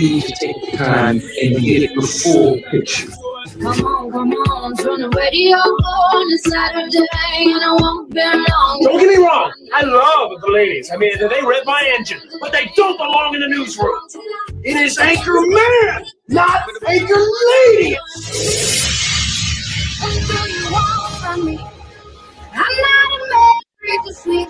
need to take the time and get the full picture. Come on, turn the radio on. It's Saturday and I won't be long. Don't get me wrong, I love the ladies. I mean, they rev my engine, but they don't belong in the newsroom. It is Anchor Man, not Anchor Lady. What do you want from me? I'm not married to sweet.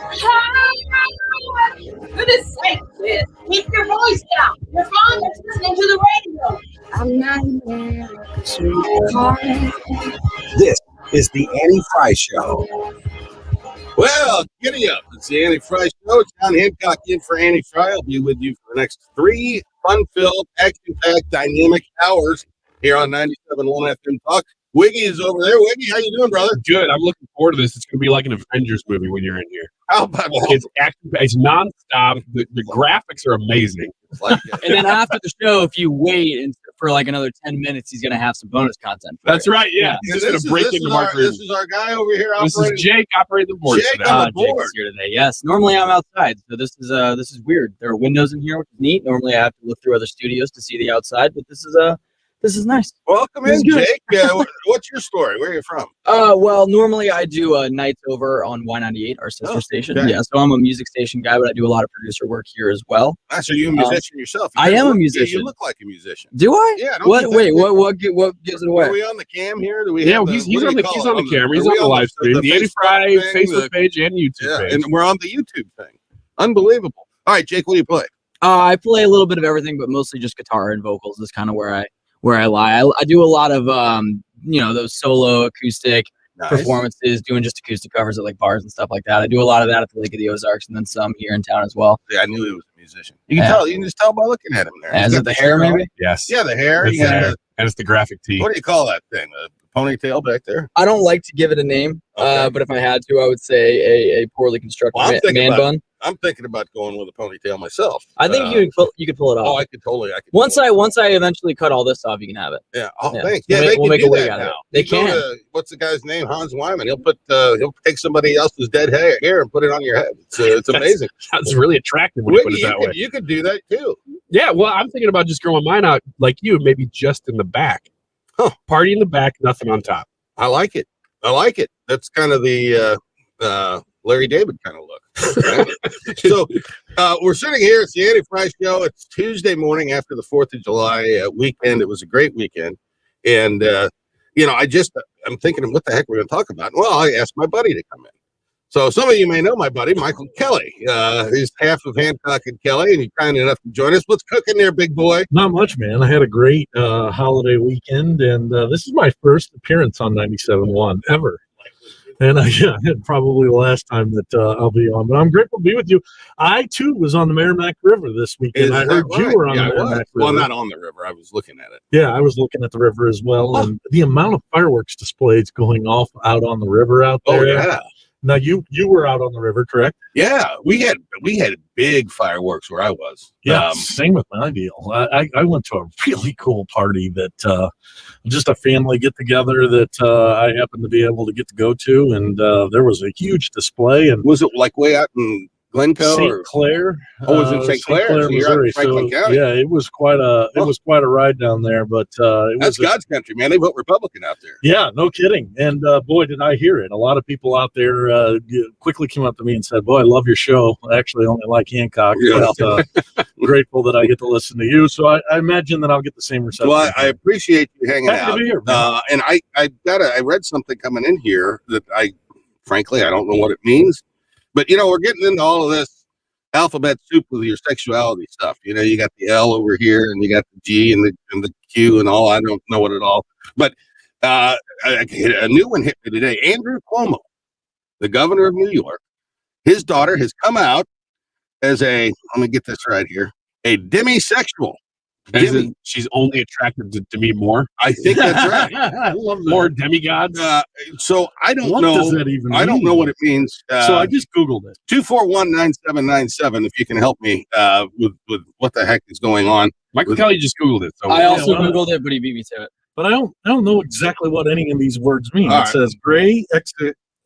For this sake, kid, keep your voice down. Your phone is listening to the radio. I'm not married to sweet. This is the Annie Frey Show. Well, giddy up. It's the Annie Frey Show. John Hancock in for Annie Frey. I'll be with you for the next 3 fun-filled, action-packed, dynamic hours here on 97.1 FM Talk. Wiggy is over there. Wiggy, how you doing, brother? Good. I'm looking forward to this. It's going to be like an Avengers movie when you're in here. How about It's action. It's nonstop. The graphics are amazing. And then after the show, if you wait for like another 10 minutes, he's going to have some bonus content. That's right. Yeah. He's just going to break into Mark. This is our guy over here. This is Jake operating the board. Jake on the board. Jake's here today. Yes. Normally I'm outside, so this is weird. There are windows in here, which is neat. Normally I have to look through other studios to see the outside, but this is nice. Welcome in, Jake. What's your story? Where are you from? Well, normally I do nights over on Y98, our sister station. Okay. Yeah, so I'm a music station guy, but I do a lot of producer work here as well. So you're a musician yourself? I am a musician. You look like a musician. Do I? Yeah. What gives it away? Are we on the cam here? He's on the camera. He's on the live stream. The Annie Frey Facebook page and YouTube page. And we're on the YouTube thing. Unbelievable. All right, Jake, what do you play? I play a little bit of everything, but mostly just guitar and vocals is kind of where I lie. I do a lot of those solo acoustic performances, doing just acoustic covers at like bars and stuff like that. I do a lot of that at the Lake of the Ozarks and then some here in town as well. Yeah, I knew he was a musician. You can tell. You can just tell by looking at him there. Is it the hair, maybe? Yes. Yeah, the hair. It's the hair. And it's the graphic tee. What do you call that thing? A ponytail back there? I don't like to give it a name, but if I had to, I would say a poorly constructed man bun. I'm thinking about going with a ponytail myself. I think you could pull it off. Oh, I could totally. Once I eventually cut all this off, you can have it. Yeah. Oh, yeah. thanks. Yeah, they we'll can make do a wig that out of now. it. They can. What's the guy's name? Hans Wyman. He'll take somebody else's dead hair and put it on your head. It's amazing. That's really attractive when you put it that way. You could do that too. Yeah. Well, I'm thinking about just growing mine out like you, maybe just in the back. Huh. Party in the back, nothing on top. I like it. That's kind of the Larry David kind of look. So we're sitting here. It's the Annie Frey Show. It's Tuesday morning after the 4th of July weekend. It was a great weekend. And, I'm thinking, what the heck we're going to talk about? Well, I asked my buddy to come in. So some of you may know my buddy, Michael Kelly. He's half of Hancock and Kelly, and he's kind enough to join us. What's cooking there, big boy? Not much, man. I had a great holiday weekend, and this is my first appearance on 97.1 ever. And probably the last time that I'll be on. But I'm grateful to be with you. I, too, was on the Merrimack River this weekend. I heard you were on the Merrimack River. Well, not on the river. I was looking at it. Yeah, I was looking at the river as well. Oh. And the amount of fireworks displays going off out on the river out there. Oh, yeah. Now, you were out on the river, correct? Yeah, we had big fireworks where I was. Yeah, same with my deal. I went to a really cool party that just a family get together that I happened to be able to get to go to, and there was a huge display. And was it like way out in Glencoe? St. Clair. Oh, it was in St. Clair, so Missouri. Franklin County. Yeah, it was quite a ride down there. But that's God's country, man. They vote Republican out there. Yeah, no kidding. And boy, did I hear it. A lot of people out there quickly came up to me and said, "Boy, I love your show. I actually only like Hancock, but grateful that I get to listen to you." So I imagine that I'll get the same reception. Well, I appreciate you hanging out. Happy to be here, and I read something coming in here that frankly, I don't know what it means. But, we're getting into all of this alphabet soup with your sexuality stuff. You got the L over here and you got the G and the Q and all. I don't know it at all. But a new one hit me today. Andrew Cuomo, the governor of New York, his daughter has come out as let me get this right here, a demisexual. She's only attracted to me more. I think that's right. I love that. More demigods. So I don't what know. Does that even I don't mean? know what it means. So I just Googled it. 241-9797. If you can help me with what the heck is going on. Michael Kelly just Googled it. So I also Googled it, but he beat me to it. But I don't know exactly what any of these words mean. All it right. says gray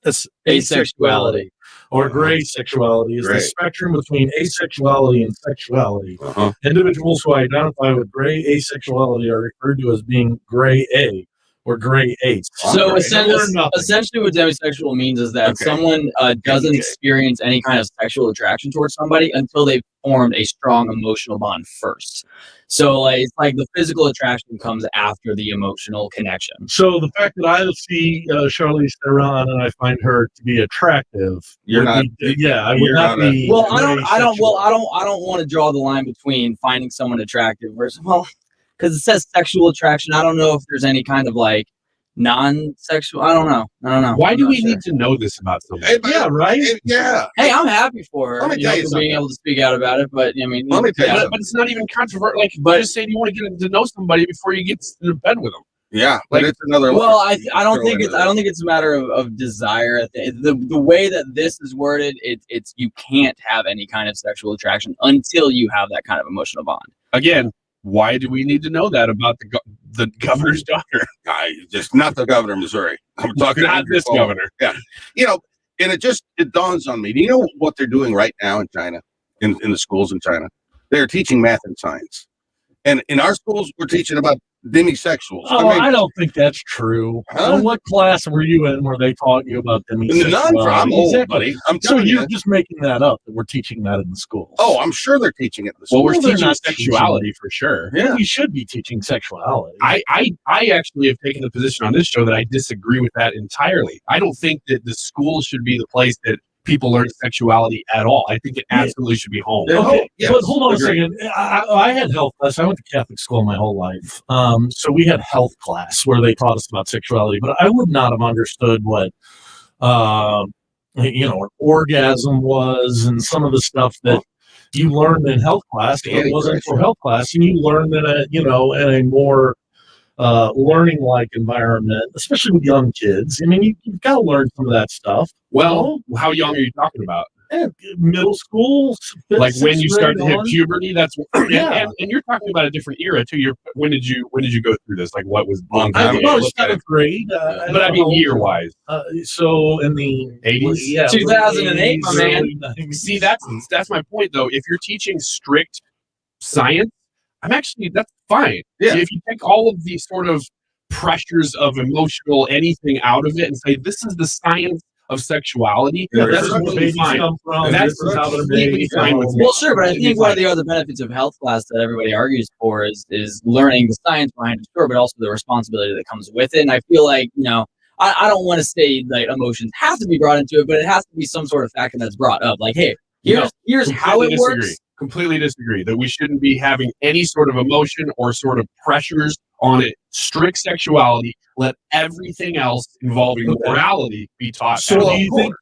asexuality. or gray sexuality is Gray. the spectrum between asexuality and sexuality. Uh-huh. Individuals who identify with gray asexuality are referred to as being gray A or gray ace. So Right. essentially what demisexual means is that Okay. someone doesn't Okay. experience any kind of sexual attraction towards somebody until they've formed a strong emotional bond first. So like it's like the physical attraction comes after the emotional connection. So the fact that I see Charlize Theron and I find her to be attractive, You're would not- be- yeah, I would you're not not a- be. Well, I don't asexual. want to draw the line between finding someone attractive versus because it says sexual attraction. I don't know if there's any kind of like non-sexual. I don't know. Why I'm do not we sure. need to know this about somebody? Yeah, right. Yeah. Hey, I'm happy for her. Let me tell you for being able to speak out about it. But I mean, Let me tell you yeah. something. But it's not even controversial. Like, But- just saying you want to get to know somebody before you get to bed with them. Yeah, but Like- it's another. Well, I don't throw think into it's I don't think it's a matter of desire. The way that this is worded, it's you can't have any kind of sexual attraction until you have that kind of emotional bond. Again, why do we need to know that about the governor's daughter? Just not the governor of Missouri. I'm talking Not Andrew this Cuomo. governor. Yeah, you know, and it dawns on me. Do you know what they're doing right now in China, in the schools in China? They're teaching math and science, and in our schools, we're teaching about demisexuals. Oh, I don't think that's true. Huh? What class were you in where they taught you about demisexuality? None. I'm old, Exactly. buddy. I'm So telling you're you. just making that up that we're teaching that in the schools. Oh, I'm sure they're teaching it in the Well, schools. we're Well, they're teaching not sexuality for sure. Yeah. We should be teaching sexuality. I actually have taken the position on this show that I disagree with that entirely. I don't think that the school should be the place that people learn sexuality at all. I think it absolutely should be home. Yeah. Okay, Oh, yes, but hold on a agree. second. I had health class. I went to Catholic school my whole life. So we had health class where they taught us about sexuality, but I would not have understood what, an orgasm was and some of the stuff that you learned in health class. If it wasn't for health class, and you learned in a more learning-like environment, especially with young kids. I mean, you've got to learn some of that stuff. Well, how young are you talking about? Middle school, fifth, Like when sixth you start grade to hit on. puberty? That's Yeah. and you're talking about a different era too. When did you go through this? Like what was Long I time don't ago. know, Look at seventh grade. But I mean year wise. So in the 80s? yeah, 2008, my man. early 90s. See, that's my point though. If you're teaching strict science, that's fine. Yeah. If you take all of these sort of pressures of emotional anything out of it and say this is the science of sexuality, Yeah, that's This is where completely babies fine. come from. That's This is how they're completely made. fine with me. Well, sure, but I Completely think one of fine. the other benefits of health class that everybody argues for is learning the science behind it, sure, but also the responsibility that comes with it. And I feel like, I don't want to say like emotions have to be brought into it, but it has to be some sort of factor that's brought up. Like, hey, here's how it works. Completely disagree that we shouldn't be having any sort of emotion or sort of pressures on it. Strict sexuality. Let everything else involving morality be taught. So at do all. you think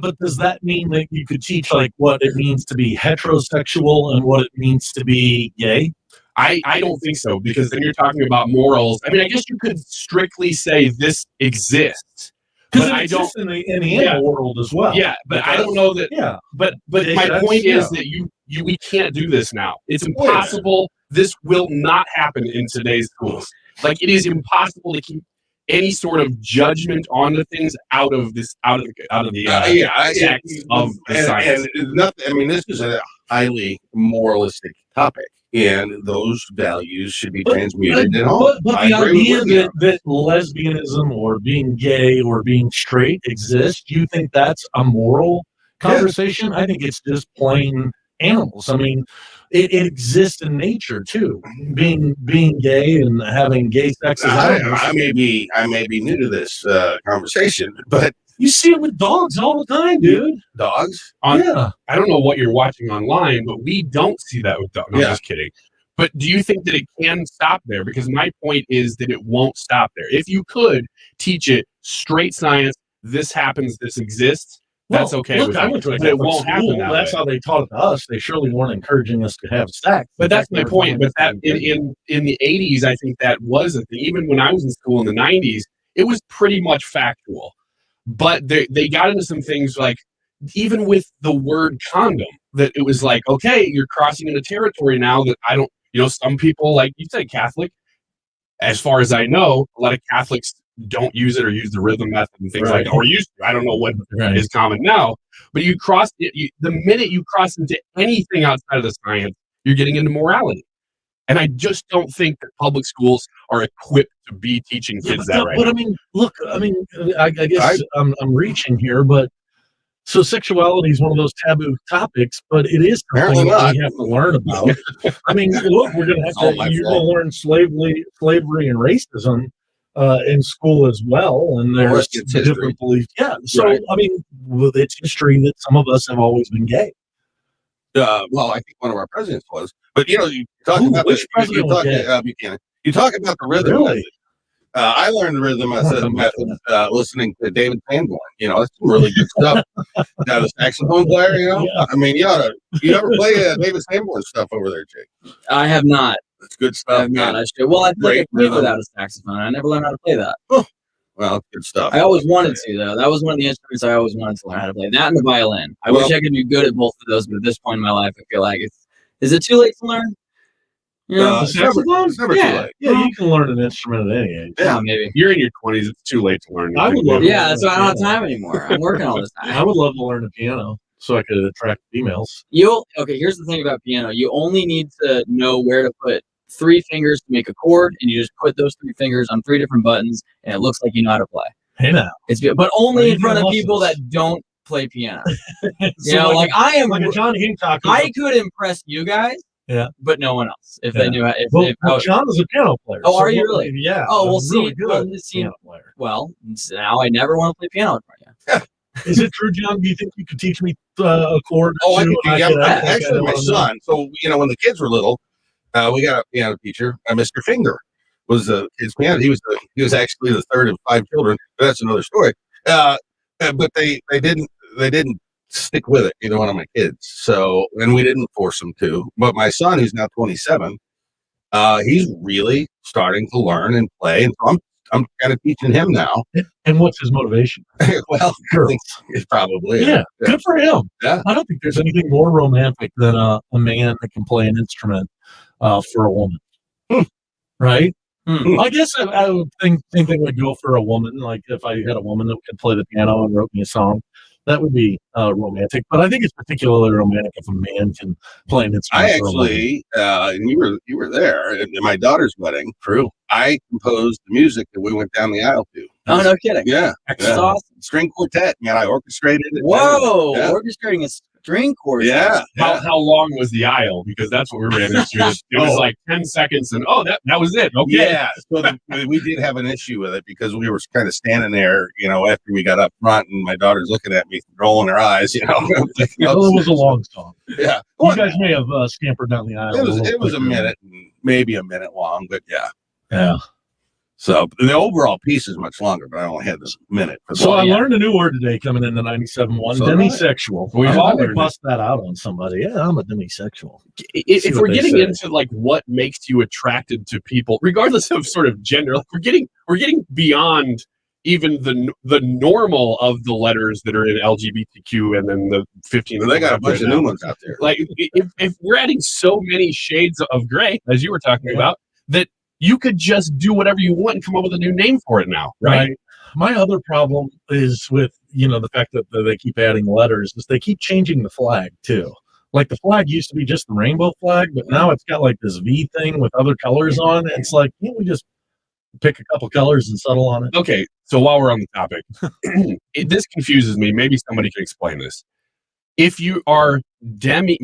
but does that mean that you could teach like what it means to be heterosexual and what it means to be gay? I don't think so, because then you're talking about morals. I mean, I guess you could strictly say this exists. Because But it I don't. exists in the animal world as well. Yeah, but I don't know that. Yeah. But Yeah, my that's- point is yeah. that we can't do this now. It's impossible. This will not happen in today's schools. Like it is impossible to keep any sort of judgment on the things out of the text of the science. And nothing. I mean, this is a highly moralistic topic, and those values should be transmuted at home. But I the agree with idea you. that lesbianism or being gay or being straight exists, do you think that's a moral conversation? I think it's just plain animals. I mean, it exists in nature too. Being gay and having gay sex as animals. I may be new to this conversation, but You see it with dogs all the time, dude. dogs. Yeah. I don't know what you're watching online, but we don't see that with dogs. No, Yeah. I'm just kidding. But do you think that it can stop there? Because my point is that it won't stop there. If you could teach it straight science, this happens, this exists, that's okay Look, with I me. went to a But it Catholic won't happen school. that That's way. how they taught it to us. They surely weren't encouraging us to have sex. But that's my In fact, they were point. But that telling us in the 80s, I think that was a thing. Even when I was in school in the 90s, it was pretty much factual. But they got into some things like, even with the word condom, that it was like, okay, you're crossing into territory now that I don't, some people, like you said, Catholic, as far as I know, a lot of Catholics don't use it or use the rhythm method and things like Right. that, or used to. I don't know what Right. is common now, but you cross it. The minute you cross into anything outside of the science, you're getting into morality. And I just don't think that public schools are equipped to be teaching kids that right but now. I mean, look, I guess I'm reaching here, but so sexuality is one of those taboo topics, but it is something Apparently that not. we have to learn about. I mean, look, we're going to It's all have my to, you're fault. going to learn slavery and racism in school as well. And The there's rest gets history. different beliefs. Yeah. So, Right. I mean, it's history that some of us have always been gay. Well, I think one of our presidents was. But, you talk Ooh, about which president was gay? Buchanan. You talk about the rhythm. Really? I learned the rhythm method listening to David Sanborn. That's some really good stuff. Now the saxophone player, Yeah. I mean, you ever play David Sanborn stuff over there, Jake? I have not. It's good I stuff. have not. man. I should. Well, I played Great a flute rhythm. without a saxophone. I never learned how to play that. Well, it's good stuff. I always wanted to, though. That was one of the instruments I always wanted to learn how to play. That and the violin. I Well- wish I could be good at both of those, but at this point in my life, I feel like is it too late to learn? Yeah, It's never too late. Yeah, you can learn an instrument at any age. yeah, maybe. You're in your 20s; it's too late to learn. I would anything love new. Yeah, that's why I don't have time anymore. I'm working all this I time. would love to learn the piano so I could attract females. Okay, here's the thing about piano. You only need to know where to put 3 fingers to make a chord, and you just put those 3 fingers on 3 different buttons, and it looks like you know how to play. Hey now. But only Are you in front of doing people lessons? that don't play piano. So like I am. like a John Hancock. I could impress you guys, Yeah. but no one else if Yeah. they knew how. Well, John is a piano player. Oh, are you really? Yeah. Oh, well, I'm see, really good well, see- piano player. Well, now I never want to play piano in front of you. Is it true, John? Do you think you could teach me a chord? Oh, I or two? could, could actually, my son. So, when the kids were little, we got a piano teacher, Mr. Finger, was his piano. He was actually the third of 5 children. But that's another story. But they didn't stick with it. One of my kids. So, and we didn't force them to. But my son, who's now 27, he's really starting to learn and play, and so I'm kind of teaching him now. And what's his motivation? Well, I think it's probably Yeah, good for him. Yeah. I don't think there's anything more romantic than a man that can play an instrument for a woman. Right? I guess I would think same thing would go for a woman. Like if I had a woman that could play the piano and wrote me a song, that would be romantic. But I think it's particularly romantic if a man can play an instrument. I for a woman. actually, and you were there at my daughter's wedding. True. I composed the music that we went down the aisle to. Oh, no kidding. Yeah, That's awesome. string quartet. Man, I orchestrated it. Whoa, Yeah. orchestrating a string quartet. Yeah. How long was the aisle? Because that's what we ran into. It was like 10 seconds, and that was it. Okay. Yeah, so we did have an issue with it because we were kind of standing there, after we got up front, and my daughter's looking at me, rolling her eyes, Well, it was a long song. Yeah, You guys may have scampered down the aisle. it was a minute, maybe a minute long, but yeah. Yeah. So the overall piece is much longer, but I only had this minute. For So the I learned a new word today coming into 97.1, So did I. demisexual. We've I all might learned bust that out on somebody. Yeah, I'm a demisexual. If See we're what they getting say. into like what makes you attracted to people, regardless of sort of gender, like we're getting beyond even the normal of the letters that are in LGBTQ and then the 15. They got a bunch of new ones out there. Like if we're adding so many shades of gray, as you were talking about, that you could just do whatever you want and come up with a new name for it now, right? My other problem is with, the fact that they keep adding letters is they keep changing the flag too. Like the flag used to be just the rainbow flag, but now it's got like this V thing with other colors on. It's like, can't we just pick a couple colors and settle on it? Okay, so while we're on the topic, this confuses me. Maybe somebody can explain this. If you are demis,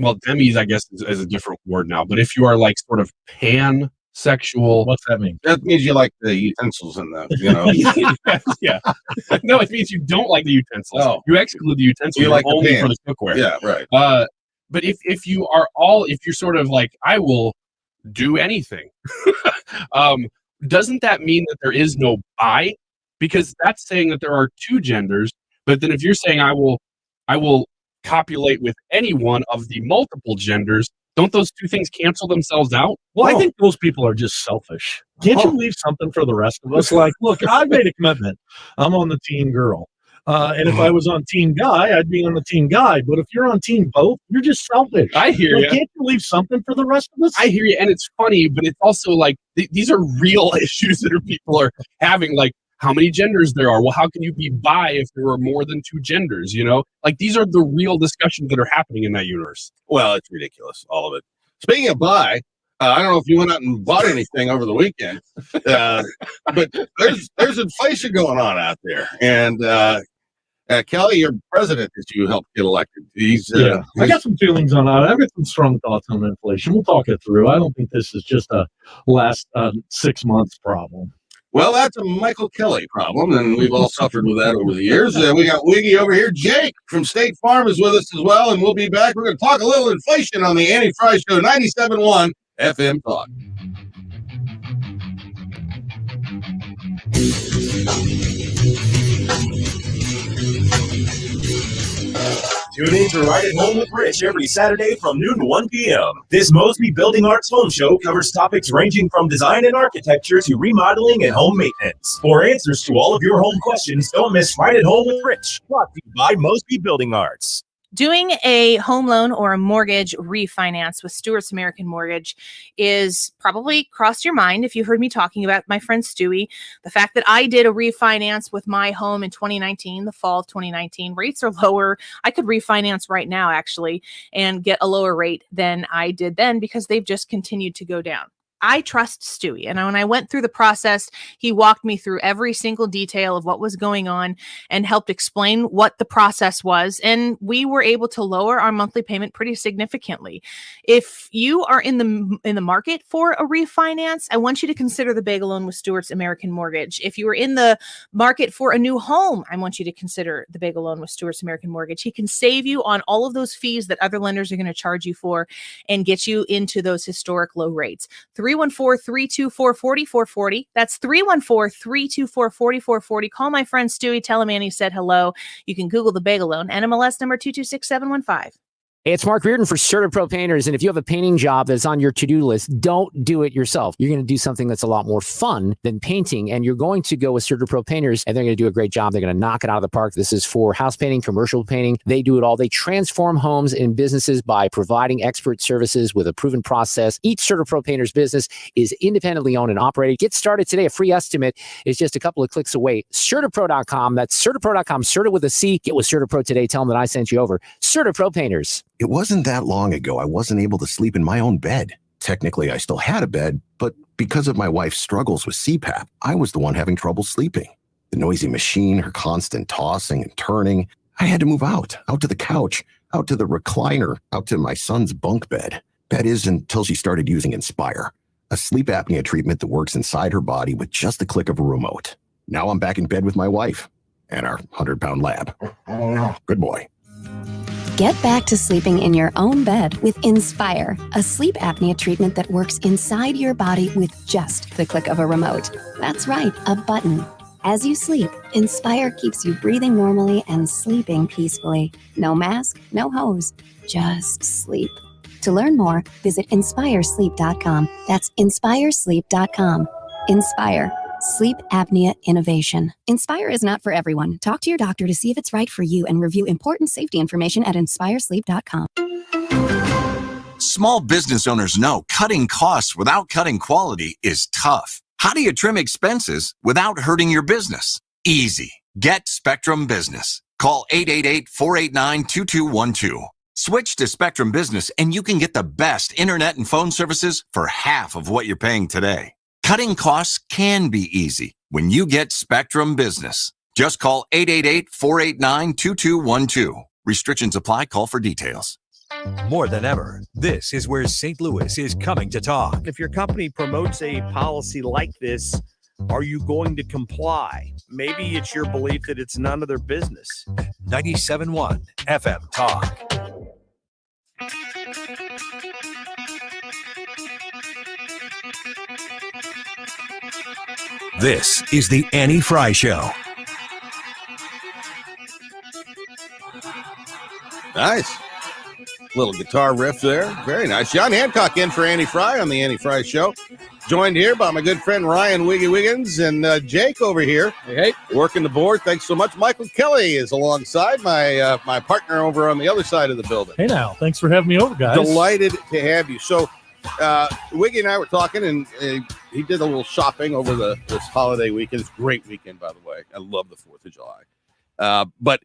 I guess is a different word now, but if you are like sort of pansexual, What's that mean? That means you like the utensils in the, yeah. No, it means you don't like the utensils. Oh. You exclude the utensils. You like the only pan. for the cookware. Yeah, right. But if you're sort of like, I will do anything, doesn't that mean that there is no bi? Because that's saying that there are 2 genders. But then if you're saying I will copulate with any one of the multiple genders, don't those 2 things cancel themselves out? Well, I think those people are just selfish. Can't you leave something for the rest of us? Like, look, I made a commitment. I'm on the team girl. And if I was on team guy, I'd be on the team guy. But if you're on team both, you're just selfish. I hear Like, you. can't you leave something for the rest of us? I hear you, and it's funny, but it's also like these are real issues that people are having. Like, how many genders there are. Well, how can you be bi if there are more than 2 genders? You know, like these are the real discussions that are happening in that universe. Well, it's ridiculous, all of it. Speaking of bi, I don't know if you went out and bought anything over the weekend, but there's inflation going on out there. And Kelly, your president that you helped get elected, I got some feelings on that. I've got some strong thoughts on inflation. We'll talk it through. I don't think this is just a last 6 months problem. Well, that's a Michael Kelly problem, and we've all suffered with that over the years. We got Wiggy over here. Jake from State Farm is with us as well, and we'll be back. We're going to talk a little inflation on the Annie Frey Show, 97.1 FM Talk. Tune in to Right at Home with Rich every Saturday from noon to 1 p.m. This Mosby Building Arts Home Show covers topics ranging from design and architecture to remodeling and home maintenance. For answers to all of your home questions, don't miss Right at Home with Rich, brought to you by Mosby Building Arts. Doing a home loan or a mortgage refinance with Stewart's American Mortgage is probably crossed your mind if you heard me talking about my friend Stewie. The fact that I did a refinance with my home in 2019, the fall of 2019, rates are lower. I could refinance right now, actually, and get a lower rate than I did then because they've just continued to go down. I trust Stewie. And when I went through the process, he walked me through every single detail of what was going on and helped explain what the process was. And we were able to lower our monthly payment pretty significantly. If you are in the market for a refinance, I want you to consider the Bagel Loan with Stewart's American Mortgage. If you are in the market for a new home, I want you to consider the Bagel Loan with Stewart's American Mortgage. He can save you on all of those fees that other lenders are going to charge you for and get you into those historic low rates. 314-324-4440. That's 314-324-4440. Call my friend Stewie. Tell him Annie said hello. You can Google the Bagel Loan. NMLS number 226715. Hey, it's Mark Reardon for CertaPro Painters, and if you have a painting job that's on your to-do list, don't do it yourself. You're going to do something that's a lot more fun than painting, and you're going to go with CertaPro Painters, and they're going to do a great job. They're going to knock it out of the park. This is for house painting, commercial painting. They do it all. They transform homes and businesses by providing expert services with a proven process. Each CertaPro Painters business is independently owned and operated. Get started today. A free estimate is just a couple of clicks away. CertaPro.com. That's CertaPro.com. Certa with a C. Get with CertaPro today. Tell them that I sent you over. CertaPro Painters. It wasn't that long ago I wasn't able to sleep in my own bed. Technically, I still had a bed, but because of my wife's struggles with CPAP, I was the one having trouble sleeping. The noisy machine, her constant tossing and turning. I had to move out to the couch, out to the recliner, out to my son's bunk bed. That is until she started using Inspire, a sleep apnea treatment that works inside her body with just the click of a remote. Now I'm back in bed with my wife and our 100-pound lab. Good boy. Get back to sleeping in your own bed with Inspire, a sleep apnea treatment that works inside your body with just the click of a remote. That's right, a button. As you sleep, Inspire keeps you breathing normally and sleeping peacefully. No mask, no hose, just sleep. To learn more, visit InspireSleep.com. That's InspireSleep.com. Inspire. Sleep apnea innovation. Inspire is not for everyone. Talk to your doctor to see if it's right for you and review important safety information at InspireSleep.com. Small business owners know cutting costs without cutting quality is tough. How do you trim expenses without hurting your business? Easy. Get Spectrum Business. Call 888-489-2212. Switch to Spectrum Business and you can get the best internet and phone services for half of what you're paying today. Cutting costs can be easy when you get Spectrum Business. Just call 888-489-2212. Restrictions apply. Call for details. More than ever, this is where St. Louis is coming to talk. If your company promotes a policy like this, are you going to comply? Maybe it's your belief that it's none of their business. 97.1 FM Talk. This is the Annie Frey Show. Nice. Little guitar riff there. Very nice. John Hancock in for Annie Frey on the Annie Frey Show. Joined here by my good friend Ryan Wiggins and Jake over here. Hey. Working the board. Thanks so much. Michael Kelly is alongside my my partner over on the other side of the building. Hey now. Thanks for having me over, guys. Delighted to have you. So Wiggy and I were talking, and he did a little shopping over this holiday weekend. It's a great weekend, by the way. I love the 4th of July. But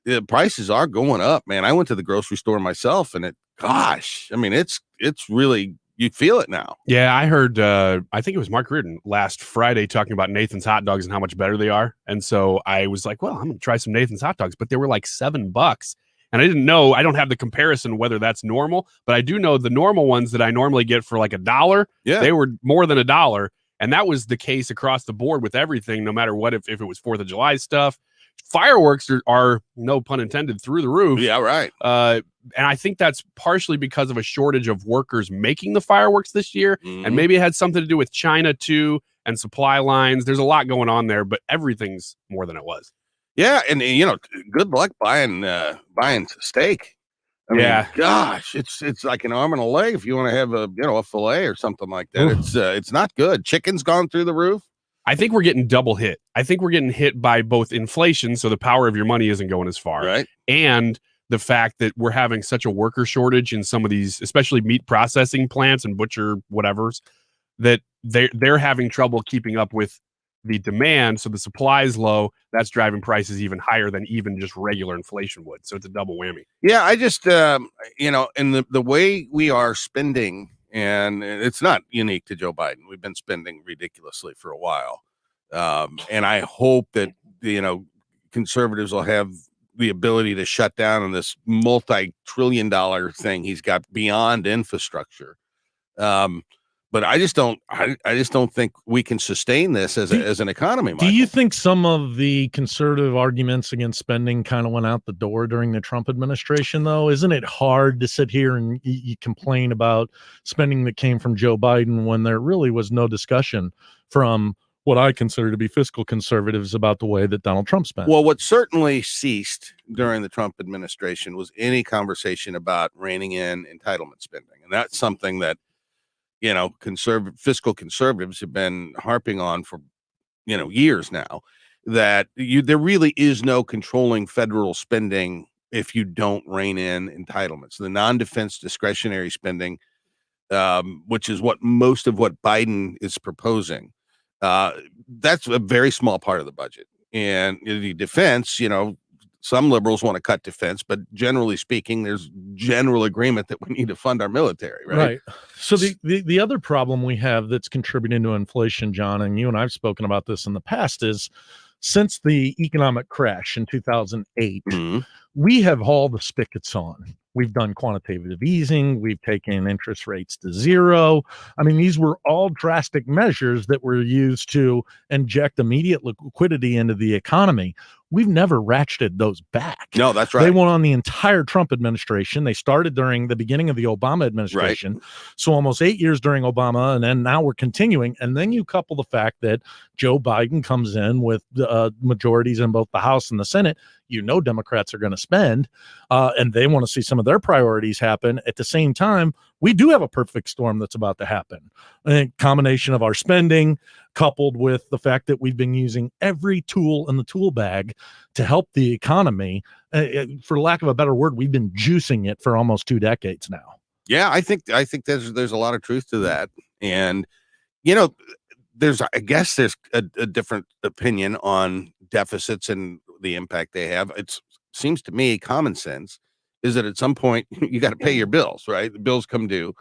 the prices are going up, man. I went to the grocery store myself, and it's really, you feel it now. Yeah, I heard, I think it was Mark Reardon last Friday talking about Nathan's hot dogs and how much better they are. And so I was like, well, I'm going to try some Nathan's hot dogs, but they were like $7. And I didn't know, I don't have the comparison whether that's normal, but I do know the normal ones that I normally get for like $1. Yeah. They were more than $1. And that was the case across the board with everything, no matter what, if it was 4th of July stuff. Fireworks are, no pun intended, through the roof. Yeah, right. And I think that's partially because of a shortage of workers making the fireworks this year. Mhm. And maybe it had something to do with China too, and supply lines. There's a lot going on there, but everything's more than it was. Yeah, and good luck buying steak. I mean, gosh, it's like an arm and a leg if you want to have a fillet or something like that. Oof. It's not good. Chicken's gone through the roof. I think we're getting double hit. I think we're getting hit by both inflation, so the power of your money isn't going as far, right? And the fact that we're having such a worker shortage in some of these, especially meat processing plants and butcher whatevers, that they're having trouble keeping up with the demand. So the supply is low. That's driving prices even higher than even just regular inflation would. So it's a double whammy. Yeah, I just and the way we are spending. And it's not unique to Joe Biden. We've been spending ridiculously for a while. And I hope that, conservatives will have the ability to shut down on this multi-trillion-dollar thing he's got beyond infrastructure. But I just don't think we can sustain this as an economy. Michael. Do you think some of the conservative arguments against spending kind of went out the door during the Trump administration, though? Isn't it hard to sit here and you complain about spending that came from Joe Biden when there really was no discussion from what I consider to be fiscal conservatives about the way that Donald Trump spent? Well, what certainly ceased during the Trump administration was any conversation about reining in entitlement spending. And that's something that fiscal conservatives have been harping on for, years now, that there really is no controlling federal spending if you don't rein in entitlements. The non-defense discretionary spending, which is most of what Biden is proposing, that's a very small part of the budget. And the defense, some liberals want to cut defense, but generally speaking, there's general agreement that we need to fund our military, right? Right. So the other problem we have that's contributing to inflation, John, and you and I've spoken about this in the past, is since the economic crash in 2008, we have hauled the spigots on. We've done quantitative easing. We've taken interest rates to zero. I mean, these were all drastic measures that were used to inject immediate liquidity into the economy. We've never ratcheted those back. No, that's right. They went on the entire Trump administration. They started during the beginning of the Obama administration. Right. So almost 8 years during Obama, and then now we're continuing. And then you couple the fact that Joe Biden comes in with majorities in both the House and the Senate. Democrats are going to spend, and they want to see some of their priorities happen. At the same time, we do have a perfect storm that's about to happen. A combination of our spending coupled with the fact that we've been using every tool in the tool bag to help the economy. For lack of a better word, we've been juicing it for almost 2 decades now. Yeah, I think there's a lot of truth to that. And, there's a different opinion on deficits and the impact they have. It seems to me common sense is that at some point you got to pay your bills, right? The bills come due.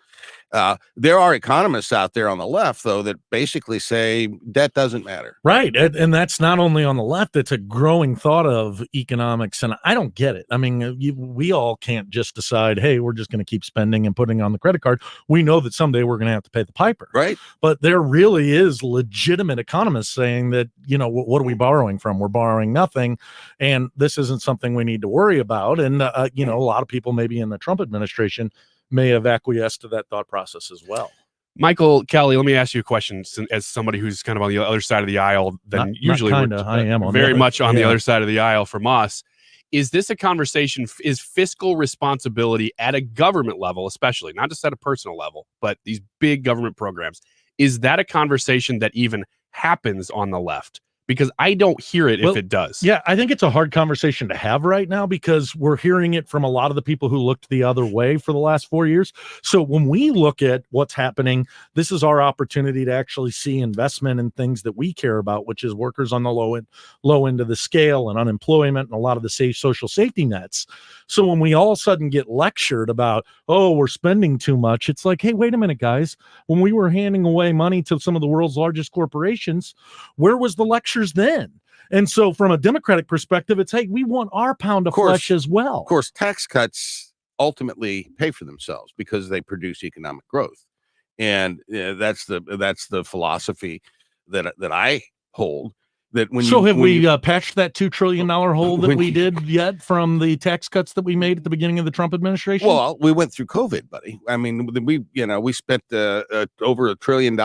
There are economists out there on the left, though, that basically say debt doesn't matter. Right. And that's not only on the left, it's a growing thought of economics. And I don't get it. I mean, we all can't just decide, hey, we're just going to keep spending and putting on the credit card. We know that someday we're going to have to pay the piper. Right. But there really is legitimate economists saying that, what are we borrowing from? We're borrowing nothing. And this isn't something we need to worry about. And, a lot of people maybe in the Trump administration may have acquiesced to that thought process as well. Michael Kelly, let me ask you a question as somebody who's kind of on the other side of the aisle than usually. I am on very much on the other side of the aisle from us. Is this a conversation? Is fiscal responsibility at a government level, especially not just at a personal level, but these big government programs, is that a conversation that even happens on the left? Because I don't hear it if it does. Yeah, I think it's a hard conversation to have right now because we're hearing it from a lot of the people who looked the other way for the last 4 years. So when we look at what's happening, this is our opportunity to actually see investment in things that we care about, which is workers on the low end of the scale and unemployment and a lot of the social safety nets. So when we all of a sudden get lectured about, oh, we're spending too much, it's like, hey, wait a minute, guys. When we were handing away money to some of the world's largest corporations, where was the lecture then? And so from a Democratic perspective, it's, hey, we want our pound of flesh as well. Of course, tax cuts ultimately pay for themselves because they produce economic growth. And that's the philosophy that I hold. That when we patched that $2 trillion hole that we did yet from the tax cuts that we made at the beginning of the Trump administration? Well, we went through COVID, buddy. I mean, we spent over $1 trillion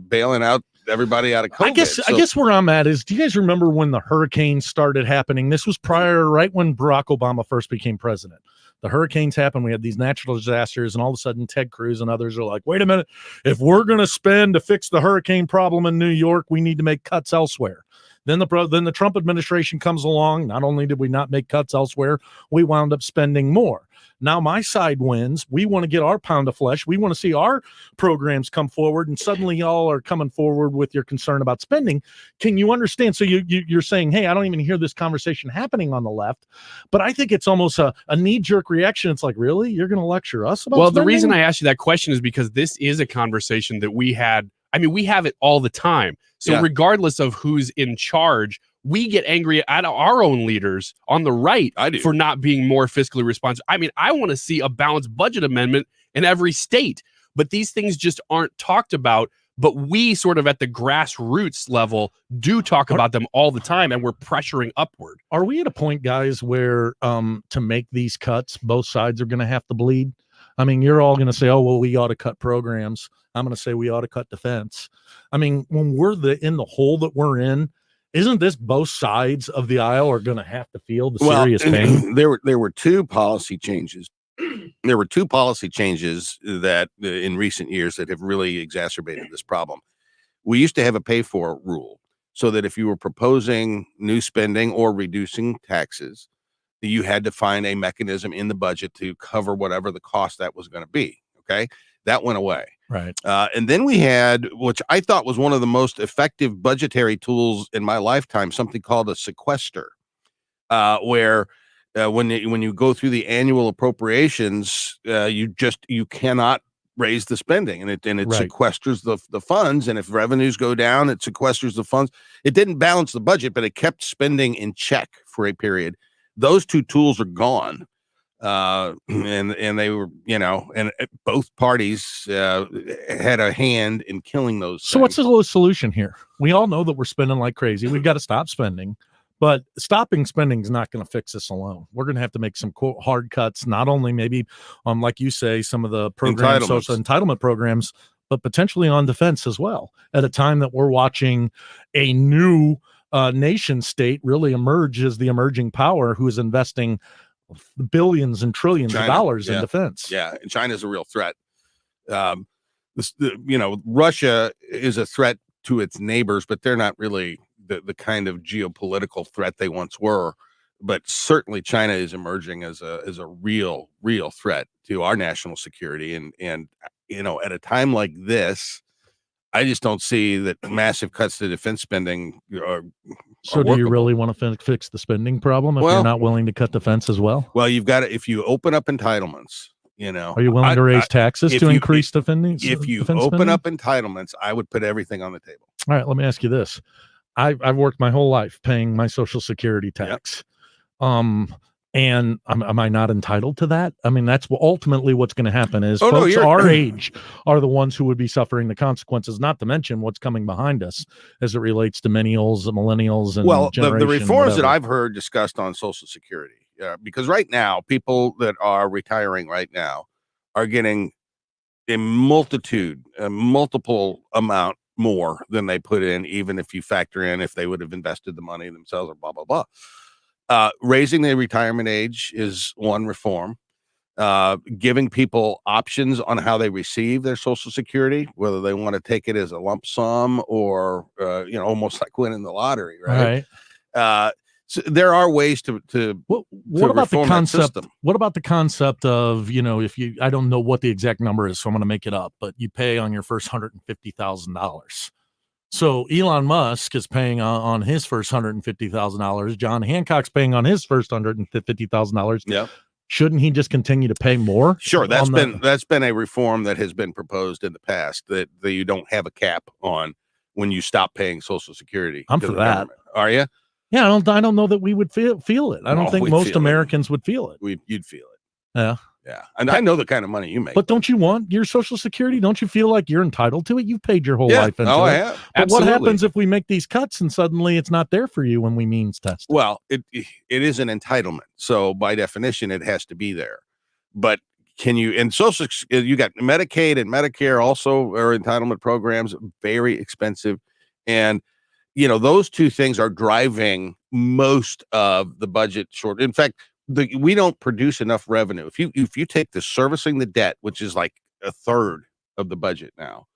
bailing out everybody out of COVID. I guess where I'm at is, do you guys remember when the hurricanes started happening? This was right when Barack Obama first became president. The hurricanes happened. We had these natural disasters, and all of a sudden Ted Cruz and others are like, wait a minute, if we're going to spend to fix the hurricane problem in New York, we need to make cuts elsewhere. Then the Trump administration comes along. Not only did we not make cuts elsewhere, we wound up spending more. Now my side wins. We want to get our pound of flesh. We want to see our programs come forward, and suddenly y'all are coming forward with your concern about spending. Can you understand? So you're saying, hey, I don't even hear this conversation happening on the left, but I think it's almost a knee-jerk reaction. It's like, really? You're going to lecture us about spending? The reason I asked you that question is because this is a conversation that we had. I mean, we have it all the time. So regardless of who's in charge, we get angry at our own leaders on the right for not being more fiscally responsible. I mean, I want to see a balanced budget amendment in every state, but these things just aren't talked about. But we sort of at the grassroots level do talk about them all the time, and we're pressuring upward. Are we at a point, guys, where to make these cuts, both sides are going to have to bleed? I mean, you're all going to say, oh, well, we ought to cut programs. I'm going to say we ought to cut defense. I mean, when we're in the hole that we're in, isn't this both sides of the aisle are going to have to feel the serious pain? There were two policy changes. There were two policy changes that in recent years that have really exacerbated this problem. We used to have a pay for rule so that if you were proposing new spending or reducing taxes, you had to find a mechanism in the budget to cover whatever the cost that was going to be. Okay. That went away. Right. And then we had, which I thought was one of the most effective budgetary tools in my lifetime, something called a sequester, where when you go through the annual appropriations, you cannot raise the spending, and it sequesters the funds. And if revenues go down, it sequesters the funds. It didn't balance the budget, but it kept spending in check for a period. Those two tools are gone. And they were, and both parties had a hand in killing those. So what's the solution here? We all know that we're spending like crazy. We've got to stop spending, but stopping spending is not going to fix this alone. We're going to have to make some hard cuts, not only maybe on, like you say, some of the programs, social entitlement programs, but potentially on defense as well, at a time that we're watching a new nation state really emerge as the emerging power who is investing billions and trillions of dollars in defense. Yeah, and China's a real threat. Russia is a threat to its neighbors, but they're not really the kind of geopolitical threat they once were. But certainly China is emerging as a real threat to our national security. And at a time like this, I just don't see that massive cuts to defense spending are So do you really want to fix the spending problem if you're not willing to cut defense as well? Well, you've got to, if you open up entitlements, are you willing to raise taxes to increase defending? If you open up entitlements, I would put everything on the table. All right, let me ask you this. I've worked my whole life paying my Social Security tax. And am I not entitled to that? I mean, that's ultimately what's going to happen is folks our age are the ones who would be suffering the consequences, not to mention what's coming behind us as it relates to millennials, and the reforms that I've heard discussed on Social Security, because right now, people that are retiring right now are getting a multiple amount more than they put in, even if you factor in if they would have invested the money themselves or blah, blah, blah. Raising the retirement age is one reform. giving people options on how they receive their Social Security, whether they want to take it as a lump sum or almost like winning the lottery, right? So there are ways to what about the concept? System. What about the concept of, if you, I don't know what the exact number is, so I'm going to make it up, but you pay on your first $150,000. So Elon Musk is paying on his first $150,000. John Hancock's paying on his first $150,000. Yeah. Shouldn't he just continue to pay more? Sure, that's been a reform that has been proposed in the past, that you don't have a cap on when you stop paying Social Security. I'm for that. Are you? Yeah, I don't know that we would feel it. I don't think most Americans would feel it. You'd feel it. Yeah. Yeah. And I know the kind of money you make. But don't you want your Social Security? Don't you feel like you're entitled to it? You've paid your whole life into it. I have. But what happens if we make these cuts and suddenly it's not there for you when we means test? Well, it is an entitlement. So by definition, it has to be there. But can you, and Social, you got Medicaid and Medicare also are entitlement programs, very expensive. And, those two things are driving most of the budget short. In fact, we don't produce enough revenue. If you take the servicing the debt, which is like a third of the budget now,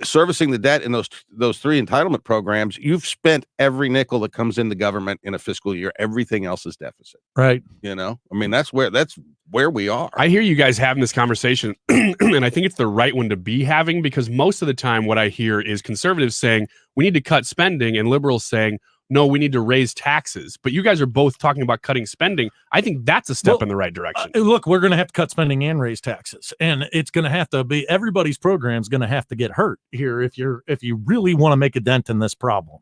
servicing the debt in those three entitlement programs, you've spent every nickel that comes in the government in a fiscal year. Everything else is deficit. Right. That's where we are. I hear you guys having this conversation, and I think it's the right one to be having, because most of the time what I hear is conservatives saying we need to cut spending and liberals saying, no, we need to raise taxes. But you guys are both talking about cutting spending. I think that's a step in the right direction. Look, we're going to have to cut spending and raise taxes. And it's going to have to be, everybody's program is going to have to get hurt here if you really want to make a dent in this problem.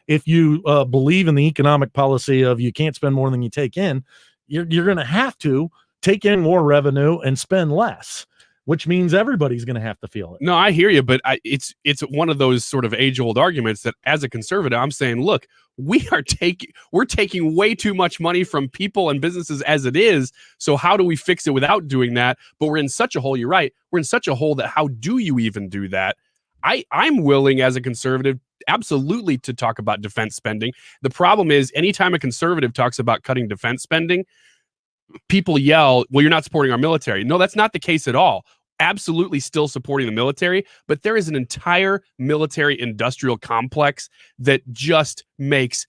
If you believe in the economic policy of you can't spend more than you take in, you're going to have to take in more revenue and spend less, which means everybody's going to have to feel it. No, I hear you, but it's one of those sort of age-old arguments that as a conservative, I'm saying, look, we're taking way too much money from people and businesses as it is. So how do we fix it without doing that? But we're in such a hole. You're right. We're in such a hole that how do you even do that? I'm willing as a conservative absolutely to talk about defense spending. The problem is anytime a conservative talks about cutting defense spending, people yell, well, you're not supporting our military. No, that's not the case at all. Absolutely still supporting the military, but there is an entire military industrial complex that just makes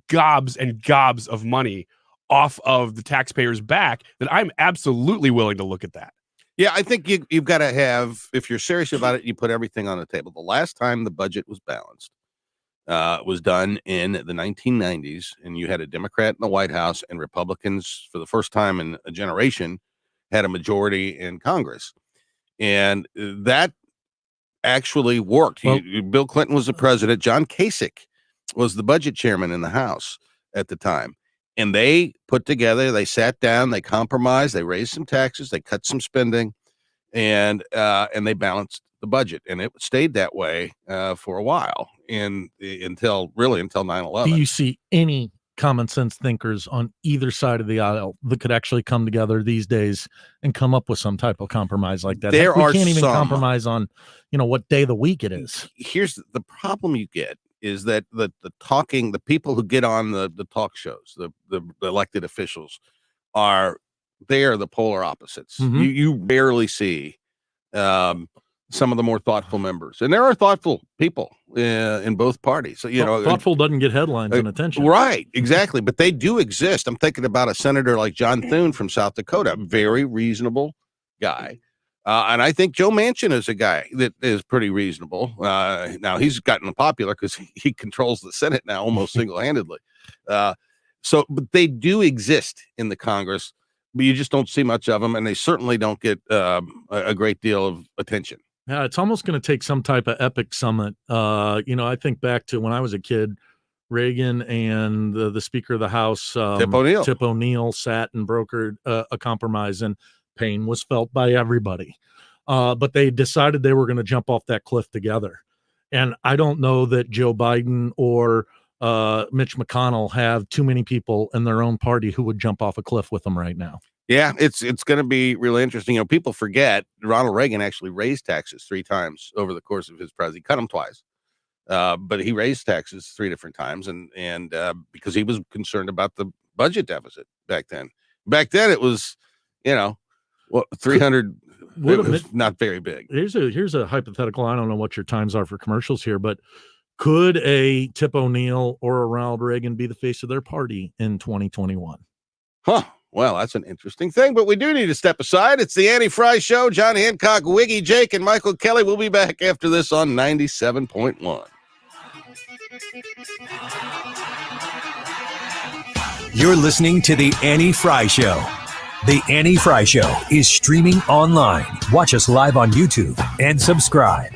gobs and gobs of money off of the taxpayers' back that I'm absolutely willing to look at that. Yeah, I think you've got to have, if you're serious about it, you put everything on the table. The last time the budget was balanced was done in the 1990s, and you had a Democrat in the White House, and Republicans, for the first time in a generation, had a majority in Congress. And that actually worked. Bill Clinton was the president. John Kasich was the budget chairman in the House at the time. And they they sat down, they compromised, they raised some taxes, they cut some spending, and they balanced the budget. And it stayed that way for a while until 9/11. Do you see any common sense thinkers on either side of the aisle that could actually come together these days and come up with some type of compromise like that? We can't even compromise on, what day of the week it is. Here's the problem you get is that the people who get on the talk shows, the elected officials they are the polar opposites. Mm-hmm. You rarely see some of the more thoughtful members, and there are thoughtful people in both parties. So, thoughtful doesn't get headlines and attention. Right. Exactly. But they do exist. I'm thinking about a senator like John Thune from South Dakota, a very reasonable guy. And I think Joe Manchin is a guy that is pretty reasonable. Now he's gotten popular because he controls the Senate now almost single-handedly. But they do exist in the Congress, but you just don't see much of them, and they certainly don't get a great deal of attention. Yeah, it's almost going to take some type of epic summit. I think back to when I was a kid, Reagan and the Speaker of the House, Tip O'Neill, sat and brokered a compromise, and pain was felt by everybody. But they decided they were going to jump off that cliff together. And I don't know that Joe Biden or Mitch McConnell have too many people in their own party who would jump off a cliff with them right now. Yeah, it's going to be really interesting. People forget Ronald Reagan actually raised taxes 3 times over the course of his presidency. He cut them twice, but he raised taxes 3 different times, and because he was concerned about the budget deficit back then. Back then, it was you know, what 300 was not very big. Here's a hypothetical. I don't know what your times are for commercials here, but could a Tip O'Neill or a Ronald Reagan be the face of their party in 2021? Huh. Well, that's an interesting thing, but we do need to step aside. It's the Annie Frey Show. John Hancock, Wiggy Jake, and Michael Kelly will be back after this on 97.1. You're listening to The Annie Frey Show. The Annie Frey Show is streaming online. Watch us live on YouTube and subscribe.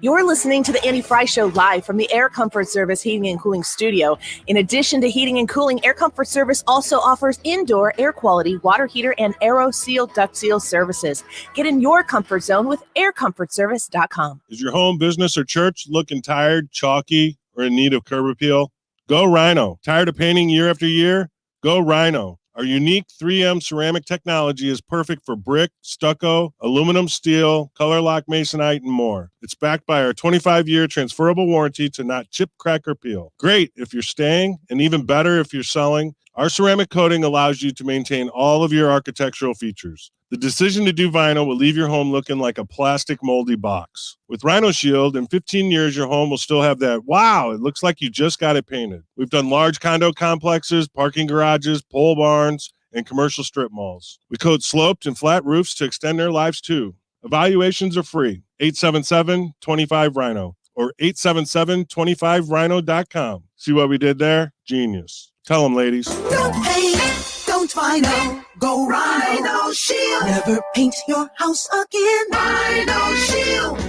You're listening to the Annie Frey Show live from the Air Comfort Service Heating and Cooling Studio. In addition to heating and cooling, Air Comfort Service also offers indoor air quality, water heater, and AeroSeal duct seal services. Get in your comfort zone with aircomfortservice.com. Is your home, business, or church looking tired, chalky, or in need of curb appeal? Go Rhino. Tired of painting year after year? Go Rhino. Our unique 3M ceramic technology is perfect for brick, stucco, aluminum, steel, color lock masonite, and more. It's backed by our 25-year transferable warranty to not chip, crack, or peel. Great if you're staying, and even better if you're selling. Our ceramic coating allows you to maintain all of your architectural features. The decision to do vinyl will leave your home looking like a plastic moldy box. With Rhino Shield, in 15 years, your home will still have that, wow, it looks like you just got it painted. We've done large condo complexes, parking garages, pole barns, and commercial strip malls. We coat sloped and flat roofs to extend their lives too. Evaluations are free. 877-25-RHINO or 877-25rhino.com. See what we did there? Genius. Tell them, ladies. Don't paint, don't vinyl, go Rhino Shield. Never paint your house again. Rhino Shield.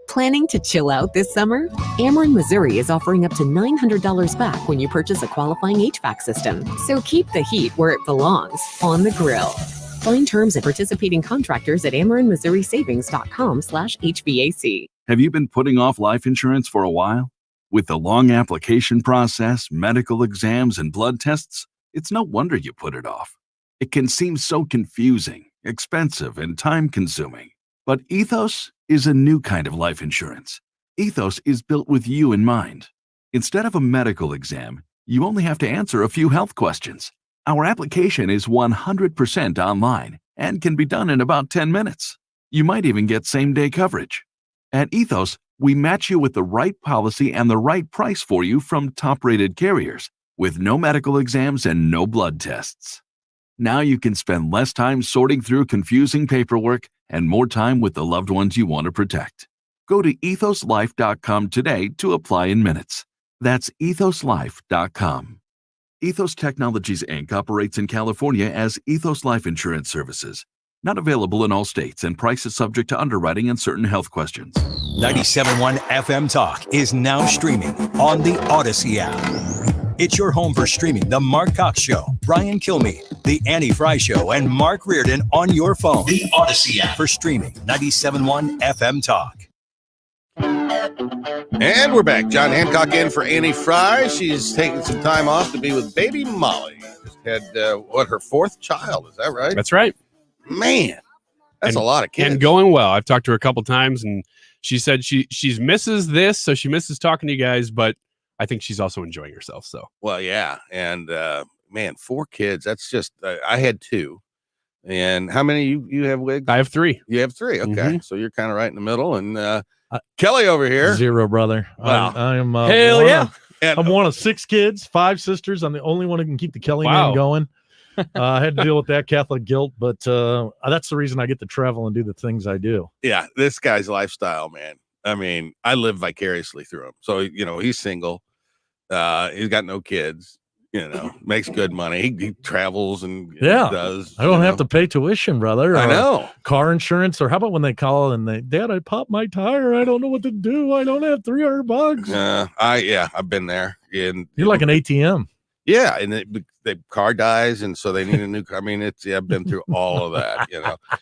Planning to chill out this summer? Ameren Missouri is offering up to $900 back when you purchase a qualifying HVAC system. So keep the heat where it belongs, on the grill. Find terms at participating contractors at AmerenMissouriSavings.com/HVAC. Have you been putting off life insurance for a while? With the long application process, medical exams, and blood tests, it's no wonder you put it off. It can seem so confusing, expensive, and time-consuming. But Ethos is a new kind of life insurance. Ethos is built with you in mind. Instead of a medical exam, you only have to answer a few health questions. Our application is 100% online and can be done in about 10 minutes. You might even get same-day coverage. At Ethos, we match you with the right policy and the right price for you from top-rated carriers, with no medical exams and no blood tests. Now you can spend less time sorting through confusing paperwork and more time with the loved ones you want to protect. Go to ethoslife.com today to apply in minutes. That's ethoslife.com. Ethos Technologies, Inc. operates in California as Ethos Life Insurance Services. Not available in all states, and price is subject to underwriting and certain health questions. 97.1 FM Talk is now streaming on the Odyssey app. It's your home for streaming The Mark Cox Show, Brian Kilmeade, The Annie Frey Show, and Mark Reardon on your phone. The Odyssey app for streaming 97.1 FM Talk. And we're back. John Hancock in for Annie Frey. She's taking some time off to be with baby Molly. Just had, her fourth child. Is that right? That's right. Man, that's a lot of kids. And going well. I've talked to her a couple times, and she said she's misses this, so she misses talking to you guys, but I think she's also enjoying herself. So, well, yeah. And, man, 4 kids. That's just, I had 2. And how many you have, Wiggs? I have 3. You have 3. Okay. So you're kind of right in the middle. And Kelly over here. 0, brother. Wow. I am. Hell yeah. I'm one of 6 kids, 5 sisters. I'm the only one who can keep the Kelly name going. I had to deal with that Catholic guilt, but that's the reason I get to travel and do the things I do. Yeah, this guy's lifestyle, man. I mean, I live vicariously through him. So, he's single. He's got no kids, makes good money. He travels and does. I don't have to pay tuition, brother. I know. Car insurance, or how about when they call and Dad, I popped my tire. I don't know what to do. I don't have $300. I've been there. And you're like an ATM. Yeah, and the car dies, and so they need a new car. I mean, I've been through all of that.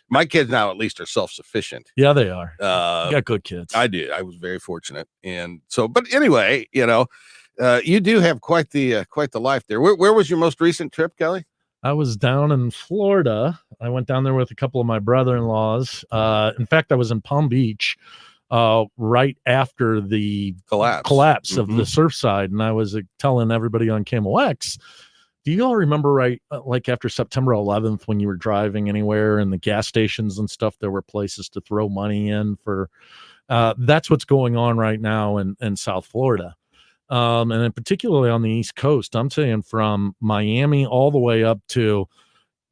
My kids now at least are self-sufficient. Yeah, they are. You got good kids. I did. I was very fortunate, and so. But anyway, you do have quite the life there. Where was your most recent trip, Kelly? I was down in Florida. I went down there with a couple of my brother-in-laws. In fact, I was in Palm Beach right after the collapse of the Surfside, and I was telling everybody on Camel X Do you all remember, right, like after September 11th, when you were driving anywhere and the gas stations and stuff, there were places to throw money in for, that's what's going on right now in South Florida. And then particularly on the East Coast, I'm saying from Miami all the way up to,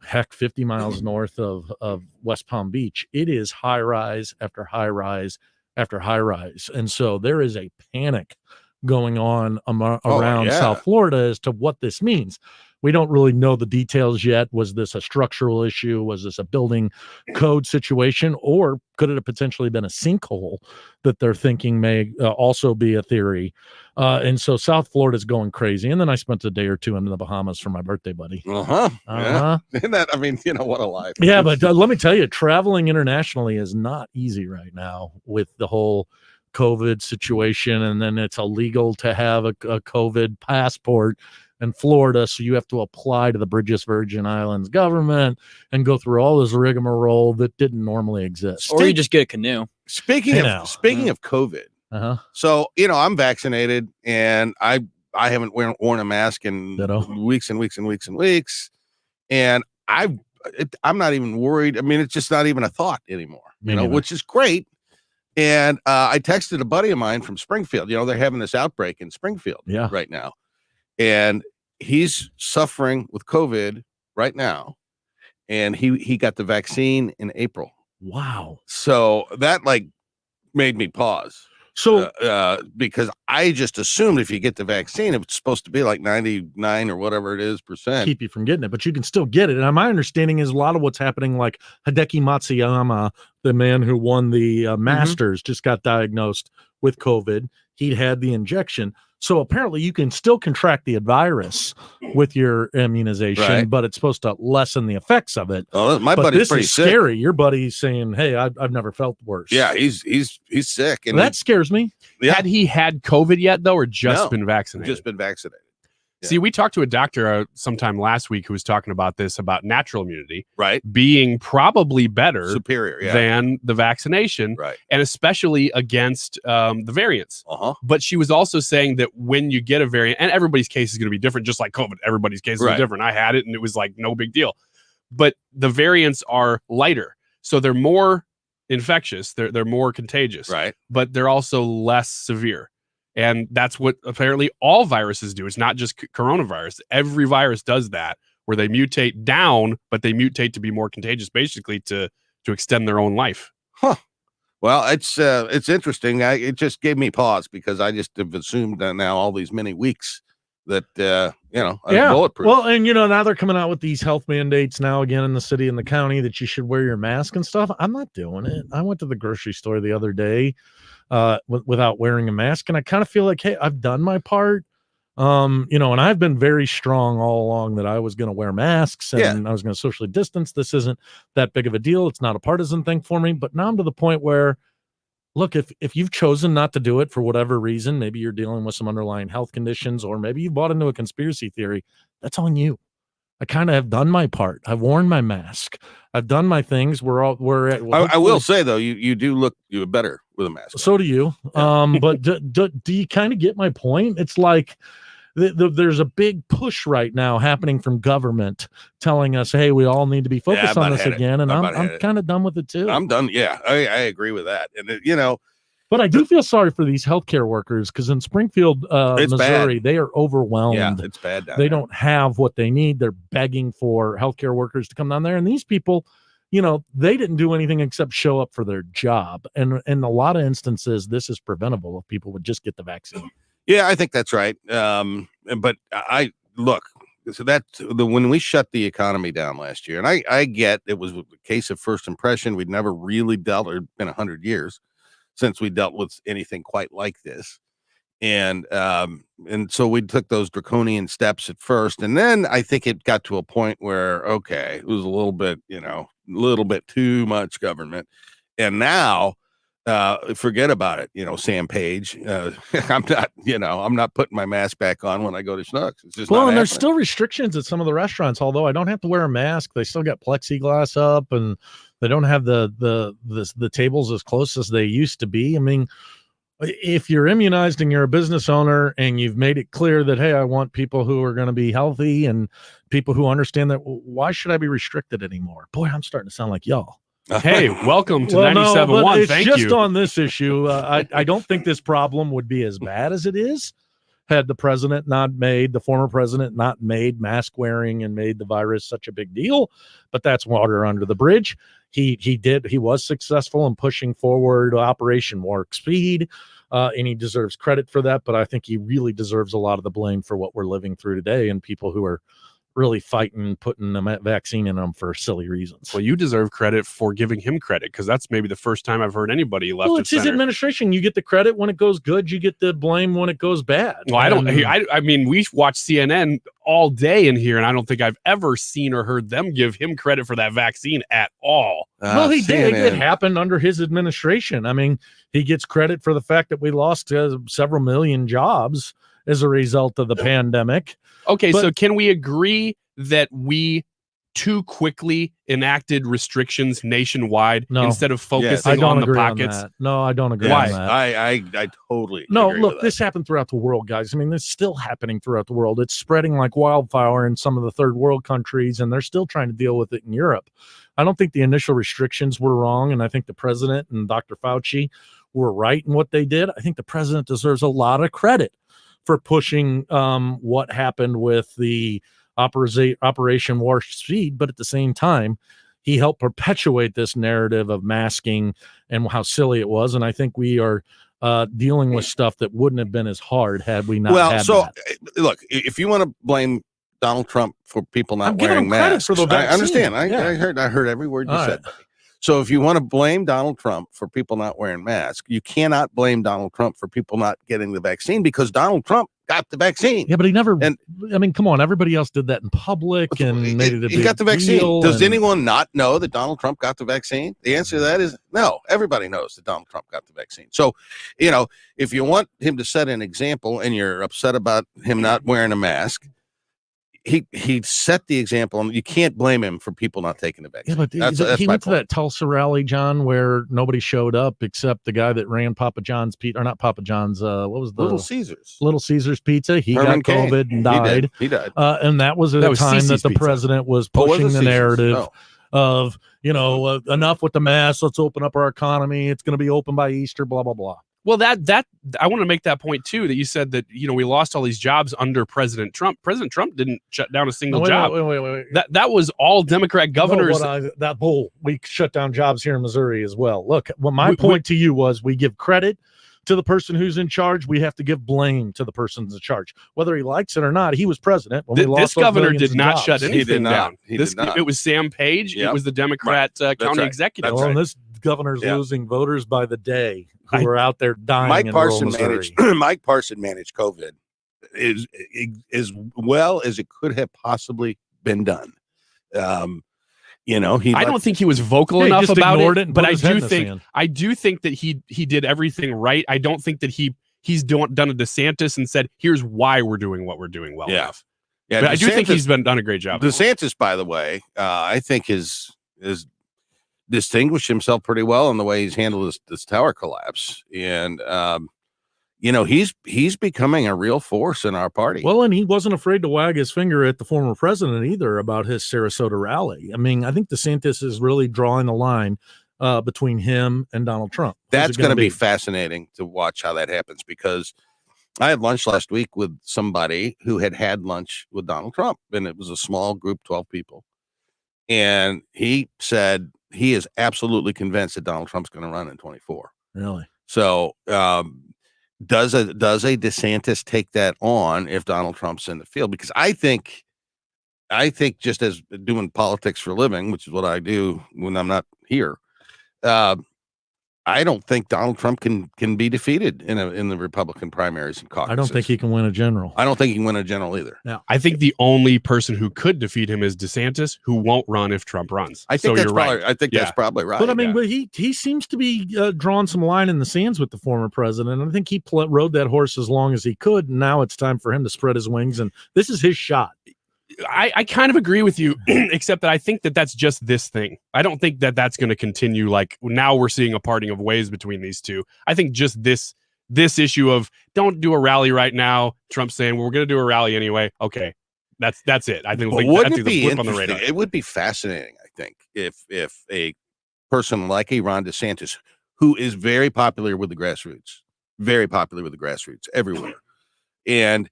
heck, 50 miles north of West Palm Beach, it is high rise after high rise after high rise. And so there is a panic going on around South Florida as to what this means. We don't really know the details yet. Was this a structural issue? Was this a building code situation? Or could it have potentially been a sinkhole that they're thinking may also be a theory? And so South Florida is going crazy. And then I spent a day or two in the Bahamas for my birthday, buddy. Yeah. Isn't that, I mean, what a life. Yeah, but let me tell you, traveling internationally is not easy right now with the whole COVID situation. And then it's illegal to have a COVID passport in Florida, so you have to apply to the British Virgin Islands government and go through all this rigmarole that didn't normally exist. Or you just get a canoe. Speaking of COVID, so I'm vaccinated and I haven't worn a mask in weeks and weeks and weeks and weeks, and I'm not even worried. I mean, it's just not even a thought anymore, which is great. And I texted a buddy of mine from Springfield. They're having this outbreak in Springfield right now. And he's suffering with COVID right now. And he got the vaccine in April. Wow. So that made me pause. So because I just assumed if you get the vaccine, it's supposed to be like 99 or whatever it is %. Keep you from getting it, but you can still get it. And my understanding is a lot of what's happening, like Hideki Matsuyama, the man who won the Masters, just got diagnosed with COVID. He'd had the injection. So apparently you can still contract the virus with your immunization, but it's supposed to lessen the effects of it. Oh, my buddy's pretty sick. Scary. Your buddy's saying, "Hey, I've never felt worse." Yeah, he's sick, and that scares me. Yeah. Had he had COVID yet, though, or just been vaccinated? Just been vaccinated. Yeah. See, we talked to a doctor sometime last week who was talking about this, about natural immunity, right, being probably better, superior, than the vaccination, right, and especially against the variants. But she was also saying that when you get a variant, and everybody's case is going to be different, just like COVID, everybody's case is different. I had it, and it was like no big deal. But the variants are lighter, so they're more infectious, they're more contagious, right? But they're also less severe. And that's what apparently all viruses do. It's not just coronavirus. Every virus does that, where they mutate down, but they mutate to be more contagious, basically to extend their own life. Well, it's interesting. It just gave me pause because I just have assumed now all these many weeks that I'm bulletproof. Well, and now they're coming out with these health mandates now again in the city and the county that you should wear your mask and stuff. I'm not doing it. I went to the grocery store the other day without wearing a mask, and I kind of feel like, hey, I've done my part. And I've been very strong all along that I was going to wear masks and I was going to socially distance. This isn't that big of a deal. It's not a partisan thing for me, but now I'm to the point where, look, if you've chosen not to do it for whatever reason, maybe you're dealing with some underlying health conditions, or maybe you bought into a conspiracy theory, that's on you. I kind of have done my part. I've worn my mask. I've done my things. I will say though, you do look better with a mask. So do you. But do you kind of get my point? It's like there's a big push right now happening from government telling us, hey, we all need to be focused on this again. And I'm kind of done with it too. I'm done. Yeah, I agree with that. And but I do feel sorry for these healthcare workers, because in Springfield, Missouri, they are overwhelmed. Yeah, it's bad down they there. don't have what they need. They're begging for healthcare workers to come down there. And these people, they didn't do anything except show up for their job. And in a lot of instances, this is preventable if people would just get the vaccine. Yeah, I think that's right. But I look, so when we shut the economy down last year, and I get it was a case of first impression. We'd never really dealt, or been 100 years since we dealt with anything quite like this. And so we took those draconian steps at first. And then I think it got to a point where, okay, it was a little bit too much government. And now, forget about it. Sam Page, I'm not putting my mask back on when I go to Schnucks. It's just and there's still restrictions at some of the restaurants, although I don't have to wear a mask. They still got plexiglass up, and they don't have the tables as close as they used to be. I mean, if you're immunized and you're a business owner and you've made it clear that, hey, I want people who are going to be healthy and people who understand that, why should I be restricted anymore? Boy, I'm starting to sound like y'all. Hey, welcome to 97.1. It's Thank just you. on this issue. I don't think this problem would be as bad as it is had the former president not made mask wearing and made the virus such a big deal. But that's water under the bridge. He was successful in pushing forward Operation Warp Speed, and he deserves credit for that. But I think he really deserves a lot of the blame for what we're living through today and people who are really fighting, putting a vaccine in them for silly reasons. Well, you deserve credit for giving him credit, because that's maybe the first time I've heard anybody left. Well, it's his administration. You get the credit when it goes good. You get the blame when it goes bad. Well, I mean, we watch CNN all day in here, and I don't think I've ever seen or heard them give him credit for that vaccine at all. Well, he did. It happened under his administration. I mean, he gets credit for the fact that we lost several million jobs as a result of the pandemic. Okay, so can we agree that we too quickly enacted restrictions nationwide instead of focusing on the pockets? No, I don't agree Why? on that. I totally No, agree look, with this happened throughout the world, guys. I mean, this is still happening throughout the world. It's spreading like wildfire in some of the third world countries, and they're still trying to deal with it in Europe. I don't think the initial restrictions were wrong, and I think the president and Dr. Fauci were right in what they did. I think the president deserves a lot of credit for pushing what happened with the Operation Warp Speed, but at the same time, he helped perpetuate this narrative of masking and how silly it was. And I think we are dealing with stuff that wouldn't have been as hard had we not had that. Look, if you want to blame Donald Trump for people not I'm giving wearing him credit masks, for the vaccine. I understand. Yeah. I heard every word you All said. So if you want to blame Donald Trump for people not wearing masks, you cannot blame Donald Trump for people not getting the vaccine, because Donald Trump got the vaccine. Yeah, but he never. And I mean, come on, everybody else did that in public and made it a big he got the vaccine. deal. Does anyone not know that Donald Trump got the vaccine? The answer to that is no. Everybody knows that Donald Trump got the vaccine. So, if you want him to set an example and you're upset about him not wearing a mask, he set the example, and you can't blame him for people not taking the vaccine. Yeah, but he went to that Tulsa rally, John, where nobody showed up except the guy that ran Papa John's Pizza, or not Papa John's. What was the Little Caesars? Little Caesars Pizza. He Herman got COVID Cain. and died. He died. And that was at a time that the president was pushing the narrative of enough with the mask. Let's open up our economy. It's going to be open by Easter. Blah blah blah. Well, that I want to make that point too, that you said that, we lost all these jobs under President Trump. President Trump didn't shut down a single job. Wait. That was all Democrat governors. We shut down jobs here in Missouri as well. Look, my point to you was, we give credit to the person who's in charge. We have to give blame to the person in charge, whether he likes it or not. He was president when we lost this those governor millions did of not jobs. shut anything down. He did not. It was Sam Page. Yep. It was the Democrat county executive. And this governor's losing voters by the day who are out there dying. Mike Parson managed COVID as well as it could have possibly been done. I don't think he was vocal enough about it, but I do think that he did everything right. I don't think that he's done a DeSantis and said, here's why we're doing what we're doing well enough. Yeah, but I do think he's done a great job. DeSantis, by the way, I think is distinguished himself pretty well in the way he's handled this tower collapse. And, he's becoming a real force in our party. Well, and he wasn't afraid to wag his finger at the former president either about his Sarasota rally. I mean, I think DeSantis is really drawing the line between him and Donald Trump. That's going to be fascinating to watch how that happens, because I had lunch last week with somebody who had lunch with Donald Trump, and it was a small group, 12 people. And he said he is absolutely convinced that Donald Trump's going to run in 24. Really? So, does a DeSantis take that on if Donald Trump's in the field? Because I think just as doing politics for a living, which is what I do when I'm not here, I don't think Donald Trump can be defeated in the Republican primaries and caucuses. I don't think he can win a general. I don't think he can win a general either. Now, I think the only person who could defeat him is DeSantis, who won't run if Trump runs. I think that's probably right. I think that's probably right. But I mean, but he seems to be drawing some line in the sands with the former president. I think he rode that horse as long as he could. And now it's time for him to spread his wings, and this is his shot. I kind of agree with you, except that I think that that's just this thing. I don't think that that's going to continue. Like, now we're seeing a parting of ways between these two. I think just this this issue of don't do a rally right now. Trump saying, well, we're going to do a rally anyway. Okay, that's it. I think Wouldn't that's it be a blip on the interesting? radar. It would be fascinating, I think, if a person like a Ron DeSantis, who is very popular with the grassroots everywhere, and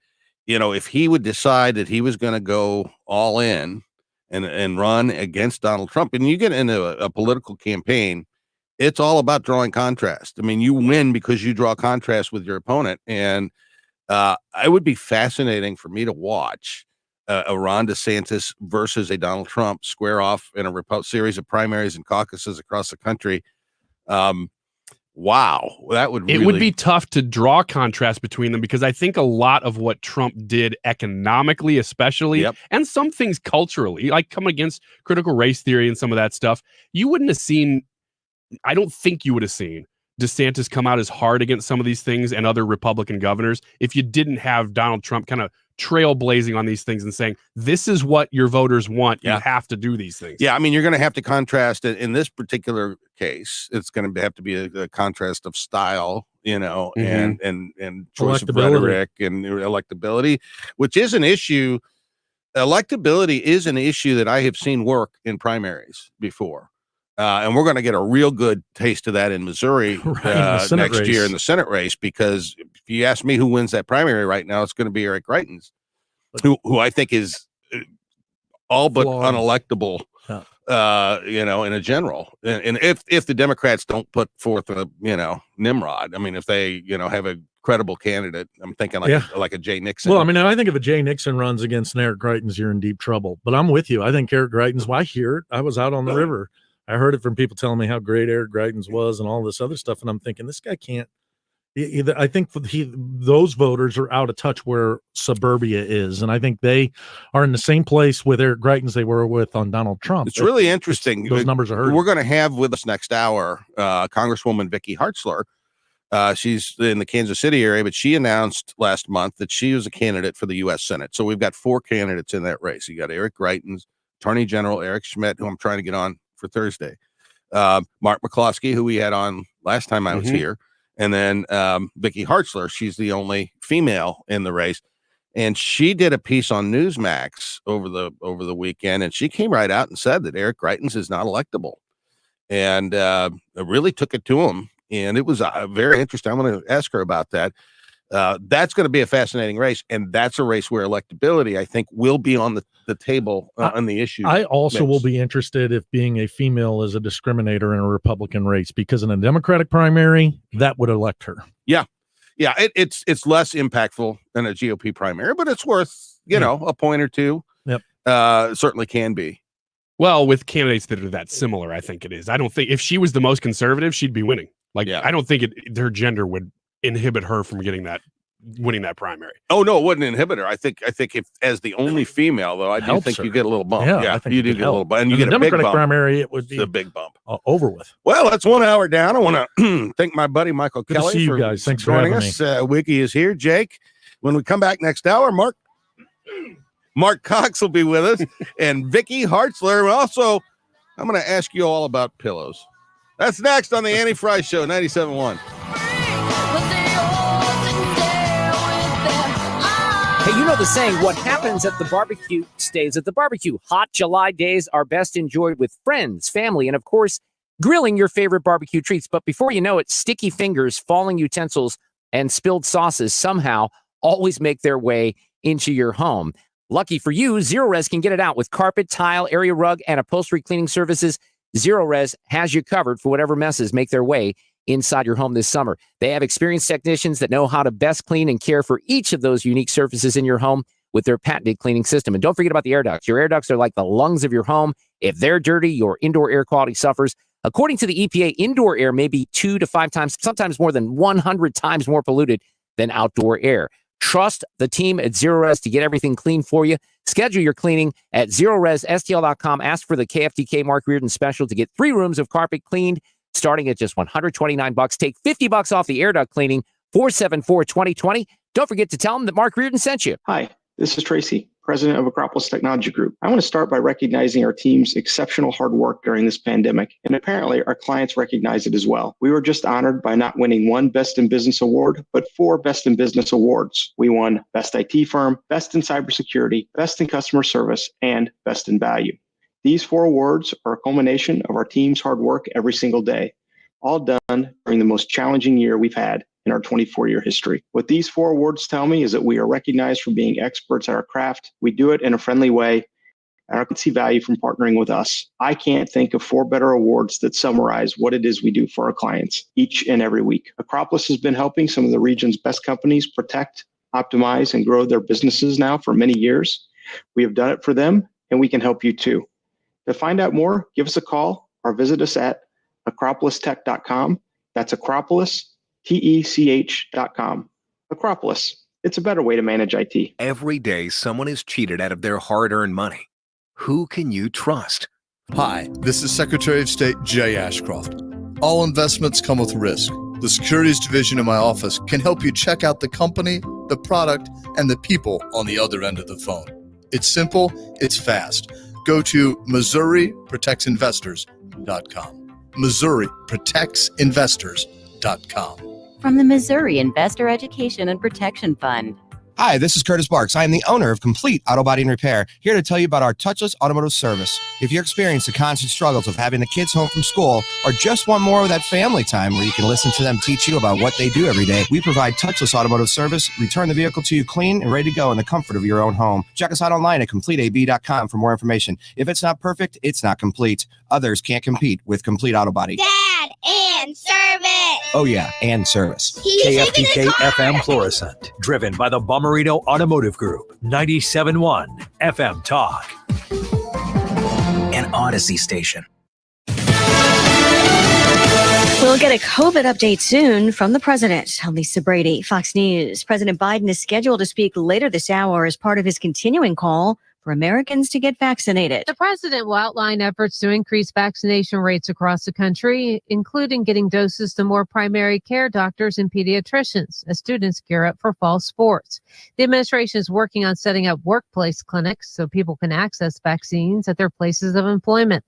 if he would decide that he was going to go all in and run against Donald Trump, and you get into a political campaign, it's all about drawing contrast. I mean, you win because you draw contrast with your opponent, and it would be fascinating for me to watch a Ron DeSantis versus a Donald Trump square off in a series of primaries and caucuses across the country. Wow, that would it would be tough to draw contrast between them, because I think a lot of what Trump did economically, especially, and some things culturally, like coming against critical race theory and some of that stuff, I don't think you would have seen DeSantis come out as hard against some of these things and other Republican governors if you didn't have Donald Trump kind of trailblazing on these things and saying, this is what your voters want. You have to do these things. Yeah, I mean, you're going to have to contrast it in this particular case. It's going to have to be a contrast of style, and choice of rhetoric and electability, which is an issue. Electability is an issue that I have seen work in primaries before. And we're going to get a real good taste of that in Missouri next year in the Senate race, because if you ask me who wins that primary right now, it's going to be Eric Greitens, who I think is all but unelectable, in a general. And if the Democrats don't put forth a, Nimrod, I mean, if they, have a credible candidate, I'm thinking like a Jay Nixon. Well, I mean, I think if a Jay Nixon runs against an Eric Greitens, you're in deep trouble. But I'm with you. I think Eric Greitens, I hear it. I was out on the river. I heard it from people telling me how great Eric Greitens was and all this other stuff. And I'm thinking, this guy can't. I think those voters are out of touch where suburbia is. And I think they are in the same place with Eric Greitens they were with on Donald Trump. It's really interesting. Those numbers are hurting. We're going to have with us next hour Congresswoman Vicky Hartzler. She's in the Kansas City area, but she announced last month that she was a candidate for the U.S. Senate. So we've got 4 candidates in that race. You got Eric Greitens, Attorney General Eric Schmidt, who I'm trying to get on for Thursday, Mark McCloskey, who we had on last time I was here, and then Vicky Hartzler. She's the only female in the race, and she did a piece on Newsmax over the weekend, and she came right out and said that Eric Greitens is not electable, and really took it to him, and it was very interesting. I'm going to ask her about that. That's going to be a fascinating race, and that's a race where electability, I think, will be on the table on the issue. I also will be interested if being a female is a discriminator in a Republican race, because in a Democratic primary, that would elect her. Yeah. It's less impactful than a GOP primary, but it's worth a point or two. Yep. Certainly can be. Well, with candidates that are that similar, I think it is. I don't think if she was the most conservative, she'd be winning. I don't think her gender would inhibit her from winning that primary. Oh no, it wouldn't inhibit her. I think if as the only female, though, I do think you get a little bump. Yeah, I think you do get a little bump, and you get a Democratic big bump. primary. It would be a big bump. Over with. Well, that's 1 hour down. I want to thank my buddy Michael Good to Kelly see you for guys. Thanks for joining having us. Wiki is here. Jake, when we come back next hour, Mark Cox will be with us, and Vicky Hartzler. Also, I'm going to ask you all about pillows. That's next on the Annie Frey Show, 97.1. Hey, you know the saying, what happens at the barbecue stays at the barbecue. Hot July days are best enjoyed with friends, family, and of course, grilling your favorite barbecue treats. But before you know it, sticky fingers, falling utensils, and spilled sauces somehow always make their way into your home. Lucky for you, Zero-Res can get it out with carpet, tile, area rug, and upholstery cleaning services. Zero-Res has you covered for whatever messes make their way inside your home this summer. They have experienced technicians that know how to best clean and care for each of those unique surfaces in your home with their patented cleaning system. And don't forget about the air ducts. Your air ducts are like the lungs of your home. If they're dirty, your indoor air quality suffers. According to the EPA, indoor air may be 2 to 5 times, sometimes more than 100 times more polluted than outdoor air. Trust the team at Zero-Res to get everything clean for you. Schedule your cleaning at ZeroResSTL.com. Ask for the KFTK Mark Reardon special to get 3 rooms of carpet cleaned, starting at just $129. Take $50 off the air duct cleaning, 474-2020. Don't forget to tell them that Mark Reardon sent you. Hi, this is Tracy. president of Acropolis Technology Group. I want to start by recognizing our team's exceptional hard work during this pandemic, and apparently our clients recognize it as well. We were just honored by not winning one Best in Business award, but 4 Best in Business awards. We won Best IT Firm, Best in Cybersecurity, Best in Customer Service, and Best in Value. These 4 awards are a culmination of our team's hard work every single day, all done during the most challenging year we've had in our 24-year history. What these 4 awards tell me is that we are recognized for being experts at our craft. We do it in a friendly way, and I can see value from partnering with us. I can't think of 4 better awards that summarize what it is we do for our clients each and every week. Acropolis has been helping some of the region's best companies protect, optimize, and grow their businesses now for many years. We have done it for them, and we can help you too. To find out more, give us a call or visit us at acropolistech.com. That's Acropolis, TECH.com. Acropolis, it's a better way to manage IT. Every day, someone is cheated out of their hard-earned money. Who can you trust? Hi, this is Secretary of State Jay Ashcroft. All investments come with risk. The Securities Division in my office can help you check out the company, the product, and the people on the other end of the phone. It's simple, it's fast. Go to MissouriProtectsInvestors.com. MissouriProtectsInvestors.com. From the Missouri Investor Education and Protection Fund. Hi, this is Curtis Barks. I am the owner of Complete Auto Body and Repair, here to tell you about our touchless automotive service. If you're experiencing the constant struggles of having the kids home from school or just want more of that family time where you can listen to them teach you about what they do every day, we provide touchless automotive service, return the vehicle to you clean and ready to go in the comfort of your own home. Check us out online at CompleteAB.com for more information. If it's not perfect, it's not complete. Others can't compete with Complete Auto Body. Dad, and service. Oh yeah, and service. KFTK FM Florissant, driven by the Bomarito Automotive Group, 97.1 FM Talk. An Odyssey station. We'll get a COVID update soon from the president. I'm Lisa Brady, Fox News. President Biden is scheduled to speak later this hour as part of his continuing call for Americans to get vaccinated. The president will outline efforts to increase vaccination rates across the country, including getting doses to more primary care doctors and pediatricians as students gear up for fall sports. The administration is working on setting up workplace clinics so people can access vaccines at their places of employment.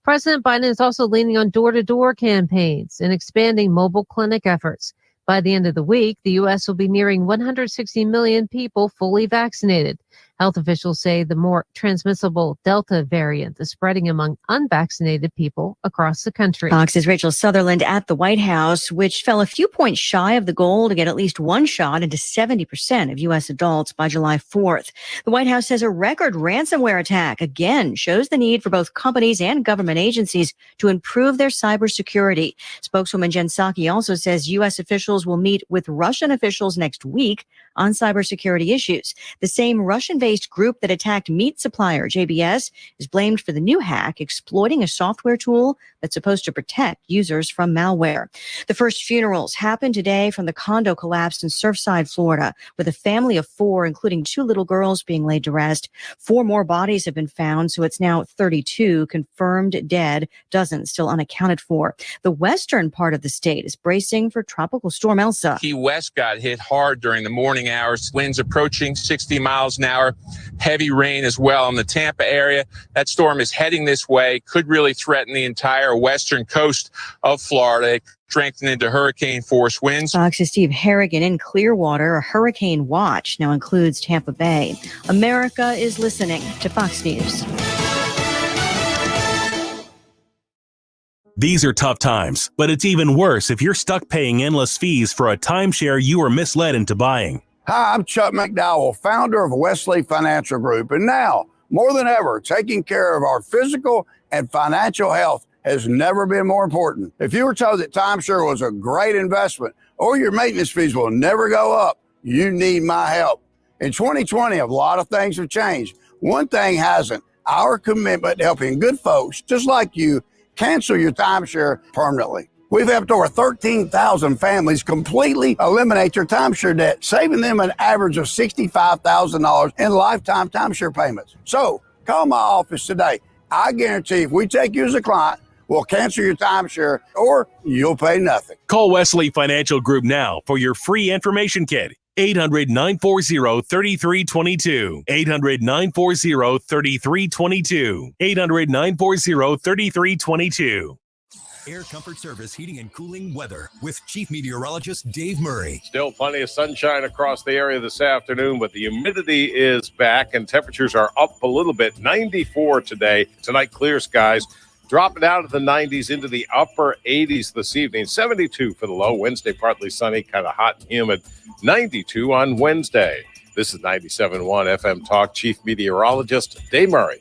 President Biden is also leaning on door-to-door campaigns and expanding mobile clinic efforts. By the end of the week, the U.S. will be nearing 160 million people fully vaccinated. Health officials say the more transmissible Delta variant is spreading among unvaccinated people across the country. Fox's Rachel Sutherland at the White House, which fell a few points shy of the goal to get at least one shot into 70% of U.S. adults by July 4th. The White House says a record ransomware attack again shows the need for both companies and government agencies to improve their cybersecurity. Spokeswoman Jen Psaki also says U.S. officials will meet with Russian officials next week on cybersecurity issues. The same Russian-based group that attacked meat supplier JBS is blamed for the new hack, exploiting a software tool that's supposed to protect users from malware. The first funerals happened today from the condo collapse in Surfside, Florida, with a family of 4, including 2 little girls, being laid to rest. 4 more bodies have been found, so it's now 32 confirmed dead, dozens still unaccounted for. The western part of the state is bracing for Tropical Storm Elsa. Key West got hit hard during the morning hours. Winds approaching 60 miles an hour. Heavy rain as well in the Tampa area. That storm is heading this way. Could really threaten the entire western coast of Florida. It strengthened into hurricane force winds. Fox's Steve Harrigan in Clearwater. A hurricane watch now includes Tampa Bay. America is listening to Fox News. These are tough times, but it's even worse if you're stuck paying endless fees for a timeshare you were misled into buying. Hi, I'm Chuck McDowell, founder of Wesley Financial Group. And now, more than ever, taking care of our physical and financial health has never been more important. If you were told that timeshare was a great investment or your maintenance fees will never go up, you need my help. In 2020, a lot of things have changed. One thing hasn't: our commitment to helping good folks just like you cancel your timeshare permanently. We've helped over 13,000 families completely eliminate their timeshare debt, saving them an average of $65,000 in lifetime timeshare payments. So call my office today. I guarantee if we take you as a client, we'll cancel your timeshare or you'll pay nothing. Call Wesley Financial Group now for your free information kit. 800-940-3322. 800-940-3322. 800-940-3322. Air Comfort Service Heating and Cooling weather with Chief Meteorologist Dave Murray. Still plenty of sunshine across the area this afternoon, but the humidity is back and temperatures are up a little bit. 94 today. Tonight, clear skies. Dropping out of the 90s into the upper 80s this evening. 72 for the low. Wednesday, partly sunny, kind of hot and humid. 92 on Wednesday. This is 97.1 FM Talk. Chief Meteorologist Dave Murray.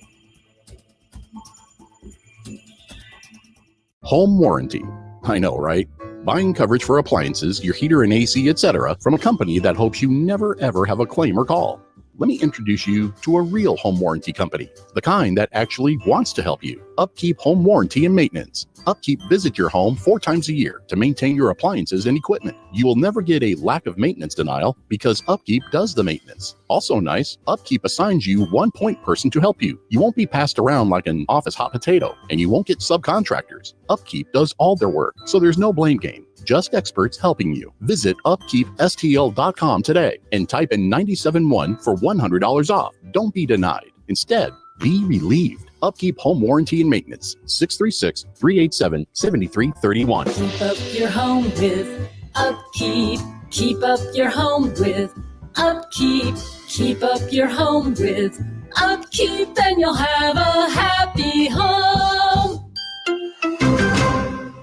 Home warranty. I know, right? Buying coverage for appliances, your heater and AC, etc. from a company that hopes you never ever have a claim or call. Let me introduce you to a real home warranty company, the kind that actually wants to help you. Upkeep Home Warranty and Maintenance. Upkeep visit your home 4 times a year to maintain your appliances and equipment. You will never get a lack of maintenance denial because Upkeep does the maintenance. Also nice, Upkeep assigns you one point person to help you. You won't be passed around like an office hot potato, and you won't get subcontractors. Upkeep does all their work, so there's no blame game. Just experts helping you. Visit upkeepstl.com today and type in 97.1 for $100 off. Don't be denied. Instead, be relieved. Upkeep Home Warranty and Maintenance. 636-387-7331. Keep up your home with Upkeep. Keep up your home with Upkeep. Keep up your home with Upkeep, and you'll have a happy home.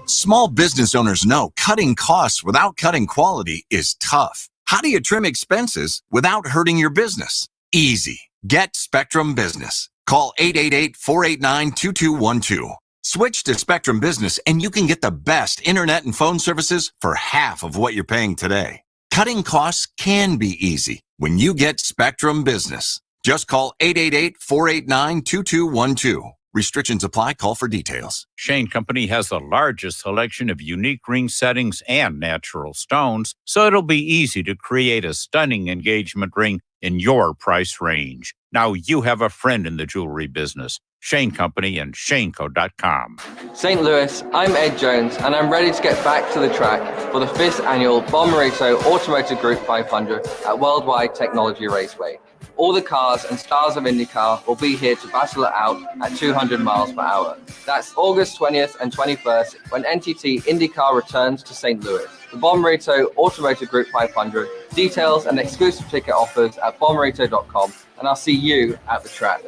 Small business owners know cutting costs without cutting quality is tough. How do you trim expenses without hurting your business? Easy. Get Spectrum Business. Call 888-489-2212. Switch to Spectrum Business and you can get the best internet and phone services for half of what you're paying today. Cutting costs can be easy when you get Spectrum Business. Just call 888-489-2212. Restrictions apply. Call for details. Shane Company has the largest selection of unique ring settings and natural stones, so it'll be easy to create a stunning engagement ring in your price range. Now you have a friend in the jewelry business. Shane Company and ShaneCo.com. St. Louis, I'm Ed Jones, and I'm ready to get back to the track for the 5th annual Bommarito Automotive Group 500 at Worldwide Technology Raceway. All the cars and stars of IndyCar will be here to battle it out at 200 miles per hour. That's August 20th and 21st when NTT IndyCar returns to St. Louis. The Bommarito Automotive Group 500, details and exclusive ticket offers at bommarito.com, and I'll see you at the track.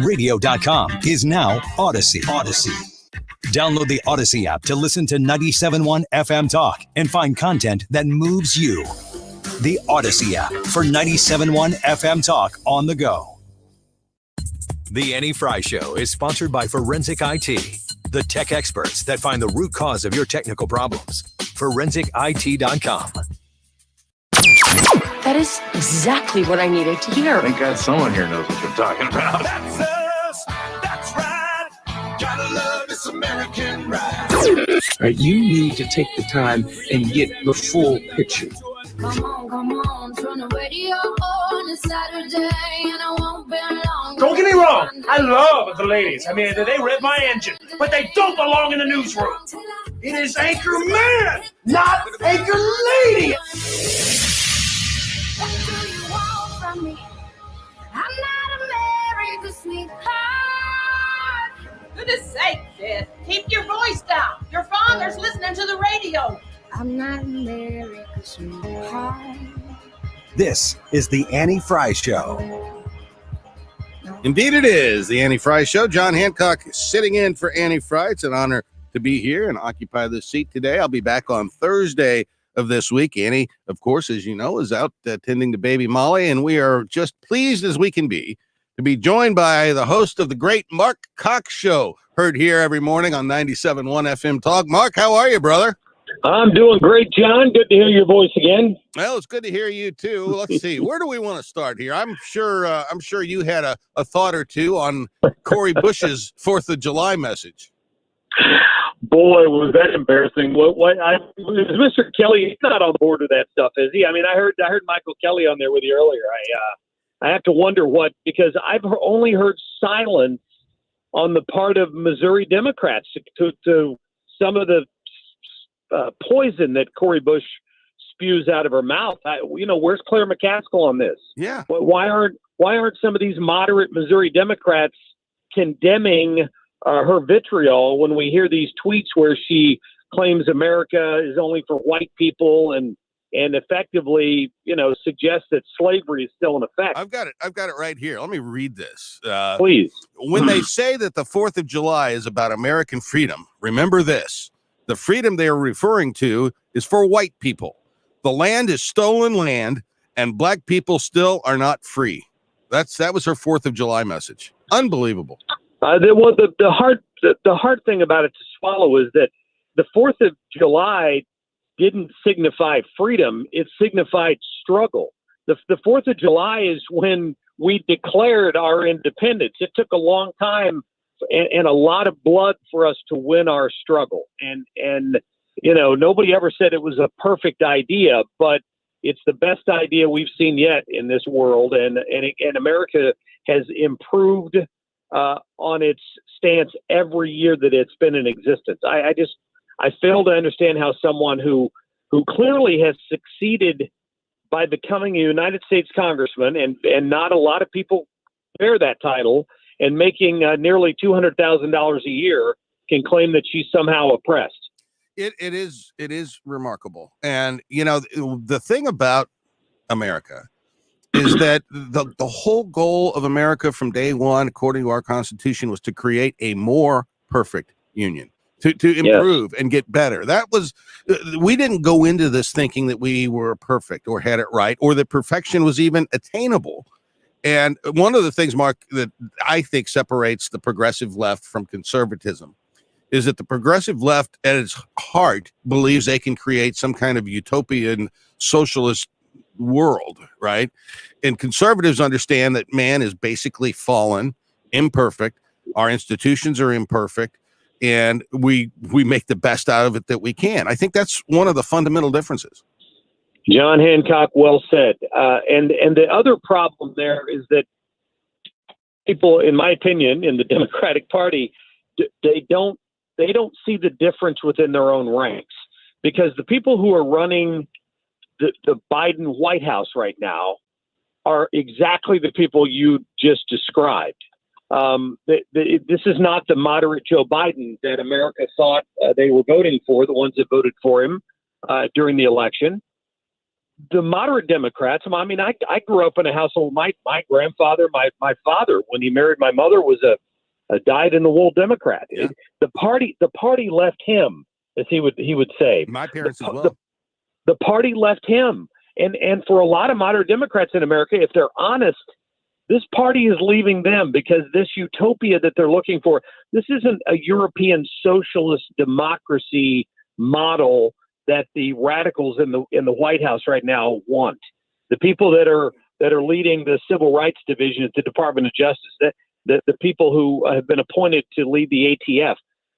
Radio.com is now Odyssey. Download the Odyssey app to listen to 97.1 FM Talk and find content that moves you. The Odyssey app for 97.1 FM Talk on the go. The Annie Frey Show is sponsored by Forensic IT, the tech experts that find the root cause of your technical problems. ForensicIT.com. That is exactly what I needed to hear. Thank God someone here knows what you're talking about. That's us. That's right. Gotta love this American ride. Right, you need to take the time and get the full picture. Come on, turn the radio on. It's Saturday and I won't be long. Don't get me wrong, I love the ladies. I mean, they rev my engine, but they don't belong in the newsroom. It is Anchor Man, not Anchor Lady. What do you want from me? I'm not America's sweetheart. Goodness sake, kid. Keep your voice down. Your father's listening to the radio. I'm not America's sweetheart. This is the Annie Frey Show. Indeed it is, the Annie Frey Show. John Hancock is sitting in for Annie Frey. It's an honor to be here and occupy this seat today. I'll be back on Thursday of this week. Annie, of course, as you know, is out tending to baby Molly, and we are just pleased as we can be to be joined by the host of the great Mark Cox Show, heard here every morning on 97.1 FM Talk. Mark, how are you, brother? I'm doing great, John. Good to hear your voice again. Well, it's good to hear you too. Let's see. Where do we want to start here? I'm sure you had a thought or two on Cori Bush's 4th of July message. Boy, was that embarrassing. Mr. Kelly, he's not on board with that stuff, is he? I mean, I heard Michael Kelly on there with you earlier. I have to wonder because I've only heard silence on the part of Missouri Democrats to some of the poison that Cori Bush spews out of her mouth. Where's Claire McCaskill on this? Yeah. Why aren't some of these moderate Missouri Democrats condemning her vitriol when we hear these tweets where she claims America is only for white people and effectively, suggests that slavery is still in effect? I've got it right here. Let me read this. Please. When they say that the 4th of July is about American freedom, remember this. The freedom they are referring to is for white people. The land is stolen land, and black people still are not free. That was her 4th of July message. Unbelievable. The hard thing about it to swallow is that the 4th of July didn't signify freedom. It signified struggle. The 4th of July is when we declared our independence. It took a long time and a lot of blood for us to win our struggle. And nobody ever said it was a perfect idea, but it's the best idea we've seen yet in this world. And America has improved on its stance every year that it's been in existence. I fail to understand how someone who clearly has succeeded by becoming a United States congressman, and not a lot of people bear that title, and making nearly $200,000 a year, can claim that she's somehow oppressed. It is remarkable. And, the thing about America is that the whole goal of America from day one, according to our Constitution, was to create a more perfect union, to improve and get better. We didn't go into this thinking that we were perfect or had it right, or that perfection was even attainable. And one of the things, Mark, that I think separates the progressive left from conservatism is that the progressive left at its heart believes they can create some kind of utopian socialist world, right? And conservatives understand that man is basically fallen, imperfect. Our institutions are imperfect, and we make the best out of it that we can. I think that's one of the fundamental differences. John Hancock, well said. And the other problem there is that people, in my opinion, in the Democratic Party, they don't see the difference within their own ranks, because the people who are running the Biden White House right now are exactly the people you just described. This is not the moderate Joe Biden that America thought they were voting for, the ones that voted for him during the election. The moderate Democrats, I mean, I grew up in a household, my grandfather, my father, when he married my mother, was a dyed-in-the-wool Democrat. Yeah. The party left him, as he would say. My parents as well. The party left him. And for a lot of moderate Democrats in America, if they're honest, this party is leaving them, because this utopia that they're looking for, this isn't a European socialist democracy model that the radicals in the White House right now want. The people that are leading the Civil Rights Division at the Department of Justice, the people who have been appointed to lead the ATF,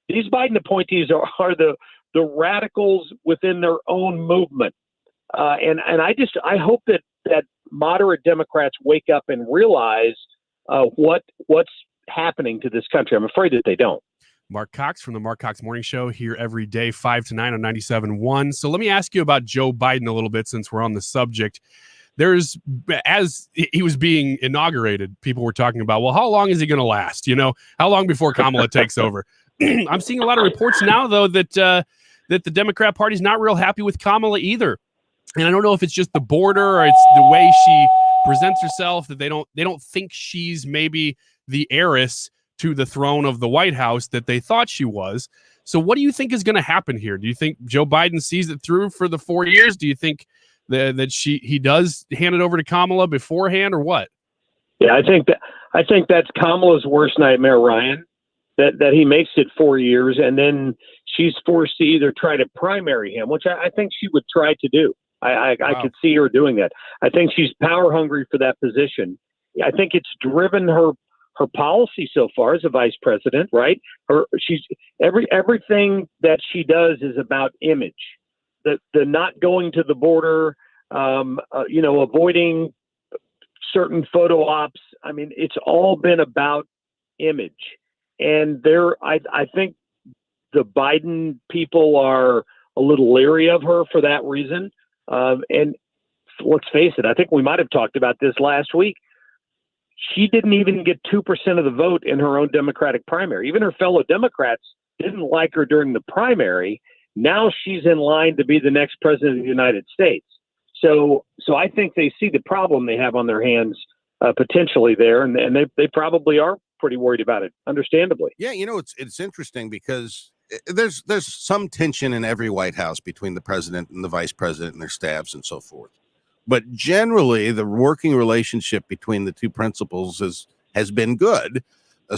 these Biden appointees are the radicals within their own movement. And I hope that moderate Democrats wake up and realize what's happening to this country. I'm afraid that they don't. Mark Cox from the Mark Cox Morning Show, here every day, 5 to 9 on 97.1. So let me ask you about Joe Biden a little bit, since we're on the subject. As he was being inaugurated, people were talking about, well, how long is he going to last? How long before Kamala takes over? I'm seeing a lot of reports now, though, that the Democrat Party's not real happy with Kamala either. And I don't know if it's just the border or it's the way she presents herself, that they don't think she's maybe the heiress to the throne of the White House that they thought she was. So what do you think is going to happen here? Do you think Joe Biden sees it through for the 4 years? Do you think that he does hand it over to Kamala beforehand, or what? Yeah, I think that's Kamala's worst nightmare, Ryan, that he makes it 4 years and then she's forced to either try to primary him, which I think she would try to do. I could see her doing that. I think she's power hungry for that position. I think it's driven her policy so far as a vice president, right? Everything that she does is about image. The not going to the border, avoiding certain photo ops. I mean, it's all been about image. And I think the Biden people are a little leery of her for that reason. And let's face it, I think we might have talked about this last week. She didn't even get 2% of the vote in her own Democratic primary. Even her fellow Democrats didn't like her during the primary. Now she's in line to be the next president of the United States. So I think they see the problem they have on their hands potentially there, and they probably are pretty worried about it, understandably. Yeah, it's interesting because there's some tension in every White House between the president and the vice president and their staffs and so forth. But generally, the working relationship between the two principals has been good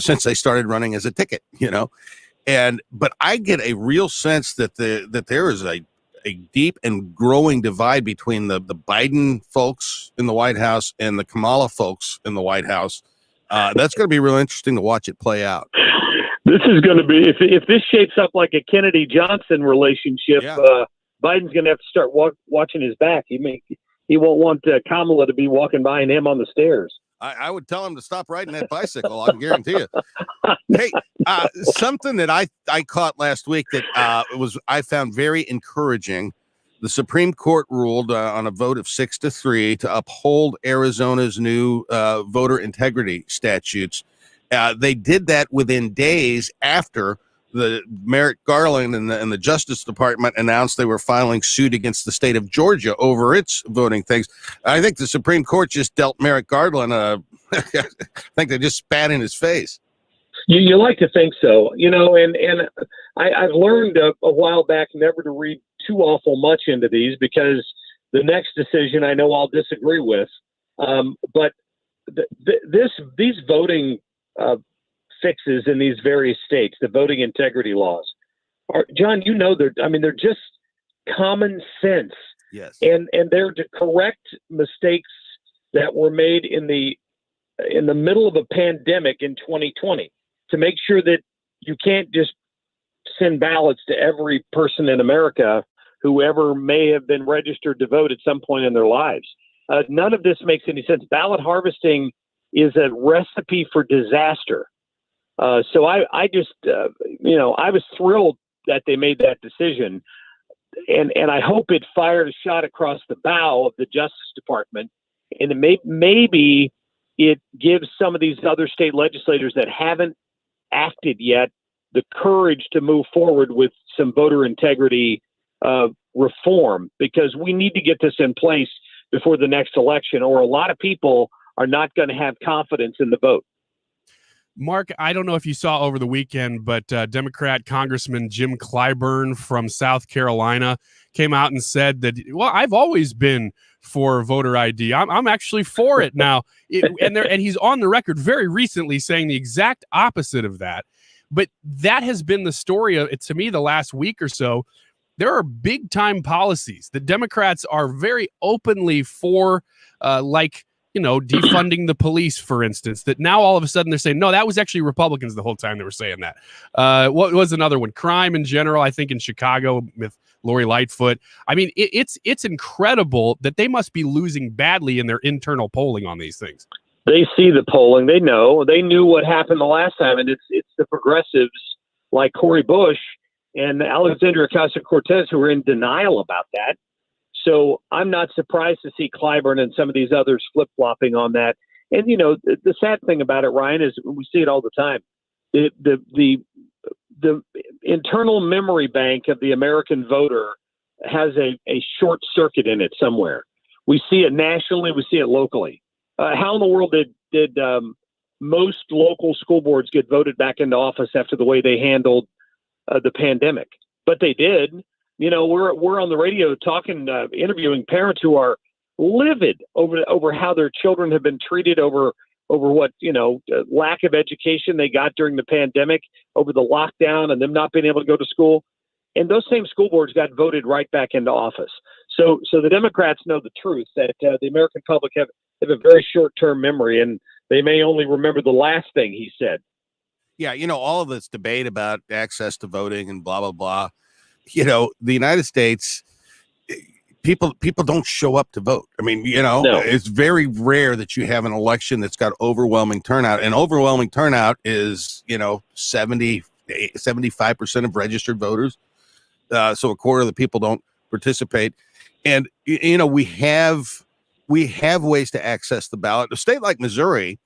since they started running as a ticket, but I get a real sense that there is a deep and growing divide between the Biden folks in the White House and the Kamala folks in the White House. That's going to be real interesting to watch it play out. This is going to be, if this shapes up like a Kennedy-Johnson relationship, Biden's going to have to start watching his back. He won't want Kamala to be walking by him on the stairs. I would tell him to stop riding that bicycle. I can guarantee you. Hey, something that I caught last week that I found very encouraging. The Supreme Court ruled on a vote of 6-3 to uphold Arizona's new voter integrity statutes. They did that within days after the Merrick Garland and the Justice Department announced they were filing suit against the state of Georgia over its voting things. I think the Supreme Court just dealt Merrick Garland I think they just spat in his face. You like to think so, and I've learned a while back never to read too awful much into these because the next decision I know I'll disagree with. But these voting fixes in these various states, the voting integrity laws, John, they're just common sense. Yes. And they're to correct mistakes that were made in the middle of a pandemic in 2020 to make sure that you can't just send ballots to every person in America whoever may have been registered to vote at some point in their lives. None of this makes any sense. Ballot harvesting is a recipe for disaster. So I just, I was thrilled that they made that decision. And I hope it fired a shot across the bow of the Justice Department. And maybe it gives some of these other state legislators that haven't acted yet the courage to move forward with some voter integrity reform, because we need to get this in place before the next election, or a lot of people are not going to have confidence in the vote. Mark, I don't know if you saw over the weekend, but Democrat Congressman Jim Clyburn from South Carolina came out and said that, well, I've always been for voter ID. I'm actually for it now. And he's on the record very recently saying the exact opposite of that. But that has been the story of it to me the last week or so. There are big time policies that Democrats are very openly for, defunding the police, for instance, that now all of a sudden they're saying, no, that was actually Republicans the whole time they were saying that. What was another one? Crime in general, I think in Chicago with Lori Lightfoot. I mean, it's incredible that they must be losing badly in their internal polling on these things. They see the polling. They knew what happened the last time. And it's the progressives like Cory Bush and Alexandria Ocasio-Cortez who are in denial about that. So I'm not surprised to see Clyburn and some of these others flip-flopping on that. And, the sad thing about it, Ryan, is we see it all the time. The internal memory bank of the American voter has a short circuit in it somewhere. We see it nationally. We see it locally. How in the world did most local school boards get voted back into office after the way they handled the pandemic? But they did. We're on the radio talking, interviewing parents who are livid over how their children have been treated, over what, lack of education they got during the pandemic, over the lockdown and them not being able to go to school. And those same school boards got voted right back into office. So the Democrats know the truth that the American public have a very short-term memory, and they may only remember the last thing he said. Yeah, all of this debate about access to voting and blah, blah, blah. The United States, people don't show up to vote. I mean, No. It's very rare that you have an election that's got overwhelming turnout, and overwhelming turnout is, 70, 75% of registered voters. So a quarter of the people don't participate. And, you know, we have ways to access the ballot. A state like Missouri,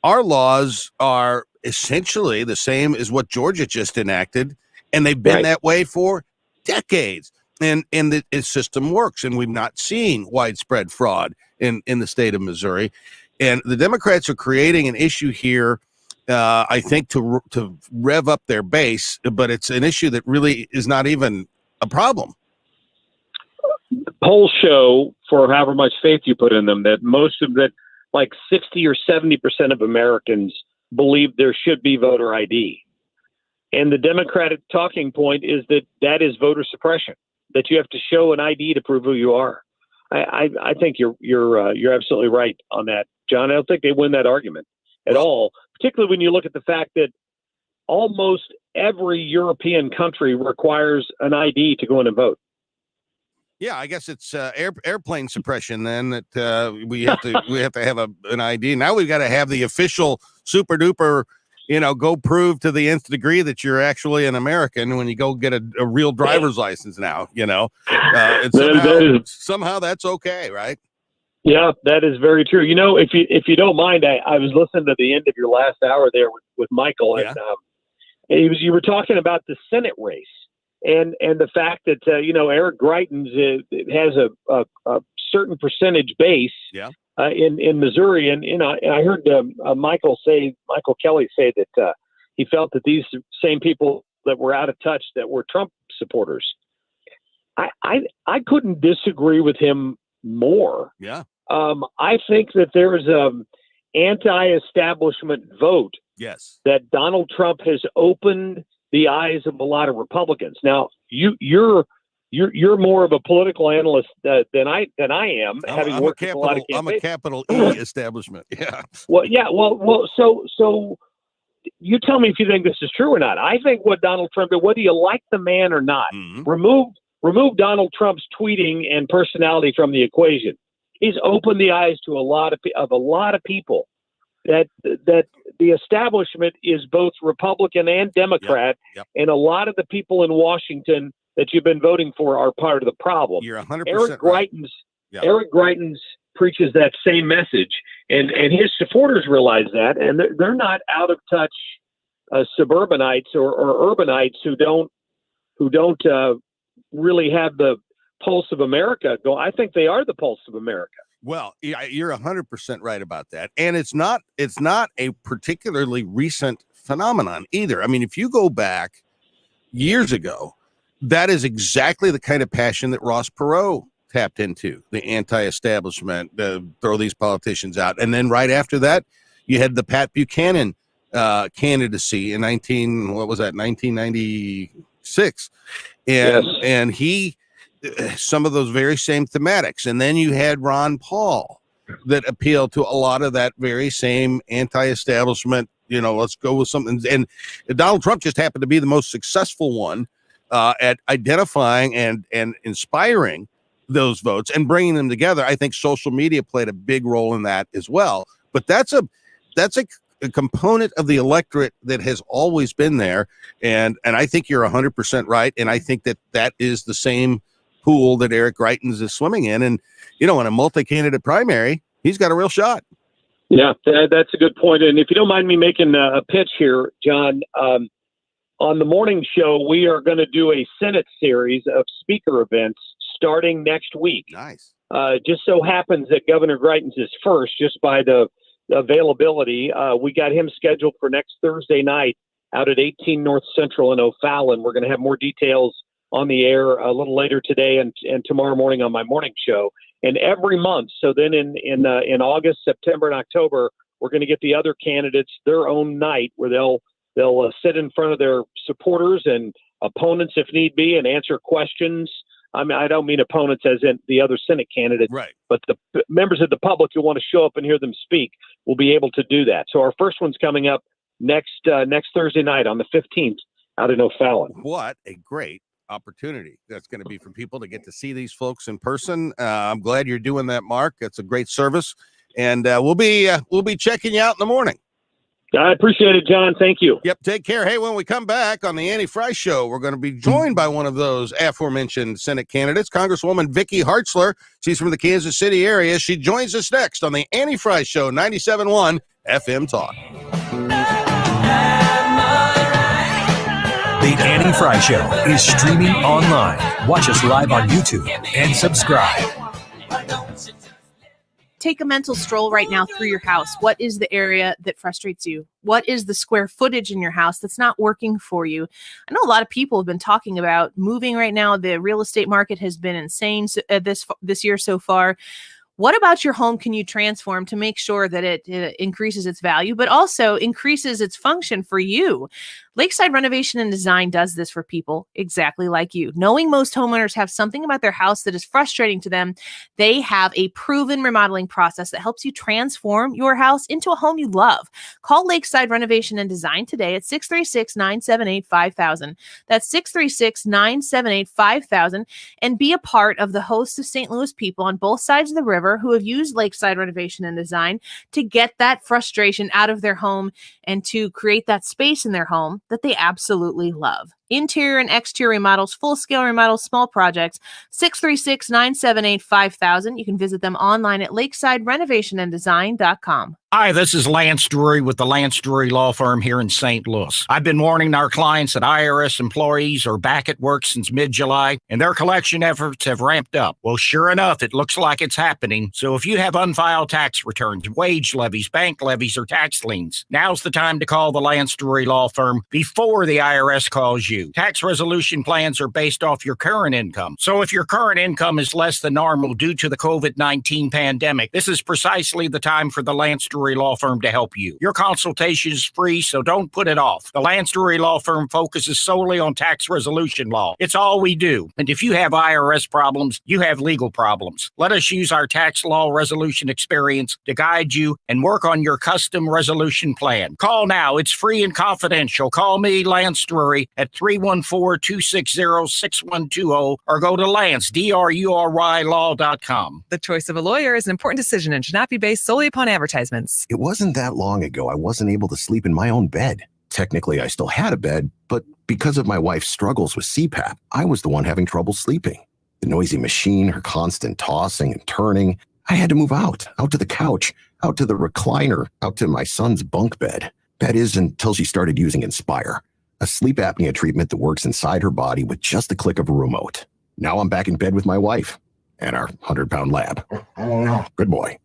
our laws are essentially the same as what Georgia just enacted, and they've been that way for decades. And the system works, and we've not seen widespread fraud in the state of Missouri. And the Democrats are creating an issue here, I think, to rev up their base, but it's an issue that really is not even a problem. Polls show, for however much faith you put in them, that most of that, like 60 or 70% of Americans believe there should be voter ID. And the Democratic talking point is that is voter suppression, that you have to show an ID to prove who you are. I think you're absolutely right on that, John. I don't think they win that argument at all, particularly when you look at the fact that almost every European country requires an ID to go in and vote. Yeah, I guess it's airplane suppression then that we have to have an ID. Now we've got to have the official super duper, go prove to the nth degree that you're actually an American when you go get a real driver's license now, somehow that's okay, right? Yeah, that is very true. If you don't mind, I was listening to the end of your last hour there with Michael, and you were talking about the Senate race. And the fact that, Eric Greitens has a certain percentage base in Missouri. And I heard Michael Kelly say that he felt that these same people that were out of touch, that were Trump supporters. I couldn't disagree with him more. Yeah. I think that there is an anti-establishment vote. Yes. That Donald Trump has opened the eyes of a lot of Republicans. Now, you're more of a political analyst than I am, having worked with a lot of campaigns. I'm a capital E establishment. Yeah. Well, yeah. Well. So you tell me if you think this is true or not. I think what Donald Trump did, whether you like the man or not, remove Donald Trump's tweeting and personality from the equation. He's opened the eyes to a lot of people that the establishment is both Republican and Democrat, and a lot of the people in Washington that you've been voting for are part of the problem. You're 100% Eric Greitens preaches that same message, and his supporters realize that, and they're not out of touch suburbanites or urbanites who don't really have the pulse of America. I think they are the pulse of America. Well, you're 100% right about that. And it's not a particularly recent phenomenon either. I mean, if you go back years ago, that is exactly the kind of passion that Ross Perot tapped into, the anti-establishment, throw these politicians out. And then right after that, you had the Pat Buchanan candidacy in 1996. And he, some of those very same thematics. And then you had Ron Paul that appealed to a lot of that very same anti-establishment, let's go with something. And Donald Trump just happened to be the most successful one at identifying and inspiring those votes and bringing them together. I think social media played a big role in that as well. But that's a component of the electorate that has always been there. And I think you're 100% right. And I think that is the same pool that Eric Greitens is swimming in. And, in a multi-candidate primary, he's got a real shot. Yeah, that's a good point. And if you don't mind me making a pitch here, John, on the morning show, we are going to do a Senate series of speaker events starting next week. Nice. Just so happens that Governor Greitens is first, just by the availability. We got him scheduled for next Thursday night out at 18 North Central in O'Fallon. We're going to have more details on the air a little later today and tomorrow morning on my morning show. And every month, so then in August, September, and October, we're going to get the other candidates their own night where they'll sit in front of their supporters and opponents if need be and answer questions. I mean, I don't mean opponents as in the other Senate candidates, right? But the members of the public who want to show up and hear them speak will be able to do that. So our first one's coming up next Thursday night on the 15th out in O'Fallon. What a great opportunity that's going to be for people to get to see these folks in person. I'm glad you're doing that, Mark. That's a great service, and we'll be checking you out in the morning. I appreciate it, John. Thank you. Yep, take care. Hey, when we come back on the Annie Frey Show, we're going to be joined by one of those aforementioned Senate candidates, Congresswoman Vicky Hartzler. She's from the Kansas City area. She joins us next on the Annie Frey Show, 97.1 FM Talk. The Annie Frey Show is streaming online. Watch us live on YouTube and subscribe. Take a mental stroll right now through your house. What is the area that frustrates you? What is the square footage in your house that's not working for you? I know a lot of people have been talking about moving right now. The real estate market has been insane this year so far. What about your home can you transform to make sure that it increases its value, but also increases its function for you? Lakeside Renovation and Design does this for people exactly like you. Knowing most homeowners have something about their house that is frustrating to them, they have a proven remodeling process that helps you transform your house into a home you love. Call Lakeside Renovation and Design today at 636-978-5000. That's 636-978-5000, and be a part of the host of St. Louis people on both sides of the river who have used Lakeside Renovation and Design to get that frustration out of their home and to create that space in their home that they absolutely love. Interior and exterior remodels, full-scale remodels, small projects, 636-978-5000. You can visit them online at lakesidrenovationanddesign.com. Hi, this is Lance Drury with the Lance Drury Law Firm here in St. Louis. I've been warning our clients that IRS employees are back at work since mid-July, and their collection efforts have ramped up. Well, sure enough, it looks like it's happening. So if you have unfiled tax returns, wage levies, bank levies, or tax liens, now's the time to call the Lance Drury Law Firm before the IRS calls you. Tax resolution plans are based off your current income. So if your current income is less than normal due to the COVID-19 pandemic, this is precisely the time for the Lance Drury Law Firm to help you. Your consultation is free, so don't put it off. The Lance Drury Law Firm focuses solely on tax resolution law. It's all we do. And if you have IRS problems, you have legal problems. Let us use our tax law resolution experience to guide you and work on your custom resolution plan. Call now. It's free and confidential. Call me, Lance Drury, at 314-260-6120 or go to LanceDruryLaw.com. The choice of a lawyer is an important decision and should not be based solely upon advertisements. It wasn't that long ago I wasn't able to sleep in my own bed. Technically, I still had a bed, but because of my wife's struggles with CPAP, I was the one having trouble sleeping. The noisy machine, her constant tossing and turning. I had to move out to the couch, out to the recliner, out to my son's bunk bed. That is until she started using Inspire, a sleep apnea treatment that works inside her body with just the click of a remote. Now I'm back in bed with my wife and our 100-pound lab. Good boy.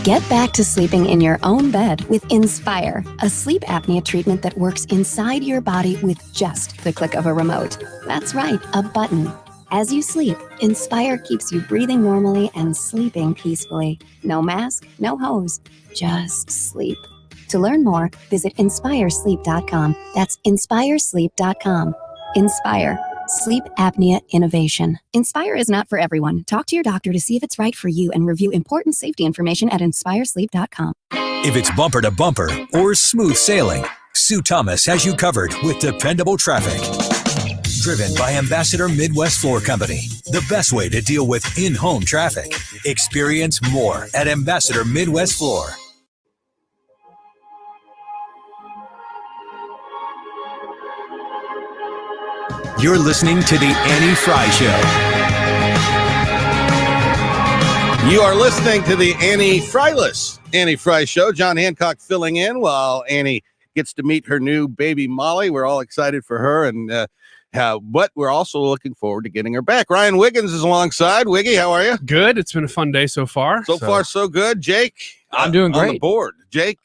Get back to sleeping in your own bed with Inspire, a sleep apnea treatment that works inside your body with just the click of a remote. That's right, a button. As you sleep, Inspire keeps you breathing normally and sleeping peacefully. No mask, no hose, just sleep. To learn more, visit InspireSleep.com. That's InspireSleep.com. Inspire. Sleep apnea innovation. Inspire is not for everyone. Talk to your doctor to see if it's right for you and review important safety information at InspireSleep.com. If it's bumper to bumper or smooth sailing, Sue Thomas has you covered with dependable traffic. Driven by Ambassador Midwest Floor Company, the best way to deal with in-home traffic. Experience more at Ambassador Midwest Floor. You're listening to the Annie Frey Show. You are listening to the Annie Frey Show. John Hancock filling in while Annie gets to meet her new baby Molly. We're all excited for her, and but we're also looking forward to getting her back. Ryan Wiggins is alongside. Wiggy, how are you? Good. It's been a fun day so far. So far, so good. Jake, I'm doing great. On the board. Jake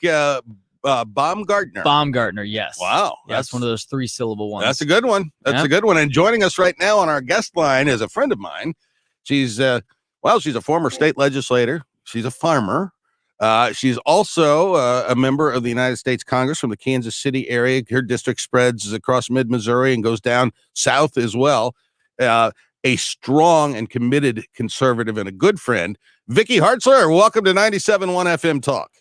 Baumgartner. Baumgartner, yes. Wow. That's one of those 3-syllable ones. That's a good one. That's a good one. And joining us right now on our guest line is a friend of mine. She's she's a former state legislator. She's a farmer. She's also a member of the United States Congress from the Kansas City area. Her district spreads across mid-Missouri and goes down south as well. A strong and committed conservative and a good friend. Vicky Hartzler, welcome to 97.1 FM Talk.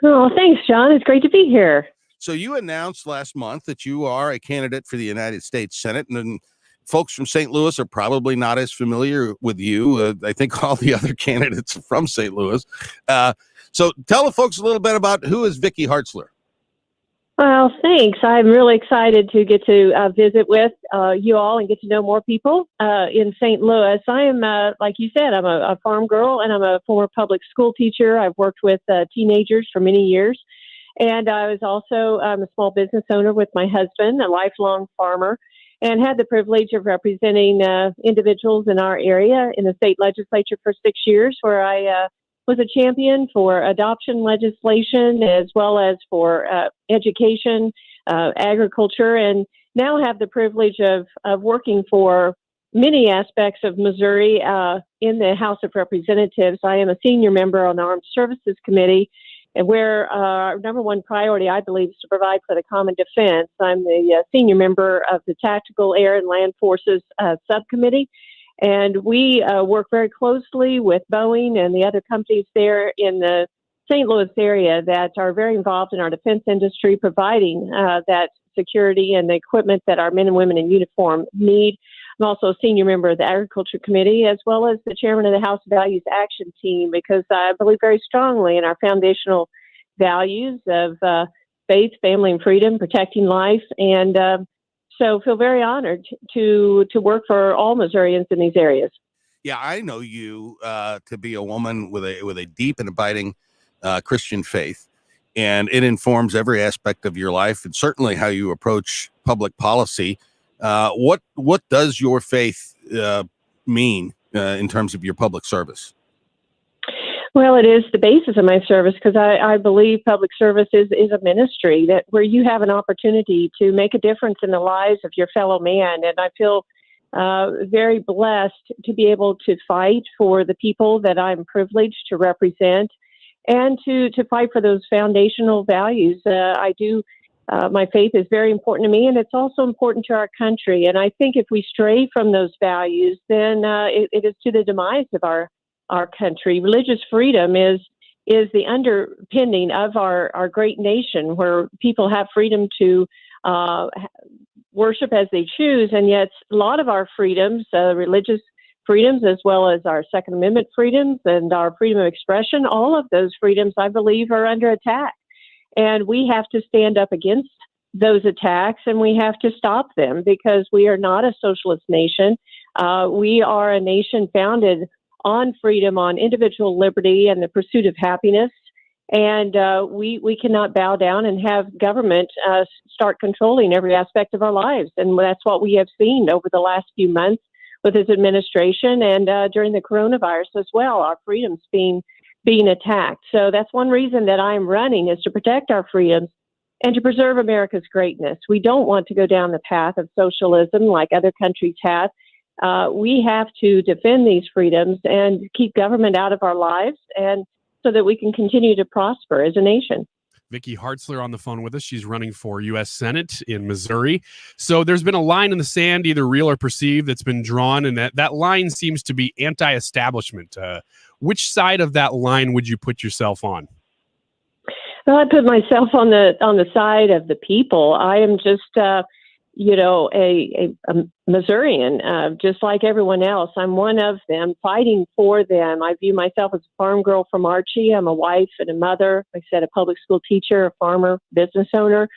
Oh, thanks, John. It's great to be here. So you announced last month that you are a candidate for the United States Senate, and folks from St. Louis are probably not as familiar with you. I think all the other candidates are from St. Louis. So tell the folks a little bit about who is Vicki Hartzler. Well, thanks. I'm really excited to get to visit with you all and get to know more people in St. Louis. I am, like you said, I'm a farm girl, and I'm a former public school teacher. I've worked with teenagers for many years. And I was also a small business owner with my husband, a lifelong farmer, and had the privilege of representing individuals in our area in the state legislature for 6 years, where I was a champion for adoption legislation as well as for education, agriculture, and now have the privilege of working for many aspects of Missouri in the House of Representatives. I am a senior member on the Armed Services Committee, and where our number one priority, I believe, is to provide for the common defense. I'm the senior member of the Tactical Air and Land Forces Subcommittee, and we work very closely with Boeing and the other companies there in the St. Louis area that are very involved in our defense industry, providing that security and the equipment that our men and women in uniform need. I'm also a senior member of the Agriculture Committee, as well as the chairman of the House Values Action Team, because I believe very strongly in our foundational values of faith, family, and freedom, protecting life, and so feel very honored to work for all Missourians in these areas. Yeah, I know you to be a woman with a deep and abiding Christian faith, and it informs every aspect of your life, and certainly how you approach public policy. What does your faith mean in terms of your public service? Well, it is the basis of my service, because I believe public service is a ministry that where you have an opportunity to make a difference in the lives of your fellow man. And I feel very blessed to be able to fight for the people that I'm privileged to represent, and to fight for those foundational values. I do. My faith is very important to me, and it's also important to our country. And I think if we stray from those values, then it is to the demise of our country. Religious freedom is the underpinning of our great nation, where people have freedom to worship as they choose. And yet a lot of our freedoms, religious freedoms, as well as our Second Amendment freedoms and our freedom of expression, all of those freedoms, I believe, are under attack. And we have to stand up against those attacks, and we have to stop them, because we are not a socialist nation. We are a nation founded on freedom, on individual liberty, and the pursuit of happiness. And we cannot bow down and have government start controlling every aspect of our lives. And that's what we have seen over the last few months with his administration, and during the coronavirus as well, our freedoms being attacked. So that's one reason that I'm running, is to protect our freedoms and to preserve America's greatness. We don't want to go down the path of socialism like other countries have. We have to defend these freedoms and keep government out of our lives, and so that we can continue to prosper as a nation. Vicki Hartzler on the phone with us. She's running for U.S. Senate in Missouri. So there's been a line in the sand, either real or perceived, that's been drawn, and that line seems to be anti-establishment. Which side of that line would you put yourself on? Well, I put myself on the side of the people. I am just, a Missourian, just like everyone else. I'm one of them, fighting for them. I view myself as a farm girl from Archie. I'm a wife and a mother. Like I said, a public school teacher, a farmer, business owner.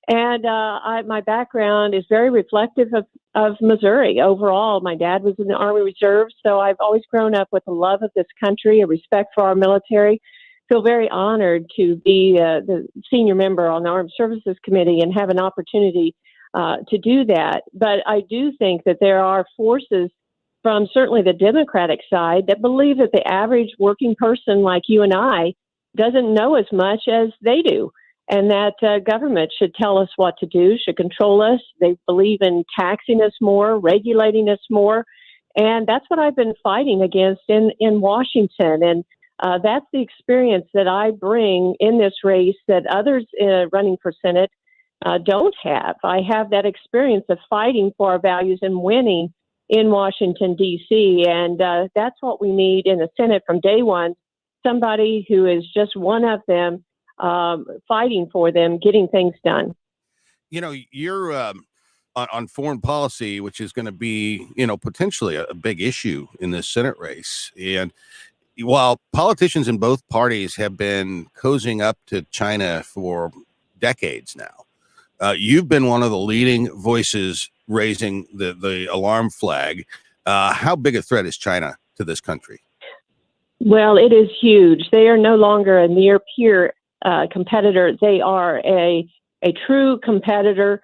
And my background is very reflective of Missouri overall. My dad was in the Army Reserve, so I've always grown up with a love of this country, a respect for our military. Feel very honored to be the senior member on the Armed Services Committee and have an opportunity to do that. But I do think that there are forces from certainly the Democratic side that believe that the average working person like you and I doesn't know as much as they do, and that government should tell us what to do, should control us. They believe in taxing us more, regulating us more, and that's what I've been fighting against in Washington. And that's the experience that I bring in this race that others running for Senate don't have. I have that experience of fighting for our values and winning in Washington, D.C., and that's what we need in the Senate from day one, somebody who is just one of them, fighting for them, getting things done. You know, you're on foreign policy, which is going to be, potentially a big issue in this Senate race. And while politicians in both parties have been cozying up to China for decades now, you've been one of the leading voices raising the alarm flag. How big a threat is China to this country? Well, it is huge. They are no longer a near peer competitor. They are a true competitor.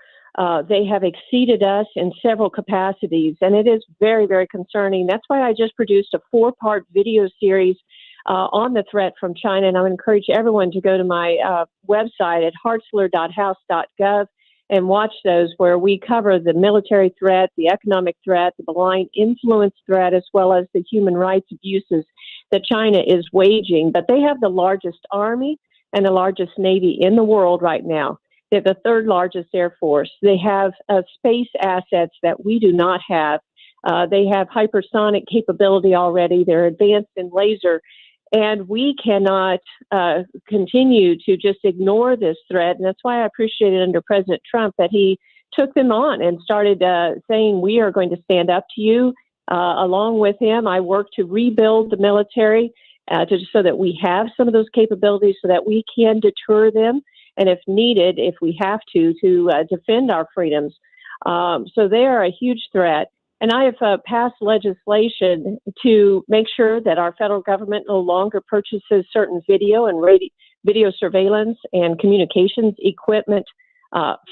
They have exceeded us in several capacities, and it is very, very concerning. That's why I just produced a 4-part video series on the threat from China, and I would encourage everyone to go to my website at hartzler.house.gov and watch those, where we cover the military threat, the economic threat, the malign influence threat, as well as the human rights abuses that China is waging. But they have the largest army and the largest navy in the world right now. They're the 3rd largest air force. They have space assets that we do not have. They have hypersonic capability already. They're advanced in laser. And we cannot continue to just ignore this threat. And that's why I appreciated under President Trump that he took them on and started saying, we are going to stand up to you. Along with him, I worked to rebuild the military so that we have some of those capabilities so that we can deter them. And if needed, if we have to defend our freedoms. So they are a huge threat. And I have passed legislation to make sure that our federal government no longer purchases certain video and video surveillance and communications equipment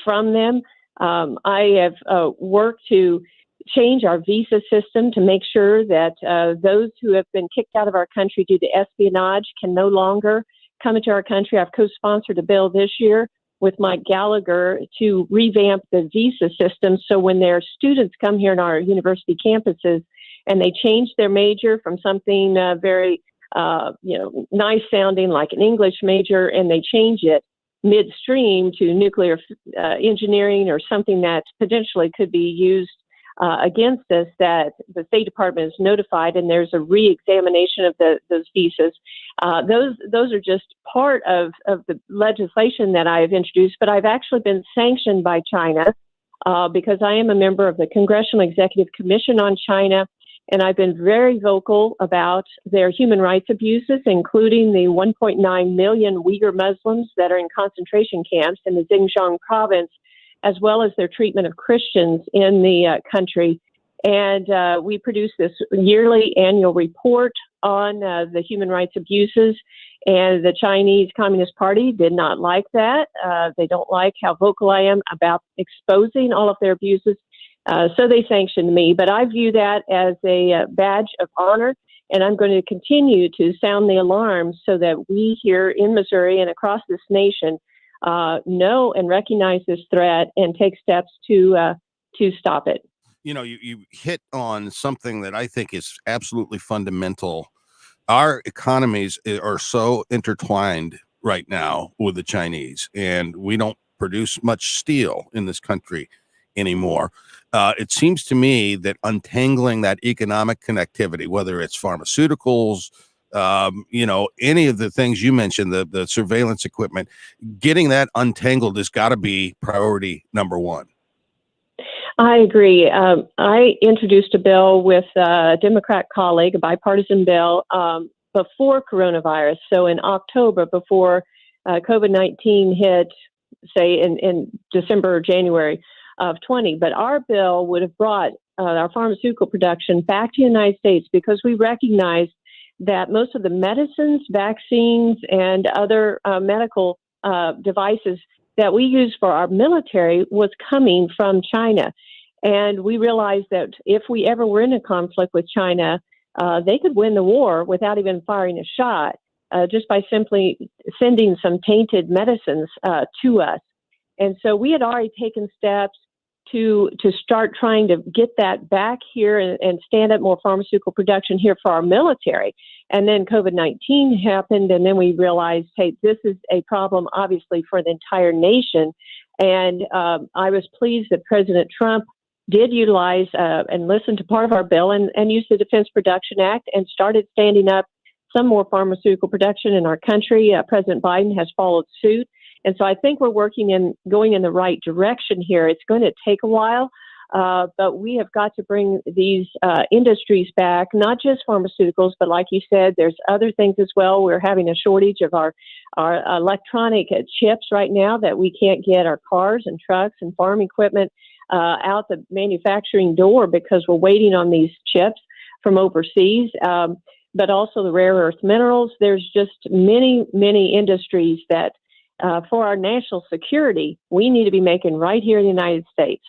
from them. I have worked to change our visa system to make sure that those who have been kicked out of our country due to espionage can no longer come into our country. I've co-sponsored a bill this year with Mike Gallagher to revamp the visa system. So when their students come here in our university campuses and they change their major from something very, nice sounding like an English major, and they change it midstream to nuclear engineering or something that potentially could be used against us, that the State Department is notified and there's a re-examination of those visas. Those are just part of the legislation that I have introduced, but I've actually been sanctioned by China because I am a member of the Congressional Executive Commission on China, and I've been very vocal about their human rights abuses, including the 1.9 million Uyghur Muslims that are in concentration camps in the Xinjiang province, as well as their treatment of Christians in the country. And we produce this yearly annual report on the human rights abuses. And the Chinese Communist Party did not like that. They don't like how vocal I am about exposing all of their abuses. So they sanctioned me. But I view that as a badge of honor. And I'm going to continue to sound the alarm so that we here in Missouri and across this nation know and recognize this threat and take steps to stop it. You know, you hit on something that I think is absolutely fundamental. Our economies are so intertwined right now with the Chinese, and we don't produce much steel in this country anymore. It seems to me that untangling that economic connectivity, whether it's pharmaceuticals, any of the things you mentioned, the surveillance equipment, getting that untangled has got to be priority number one. I agree. I introduced a bill with a Democrat colleague, a bipartisan bill, before coronavirus. So in October, before COVID-19 hit, say in December or January of 20. But our bill would have brought our pharmaceutical production back to the United States because we recognized that most of the medicines, vaccines, and other medical devices that we use for our military was coming from China. And we realized that if we ever were in a conflict with China, they could win the war without even firing a shot, just by simply sending some tainted medicines to us. And so we had already taken steps to start trying to get that back here and stand up more pharmaceutical production here for our military. And then COVID-19 happened, and then we realized, hey, this is a problem, obviously, for the entire nation. And I was pleased that President Trump did utilize and listen to part of our bill and use the Defense Production Act and started standing up some more pharmaceutical production in our country. President Biden has followed suit. And so I think we're going in the right direction here. It's going to take a while, But we have got to bring these industries back, not just pharmaceuticals, but like you said, there's other things as well. We're having a shortage of our electronic chips right now that we can't get our cars and trucks and farm equipment out the manufacturing door because we're waiting on these chips from overseas. But also the rare earth minerals. There's just many, many industries that for our national security, we need to be making right here in the United States.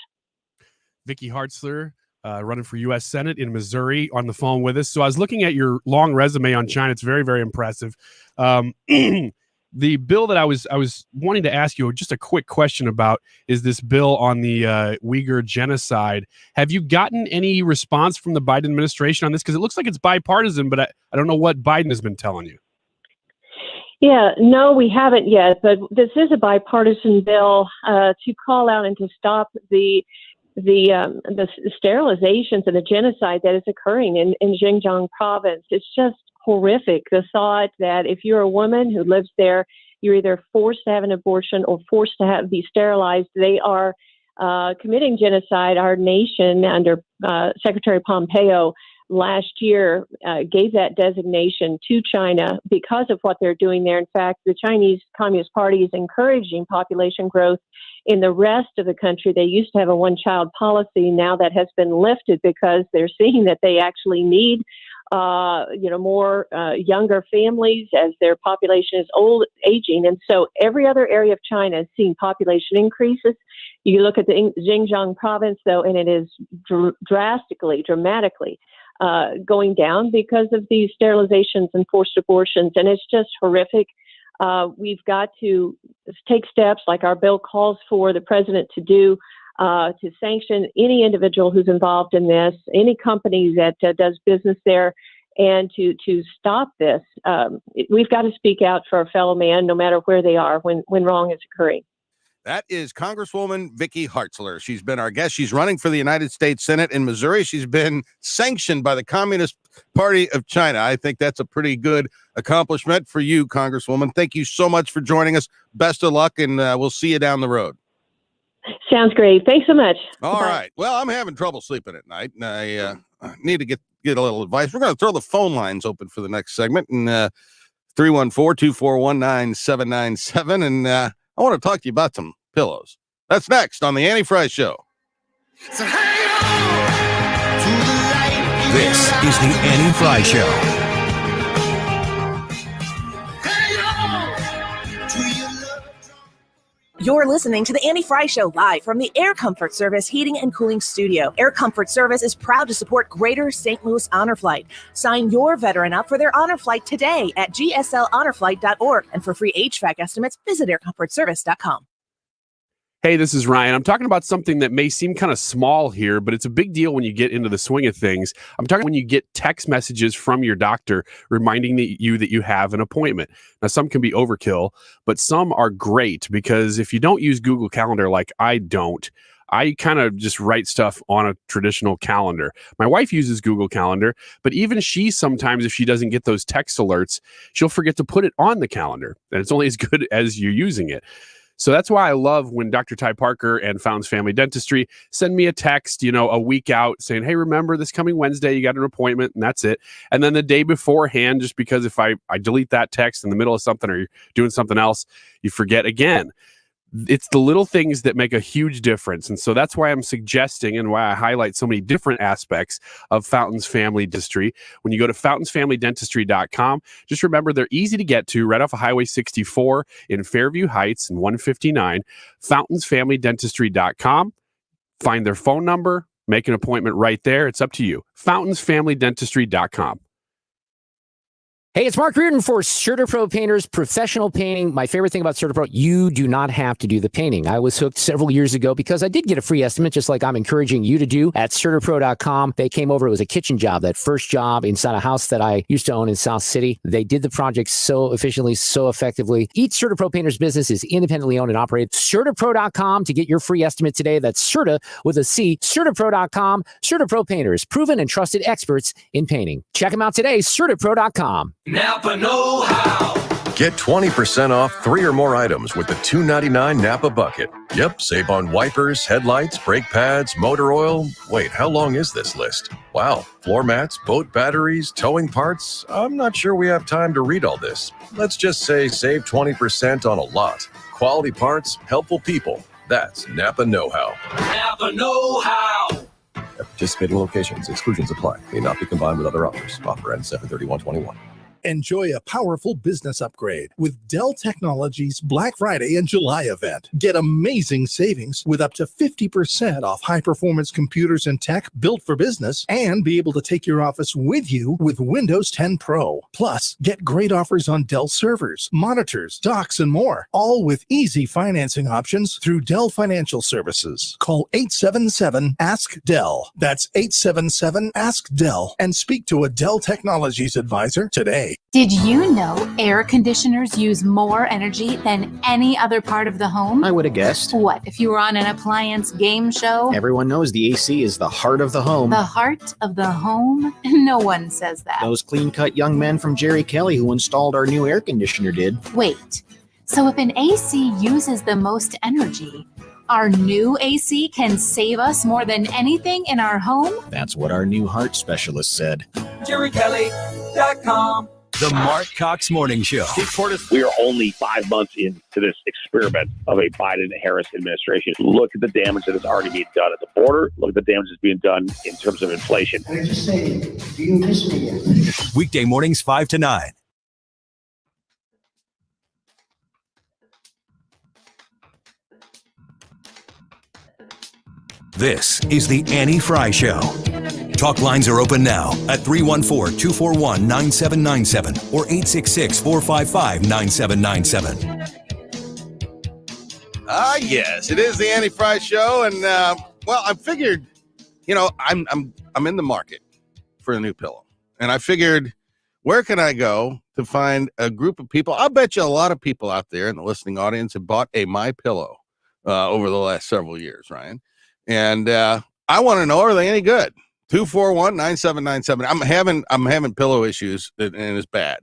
Vicky Hartzler, running for U.S. Senate in Missouri, on the phone with us. So I was looking at your long resume on China. It's very, very impressive. The bill that I was wanting to ask you just a quick question about is this bill on the Uyghur genocide. Have you gotten any response from the Biden administration on this? Because it looks like it's bipartisan, but I don't know what Biden has been telling you. Yeah, no, we haven't yet, but this is a bipartisan bill to call out and to stop the sterilizations and the genocide that is occurring in Xinjiang province. It's just horrific, the thought that if you're a woman who lives there, you're either forced to have an abortion or forced to be sterilized. They are committing genocide. Our nation, under Secretary Pompeo, last year gave that designation to China because of what they're doing there. In fact, the Chinese Communist Party is encouraging population growth in the rest of the country. They used to have a one-child policy. Now that has been lifted because they're seeing that they actually need more younger families as their population is aging. And so every other area of China is seeing population increases. You look at the Xinjiang province, though, and it is dramatically going down because of these sterilizations and forced abortions. And it's just horrific. We've got to take steps like our bill calls for the president to do, to sanction any individual who's involved in this, any company that does business there, and to stop this. We've got to speak out for our fellow man, no matter where they are, when wrong is occurring. That is Congresswoman Vicky Hartzler. She's been our guest. She's running for the United States Senate in Missouri. She's been sanctioned by the Communist Party of China. I think that's a pretty good accomplishment for you, Congresswoman. Thank you so much for joining us. Best of luck, and we'll see you down the road. Sounds great. Thanks so much. All right. Well, I'm having trouble sleeping at night, and I need to get a little advice. We're going to throw the phone lines open for the next segment, and 314-241-9797, and I want to talk to you about some pillows. That's next on the Annie Frey Show. This is the Annie Frey Show. You're listening to the Annie Frey Show live from the Air Comfort Service Heating and Cooling Studio. Air Comfort Service is proud to support Greater St. Louis Honor Flight. Sign your veteran up for their honor flight today at gsLhonorflight.org. And for free HVAC estimates, visit aircomfortservice.com. Hey, this is Ryan. I'm talking about something that may seem kind of small here, but it's a big deal when you get into the swing of things. I'm talking when you get text messages from your doctor reminding you that you have an appointment. Now, some can be overkill, but some are great because if you don't use Google Calendar like I don't, I kind of just write stuff on a traditional calendar. My wife uses Google Calendar, but even she sometimes, if she doesn't get those text alerts, she'll forget to put it on the calendar, and it's only as good as you're using it. So that's why I love when Dr. Ty Parker and Fountains Family Dentistry send me a text, a week out saying, hey, remember this coming Wednesday, you got an appointment, and that's it. And then the day beforehand, just because if I delete that text in the middle of something or you're doing something else, you forget again. It's the little things that make a huge difference. And so that's why I'm suggesting and why I highlight so many different aspects of Fountains Family Dentistry. When you go to fountains.familydentistry.com, just remember they're easy to get to right off of Highway 64 in Fairview Heights and 159, fountains.familydentistry.com. Find their phone number, make an appointment right there. It's up to you. fountains.familydentistry.com. Hey, it's Mark Reardon for CertaPro Painters, professional painting. My favorite thing about CertaPro, you do not have to do the painting. I was hooked several years ago because I did get a free estimate, just like I'm encouraging you to do at CertaPro.com. They came over. It was a kitchen job, that first job inside a house that I used to own in South City. They did the project so efficiently, so effectively. Each CertaPro Painters business is independently owned and operated. CertaPro.com to get your free estimate today. That's Certa with a C. CertaPro.com. CertaPro Painters, proven and trusted experts in painting. Check them out today, CertaPro.com. Napa know-how. Get 20% off 3 or more items with the $2.99 Napa Bucket. Yep, save on wipers, headlights, brake pads, motor oil. Wait, how long is this list? Wow, floor mats, boat batteries, towing parts. I'm not sure we have time to read all this. Let's just say save 20% on a lot. Quality parts, helpful people. That's Napa Know-How. Napa know-how. At participating locations, exclusions apply. May not be combined with other offers. Offer ends 7/31/21. Enjoy a powerful business upgrade with Dell Technologies Black Friday and July event. Get amazing savings with up to 50% off high-performance computers and tech built for business, and be able to take your office with you with Windows 10 Pro. Plus, get great offers on Dell servers, monitors, docks, and more, all with easy financing options through Dell Financial Services. Call 877-ASK-DELL. That's 877-ASK-DELL, and speak to a Dell Technologies advisor today. Did you know air conditioners use more energy than any other part of the home? I would have guessed. What, if you were on an appliance game show? Everyone knows the AC is the heart of the home. The heart of the home? No one says that. Those clean-cut young men from Jerry Kelly who installed our new air conditioner did. Wait, so if an AC uses the most energy, our new AC can save us more than anything in our home? That's what our new heart specialist said. JerryKelly.com. The Mark Cox Morning Show. We are only 5 months into this experiment of a Biden-Harris administration. Look at the damage that is already being done at the border. Look at the damage that's being done in terms of inflation. I just say, do you miss me yet? Weekday mornings 5 to 9. This is the Annie Frey Show. Talk lines are open now at 314-241-9797 or 866-455-9797. Yes, it is the Annie Frey Show, and well, I figured, I'm in the market for a new pillow, and I figured, where can I go to find a group of people? I'll bet you a lot of people out there in the listening audience have bought a My Pillow over the last several years, Ryan, and I want to know, are they any good? 241-9797. I'm having pillow issues, and it's bad.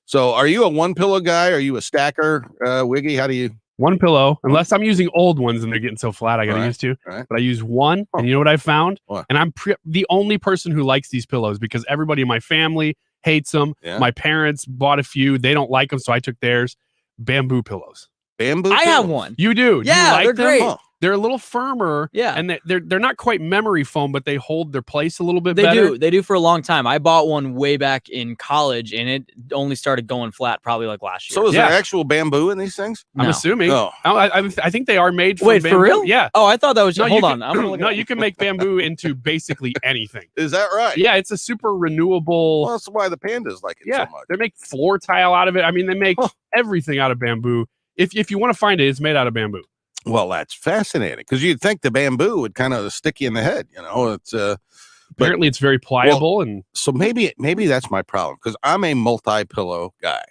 So, are you a one pillow guy? Are you a stacker, Wiggy? How do you? One pillow, unless I'm using old ones and they're getting so flat I got used to. Right. But I use one, and you know what I found? What? And I'm the only person who likes these pillows because everybody in my family hates them. Yeah. My parents bought a few; they don't like them, so I took theirs. Bamboo pillows. Bamboo. I have one. You do? Yeah, do you like they're them? great. Huh. They're a little firmer, yeah, and they're not quite memory foam, but they hold their place a little bit They better. do. They do for a long time. I bought one way back in college, and it only started going flat probably like last year. So, is there actual bamboo in these things? I'm No. assuming. Oh. I think they are made from Wait, bamboo. for real? Yeah. Oh, I thought that was. No, Hold you on. can- I'm gonna look no, it up. you can make bamboo into basically anything. Is that right? Yeah, it's a super renewable. Well, that's why the pandas like it Yeah, so much. they make floor tile out of it. I mean, they make everything out of bamboo. If you want to find it, it's made out of bamboo. Well, that's fascinating because you'd think the bamboo would kind of stick you in the head. It's apparently it's very pliable, and so maybe that's my problem because I'm a multi-pillow guy.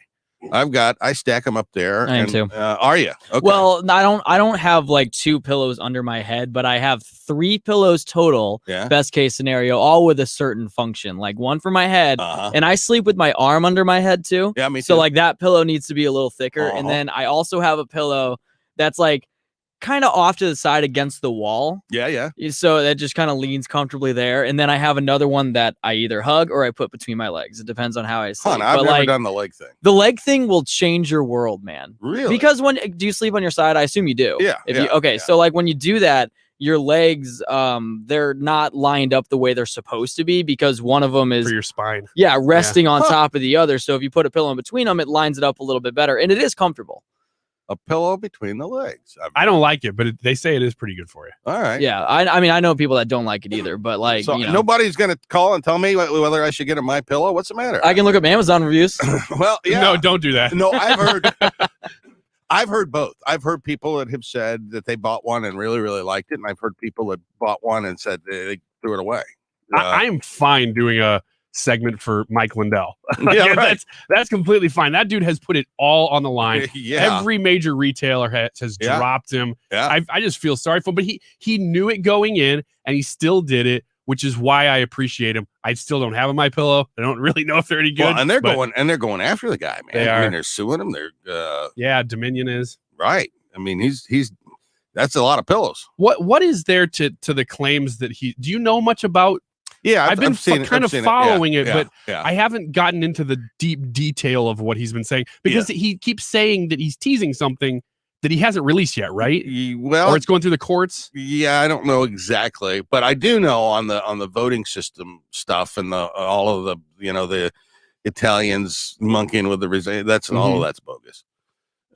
I stack them up there. I am too. Are you? Okay. Well, I don't have like 2 pillows under my head, but I have 3 pillows total. Yeah. Best case scenario, all with a certain function, like one for my head, and I sleep with my arm under my head too. Yeah, me So too. like that pillow needs to be a little thicker, and then I also have a pillow that's like kind of off to the side against the wall. Yeah. So that just kind of leans comfortably there. And then I have another one that I either hug or I put between my legs. It depends on how I sleep. Fun. I've But, never like, done the leg thing. the leg thing will change your world, man. Really? Because do you sleep on your side? I assume you do. Yeah. So like when you do that, your legs, they're not lined up the way they're supposed to be because one of them is for your spine. Yeah, resting on top of the other. So if you put a pillow in between them, it lines it up a little bit better, and it is comfortable. A pillow between the legs. I don't like it, but they say it is pretty good for you. All right. Yeah, I mean, I know people that don't like it either, but like, So nobody's going to call and tell me whether I should get a My Pillow. What's the matter? I can look up Amazon reviews. Well, yeah. No, don't do that. No, I've heard both. I've heard people that have said that they bought one and really, really liked it, and I've heard people that bought one and said they threw it away. I am fine doing a segment for Mike Lindell. Yeah, right. That's completely fine. That dude has put it all on the line. Yeah. Every major retailer has dropped him. Yeah. I just feel sorry for him, but he knew it going in, and he still did it which is why I appreciate them. I still don't have a My Pillow. I don't really know if they're any good. Well, and they're going after the guy, man. They are. I mean, they're suing him. They're Dominion is right. I mean, he's that's a lot of pillows. What is there to the claims that do you know much about? Yeah, I've been kind of following it, but yeah. I haven't gotten into the deep detail of what he's been saying because he keeps saying that he's teasing something that he hasn't released yet, right? Well, or it's going through the courts. Yeah, I don't know exactly, but I do know on the voting system stuff and all of the the Italians monkeying with the results. All of that's bogus.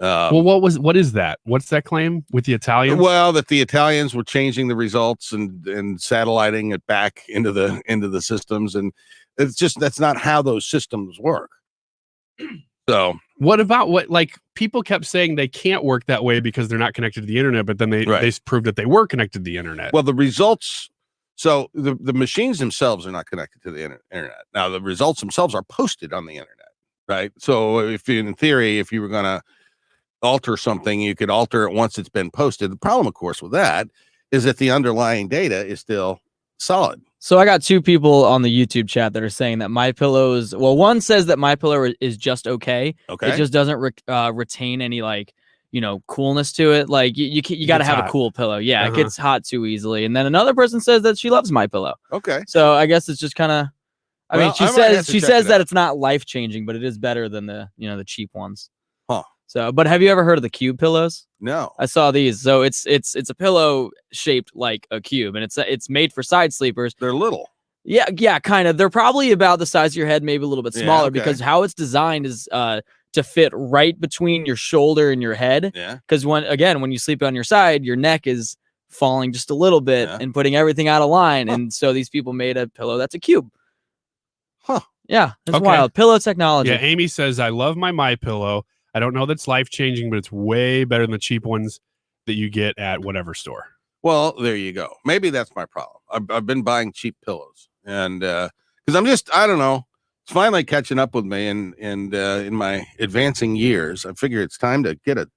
Well, what is that? What's that claim with the Italians? Well, that the Italians were changing the results and satelliting it back into the systems, and it's just that's not how those systems work. So what about like people kept saying they can't work that way because they're not connected to the internet, but then they proved that they were connected to the internet. Well, the results. So the machines themselves are not connected to the internet. Now the results themselves are posted on the internet, right? So if in theory, if you were going to alter something, you could alter it once it's been posted. The problem, of course, with that is that the underlying data is still solid. So I got two people on the YouTube chat that are saying that MyPillow is, well, one says that MyPillow is just okay. It just doesn't retain any coolness to it. Like you got to have a cool pillow. Yeah, it gets hot too easily. And then another person says that she loves MyPillow. Okay. So I guess it's just kind of, I mean, she says that it's not life changing, but it is better than the cheap ones. Huh. So, but have you ever heard of the cube pillows? No. I saw these. So it's a pillow shaped like a cube, and it's made for side sleepers. They're little. Yeah, kind of. They're probably about the size of your head, maybe a little bit smaller, because how it's designed is to fit right between your shoulder and your head. Yeah. Because when you sleep on your side, your neck is falling just a little bit and putting everything out of line. And so these people made a pillow that's a cube. Huh. Yeah, it's wild. Pillow technology. Yeah, Amy says, I love my MyPillow. I don't know that's life-changing, but it's way better than the cheap ones that you get at whatever store. Well, there you go. Maybe that's my problem. I've been buying cheap pillows, and because I don't know, it's finally catching up with me, and in my advancing years, I figure it's time to get a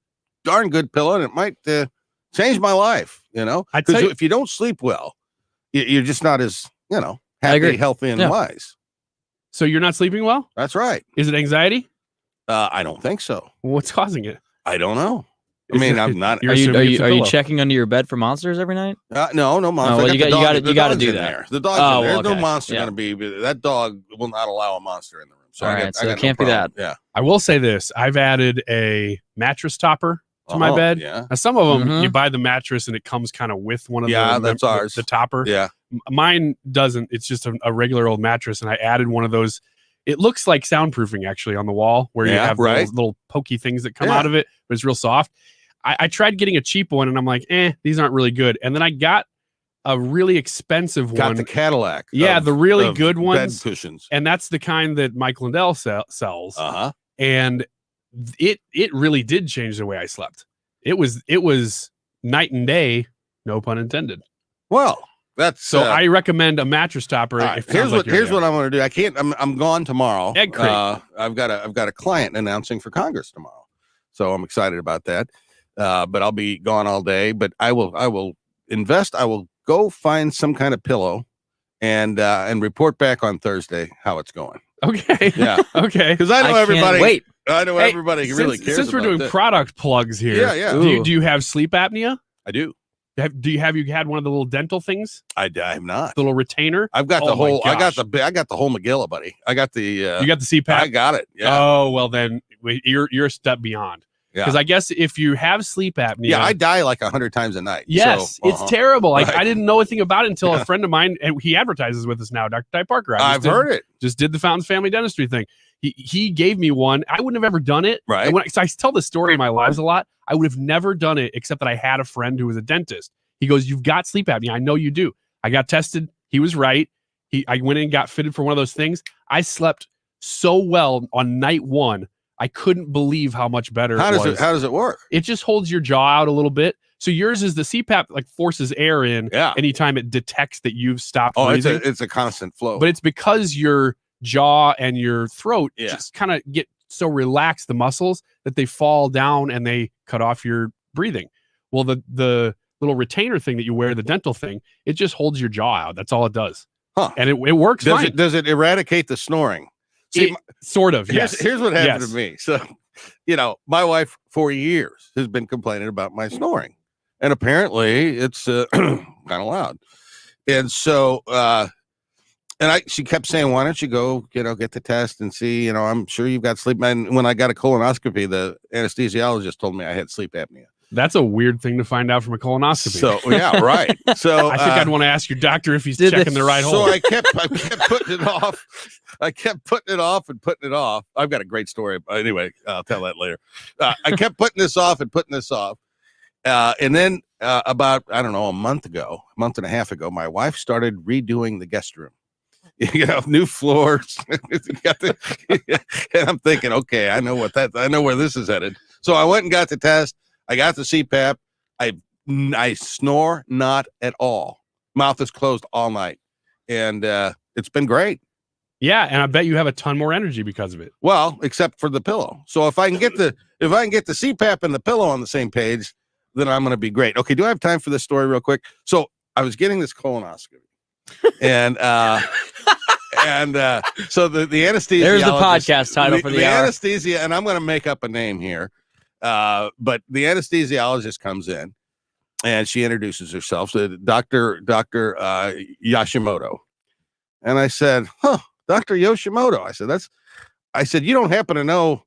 darn good pillow, and it might change my life. Because if you don't sleep well, you're just not as happy, healthy, and wise. So you're not sleeping well? That's right. Is it anxiety? I don't think so. What's causing it? I don't know. I mean, I'm not. Are you checking under your bed for monsters every night? No monster. Oh, well, you got to do that. There. The dog's in there. There's no monster going to be. That dog will not allow a monster in the room. So all right, so it can't be that. Yeah. I will say this: I've added a mattress topper to my bed. Yeah. Now, some of them you buy the mattress and it comes kind of with one of that's ours. The topper. Yeah. Mine doesn't. It's just a regular old mattress, and I added one of those. It looks like soundproofing actually on the wall where you have those little pokey things that come out of it, but it's real soft. I tried getting a cheap one and I'm like, these aren't really good. And then I got a really expensive one. Got the Cadillac. Yeah, the really good ones. Bed cushions. And that's the kind that Mike Lindell sells. Uh-huh. And it really did change the way I slept. It was night and day, no pun intended. Well, that's so I recommend a mattress topper. Here's what I'm going to do. I can't. I'm gone tomorrow. Egg crate. I've got a client announcing for Congress tomorrow, so I'm excited about that. But I'll be gone all day. But I will invest. I will go find some kind of pillow, and report back on Thursday how it's going. Okay. Yeah. Okay. Because I know everybody. Wait. I know everybody really cares. Since we're doing product plugs here. Yeah. Do you have sleep apnea? I do. Have you had one of the little dental things? I have not. The little retainer. I've got the whole. I got the whole Magilla, buddy. I got the. You got the CPAP. I got it. Yeah. Oh well, then you're a step beyond. Because I guess if you have sleep apnea, I die like 100 times a night. Yes, so, it's terrible. Like I didn't know a thing about it until a friend of mine, and he advertises with us now, Dr. Ty Parker. I've heard it. Just did the Fountains Family Dentistry thing. He gave me one. I wouldn't have ever done it. Right. So I tell this story in my lives a lot. I would have never done it except that I had a friend who was a dentist. He goes, "You've got sleep apnea. I know you do." I got tested. He was right. I went in and got fitted for one of those things. I slept so well on night one. I couldn't believe how much better it was. How does it work? It just holds your jaw out a little bit. So yours is the CPAP like forces air in anytime it detects that you've stopped breathing. It's a constant flow. But it's because your jaw and your throat just kind of get so relaxed, the muscles, that they fall down and they cut off your breathing. Well, the little retainer thing that you wear, the dental thing. It just holds your jaw out. That's all it does. Huh. And it works fine. Does it eradicate the snoring? See, sort of, yes. Here's what happened to me. So, my wife for years has been complaining about my snoring. And apparently it's kind of loud. And so, she kept saying, why don't you go, get the test and see, I'm sure you've got sleep. And when I got a colonoscopy, the anesthesiologist told me I had sleep apnea. That's a weird thing to find out from a colonoscopy. So, yeah, right. So I think I'd want to ask your doctor if he's checking the right hole. So I kept putting it off. I kept putting it off and putting it off. I've got a great story. Anyway, I'll tell that later. I kept putting this off and putting this off. And then about, I don't know, a month and a half ago, my wife started redoing the guest room. New floors. And I'm thinking, okay, I know where this is headed. So I went and got the test. I got the CPAP. I snore not at all. Mouth is closed all night. And it's been great. Yeah, and I bet you have a ton more energy because of it. Well, except for the pillow. So if I can get the CPAP and the pillow on the same page, then I'm going to be great. Okay, do I have time for this story real quick? So I was getting this colonoscopy. And so the anesthesiologist. There's the podcast title for the hour. Anesthesia, and I'm going to make up a name here. But the anesthesiologist comes in and she introduces herself to Dr. Yoshimoto. And I said, Dr. Yoshimoto. I said, you don't happen to know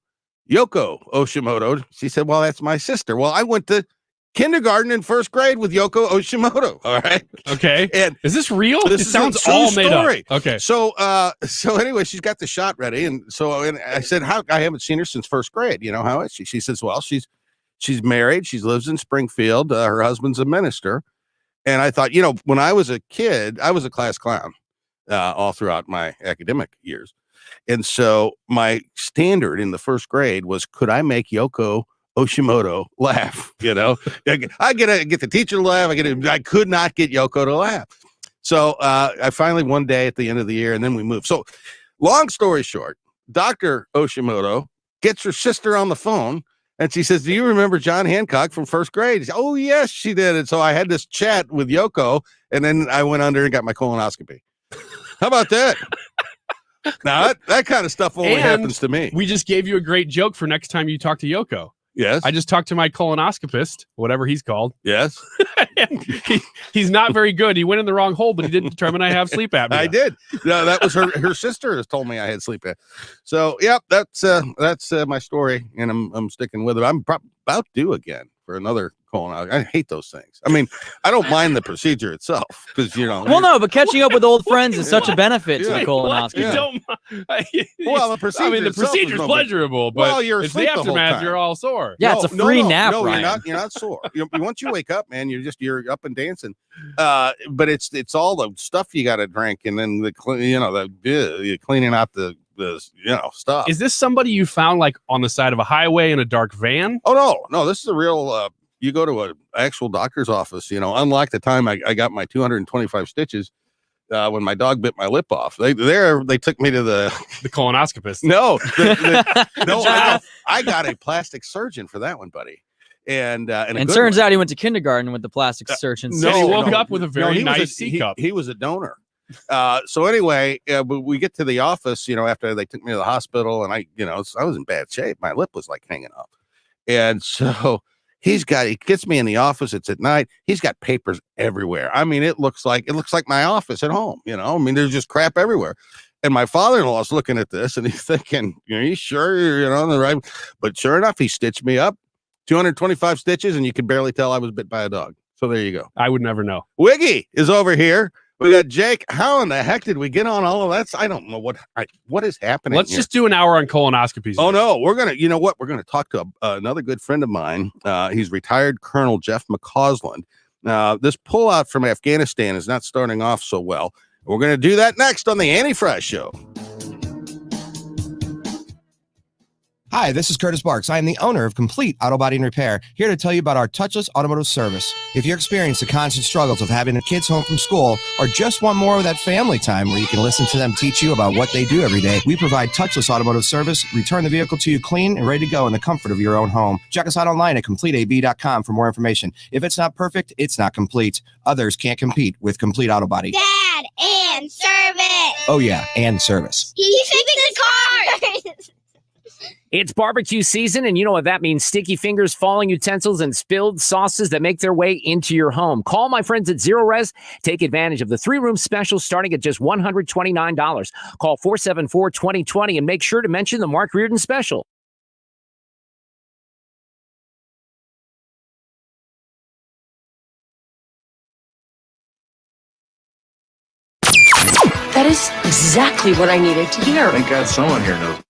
Yoko Oshimoto? She said, well, that's my sister. Well, I went to kindergarten and first grade with Yoko Oshimoto. All right. Okay. And is this real? This sounds all made story. up. Okay. So anyway, she's got the shot ready. And I said, I haven't seen her since first grade. How is she? She says, well, she's married. She lives in Springfield. Her husband's a minister. And I thought, when I was a kid, I was a class clown all throughout my academic years. And so my standard in the first grade was, could I make Yoko Oshimoto laugh? I get the teacher to laugh. I could not get Yoko to laugh. So I finally, one day at the end of the year, and then we moved. So long story short, Dr. Oshimoto gets her sister on the phone and she says, do you remember John Hancock from first grade? Said, oh, yes, she did. And so I had this chat with Yoko, and then I went under and got my colonoscopy. How about that? Now that kind of stuff only happens to me. We just gave you a great joke for next time you talk to Yoko. Yes. I just talked to my colonoscopist, whatever he's called. Yes. He's not very good. He went in the wrong hole, but he didn't determine I have sleep apnea. I did. No, that was her sister has told me I had sleep apnea. So, yep, that's my story, and I'm sticking with it. I'm about due again for another colonoscopy. I hate those things. I mean, I don't mind the procedure itself because Well, no, but catching up with old friends is such a benefit to the colonoscopy. Well, the procedure. I mean, the procedure's pleasurable, but it's the aftermath. You're all sore. Yeah, it's a free nap. No, Ryan. you're not sore. Once you wake up, man, you're up and dancing. But it's all the stuff you got to drink, and then you're cleaning out the stuff. Is this somebody you found like on the side of a highway in a dark van? Oh no, this is a real. You go to an actual doctor's office, unlike the time I got my 225 stitches when my dog bit my lip off. They took me to the colonoscopist. No, I got a plastic surgeon for that one, buddy. And turns out he went to kindergarten with the plastic surgeon. No, he woke up with a very nice C cup. He was a donor. So anyway, we get to the office, after they took me to the hospital, and I was in bad shape. My lip was like hanging up. And so he gets me in the office. It's at night. He's got papers everywhere. I mean, it looks like my office at home, I mean, there's just crap everywhere. And my father-in-law is looking at this and he's thinking, are you sure you're on the right? But sure enough, he stitched me up 225 stitches and you could barely tell I was bit by a dog. So there you go. I would never know. Wiggy is over here. We got Jake. How in the heck did we get on all of that? I don't know what is happening. Let's just do an hour on colonoscopies. Oh no, we're gonna. You know what? We're gonna talk to another good friend of mine. He's retired Colonel Jeff McCausland. This pullout from Afghanistan is not starting off so well. We're gonna do that next on the Annie Frey Show. Hi, this is Curtis Barks. I am the owner of Complete Auto Body and Repair, here to tell you about our touchless automotive service. If you're experiencing the constant struggles of having the kids home from school or just want more of that family time where you can listen to them teach you about what they do every day, we provide touchless automotive service, return the vehicle to you clean and ready to go in the comfort of your own home. Check us out online at CompleteAB.com for more information. If it's not perfect, it's not complete. Others can't compete with Complete Auto Body. Dad, and service. Oh yeah, and service. He fixed the car. It's barbecue season, and you know what that means. Sticky fingers, falling utensils, and spilled sauces that make their way into your home. Call my friends at Zero Res. Take advantage of the 3-room special starting at just $129. Call 474-2020 and make sure to mention the Mark Reardon special. That is exactly what I needed to hear. Thank God someone here knows.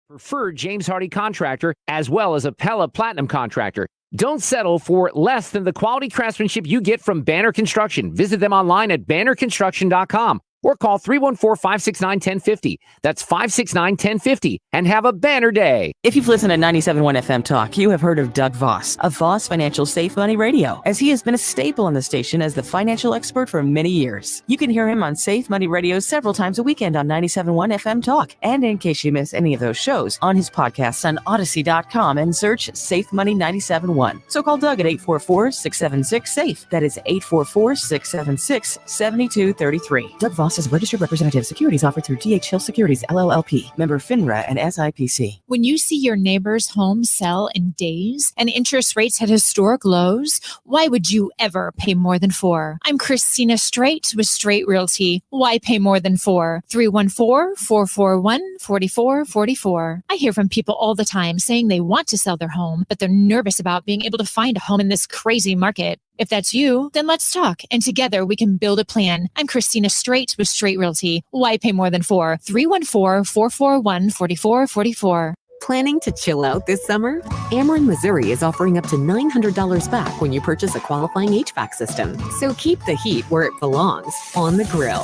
Preferred James Hardy contractor, as well as a Pella Platinum contractor. Don't settle for less than the quality craftsmanship you get from Banner Construction. Visit them online at bannerconstruction.com or call 314-569-1050. That's 569-1050 and have a banner day. If you've listened to 97.1 FM Talk, you have heard of Doug Voss of Voss Financial Safe Money Radio, as he has been a staple on the station as the financial expert for many years. You can hear him on Safe Money Radio several times a weekend on 97.1 FM Talk. And in case you miss any of those shows, on his podcasts on Odyssey.com and search Safe Money 97.1. So call Doug at 844-676-SAFE. That is 844-676-7233. Doug Voss is a registered representative. Securities offered through D.H. Hill Securities, LLLP. Member FINRA and SIPC. When you see your neighbor's home sell in days and interest rates at historic lows, why would you ever pay more than 4? I'm Christina Straight with Straight Realty. Why pay more than 4? 314-441-4444. I hear from people all the time saying they want to sell their home, but they're nervous about being able to find a home in this crazy market. If that's you, then let's talk, and together we can build a plan. I'm Christina Straight with Straight Realty. Why pay more than 4? 314-441-4444. Planning to chill out this summer? Ameren Missouri is offering up to $900 back when you purchase a qualifying HVAC system. So keep the heat where it belongs, on the grill.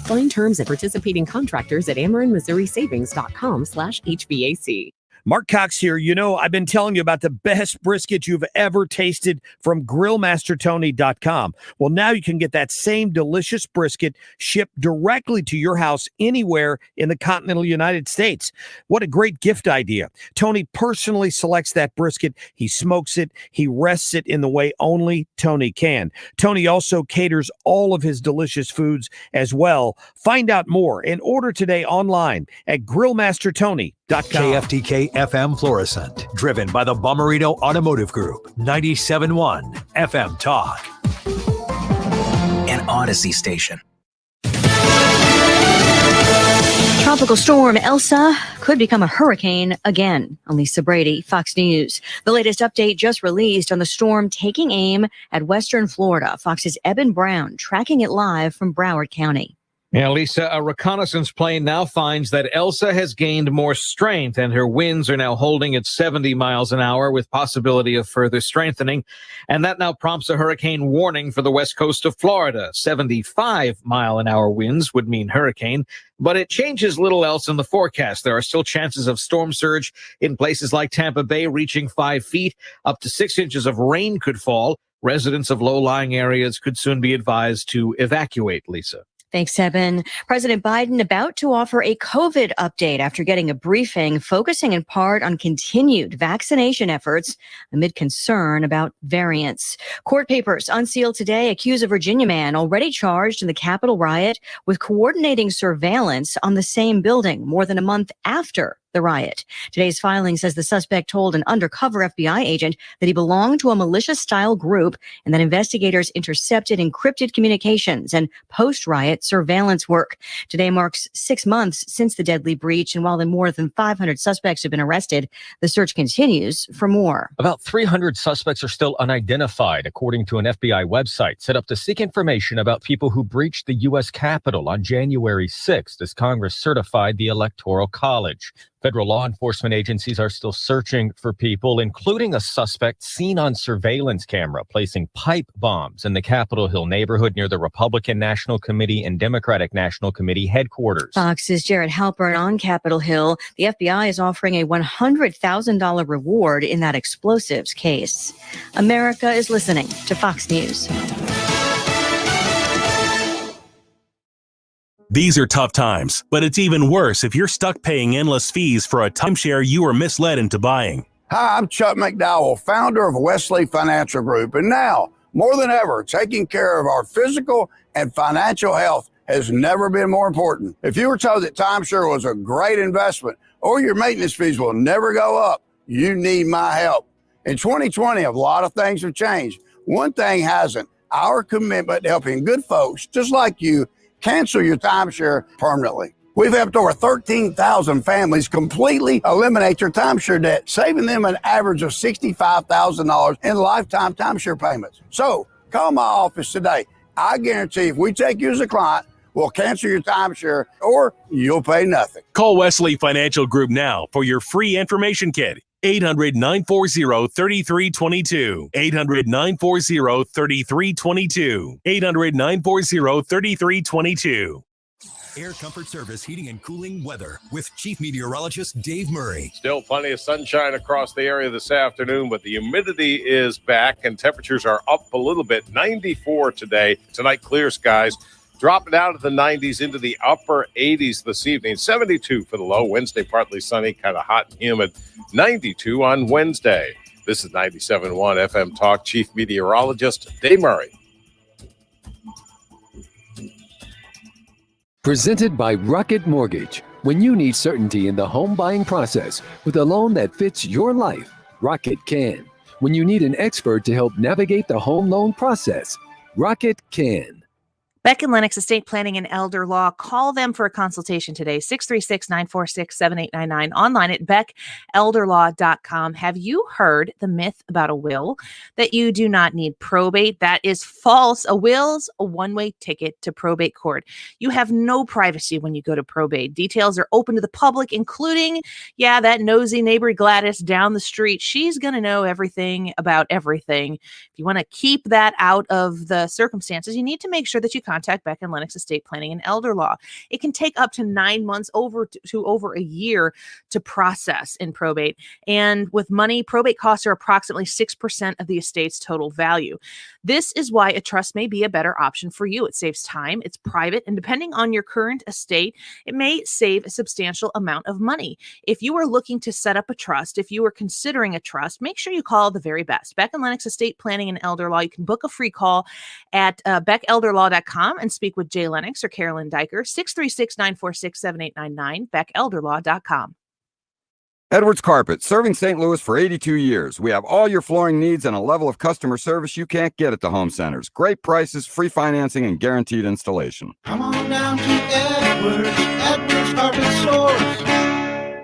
Find terms at participating contractors at AmerenMissouriSavings.com/HVAC. Mark Cox here. You know, I've been telling you about the best brisket you've ever tasted from GrillmasterTony.com. Well, now you can get that same delicious brisket shipped directly to your house anywhere in the continental United States. What a great gift idea. Tony personally selects that brisket. He smokes it. He rests it in the way only Tony can. Tony also caters all of his delicious foods as well. Find out more and order today online at GrillmasterTony.com. KFTK FM Florissant, driven by the Bommarito Automotive Group, 97.1 FM Talk. An Odyssey station. Tropical storm Elsa could become a hurricane again. Lisa Brady, Fox News. The latest update just released on the storm taking aim at western Florida. Fox's Eben Brown tracking it live from Broward County. Yeah, Lisa, a reconnaissance plane now finds that Elsa has gained more strength and her winds are now holding at 70 miles an hour with possibility of further strengthening. And that now prompts a hurricane warning for the west coast of Florida. 75-mile-an-hour winds would mean hurricane, but it changes little else in the forecast. There are still chances of storm surge in places like Tampa Bay reaching 5 feet. Up to 6 inches of rain could fall. Residents of low-lying areas could soon be advised to evacuate, Lisa. Thanks, Eben. President Biden about to offer a COVID update after getting a briefing focusing in part on continued vaccination efforts amid concern about variants. Court papers unsealed today accuse a Virginia man already charged in the Capitol riot with coordinating surveillance on the same building more than a month after the riot. Today's filing says the suspect told an undercover FBI agent that he belonged to a militia-style group and that investigators intercepted encrypted communications and post-riot surveillance work. Today marks 6 months since the deadly breach, and while more than 500 suspects have been arrested, the search continues for more. About 300 suspects are still unidentified, according to an FBI website set up to seek information about people who breached the U.S. Capitol on January 6th as Congress certified the Electoral College. Federal law enforcement agencies are still searching for people, including a suspect seen on surveillance camera placing pipe bombs in the Capitol Hill neighborhood near the Republican National Committee and Democratic National Committee headquarters. Fox's Jared Halpern on Capitol Hill. The FBI is offering a $100,000 reward in that explosives case. America is listening to Fox News. These are tough times, but it's even worse if you're stuck paying endless fees for a timeshare you were misled into buying. Hi, I'm Chuck McDowell, founder of Wesley Financial Group, and now, more than ever, taking care of our physical and financial health has never been more important. If you were told that timeshare was a great investment or your maintenance fees will never go up, you need my help. In 2020, a lot of things have changed. One thing hasn't: our commitment to helping good folks just like you cancel your timeshare permanently. We've helped over 13,000 families completely eliminate their timeshare debt, saving them an average of $65,000 in lifetime timeshare payments. So call my office today. I guarantee if we take you as a client, we'll cancel your timeshare or you'll pay nothing. Call Wesley Financial Group now for your free information kit. 800-940-3322. 800-940-3322. 800-940-3322. Air Comfort Service Heating and Cooling weather with Chief Meteorologist Dave Murray. Still plenty of sunshine across the area this afternoon, but the humidity is back and temperatures are up a little bit. 94 today. Tonight, clear skies. Dropping out of the 90s into the upper 80s this evening. 72 for the low. Wednesday, partly sunny, kind of hot and humid. 92 on Wednesday. This is 97.1 FM Talk. Chief Meteorologist Dave Murray. Presented by Rocket Mortgage. When you need certainty in the home buying process with a loan that fits your life, Rocket can. When you need an expert to help navigate the home loan process, Rocket can. Beck and Lennox Estate Planning and Elder Law. Call them for a consultation today, 636-946-7899, online at beckelderlaw.com. Have you heard the myth about a will? That you do not need probate? That is false. A will's a one-way ticket to probate court. You have no privacy when you go to probate. Details are open to the public, including, that nosy neighbor Gladys down the street. She's going to know everything about everything. If you want to keep that out of the circumstances, you need to make sure that you contact Beck and Lennox Estate Planning and Elder Law. It can take up to 9 months to over a year to process in probate. And with money, probate costs are approximately 6% of the estate's total value. This is why a trust may be a better option for you. It saves time, it's private, and depending on your current estate, it may save a substantial amount of money. If you are looking to set up a trust, if you are considering a trust, make sure you call the very best. Beck and Lennox Estate Planning and Elder Law. You can book a free call at beckelderlaw.com and speak with Jay Lennox or Carolyn Diker, 636-946-7899, beckelderlaw.com. Edwards Carpet, serving St. Louis for 82 years. We have all your flooring needs and a level of customer service you can't get at the home centers. Great prices, free financing, and guaranteed installation. Come on down to Edwards Carpet Stores.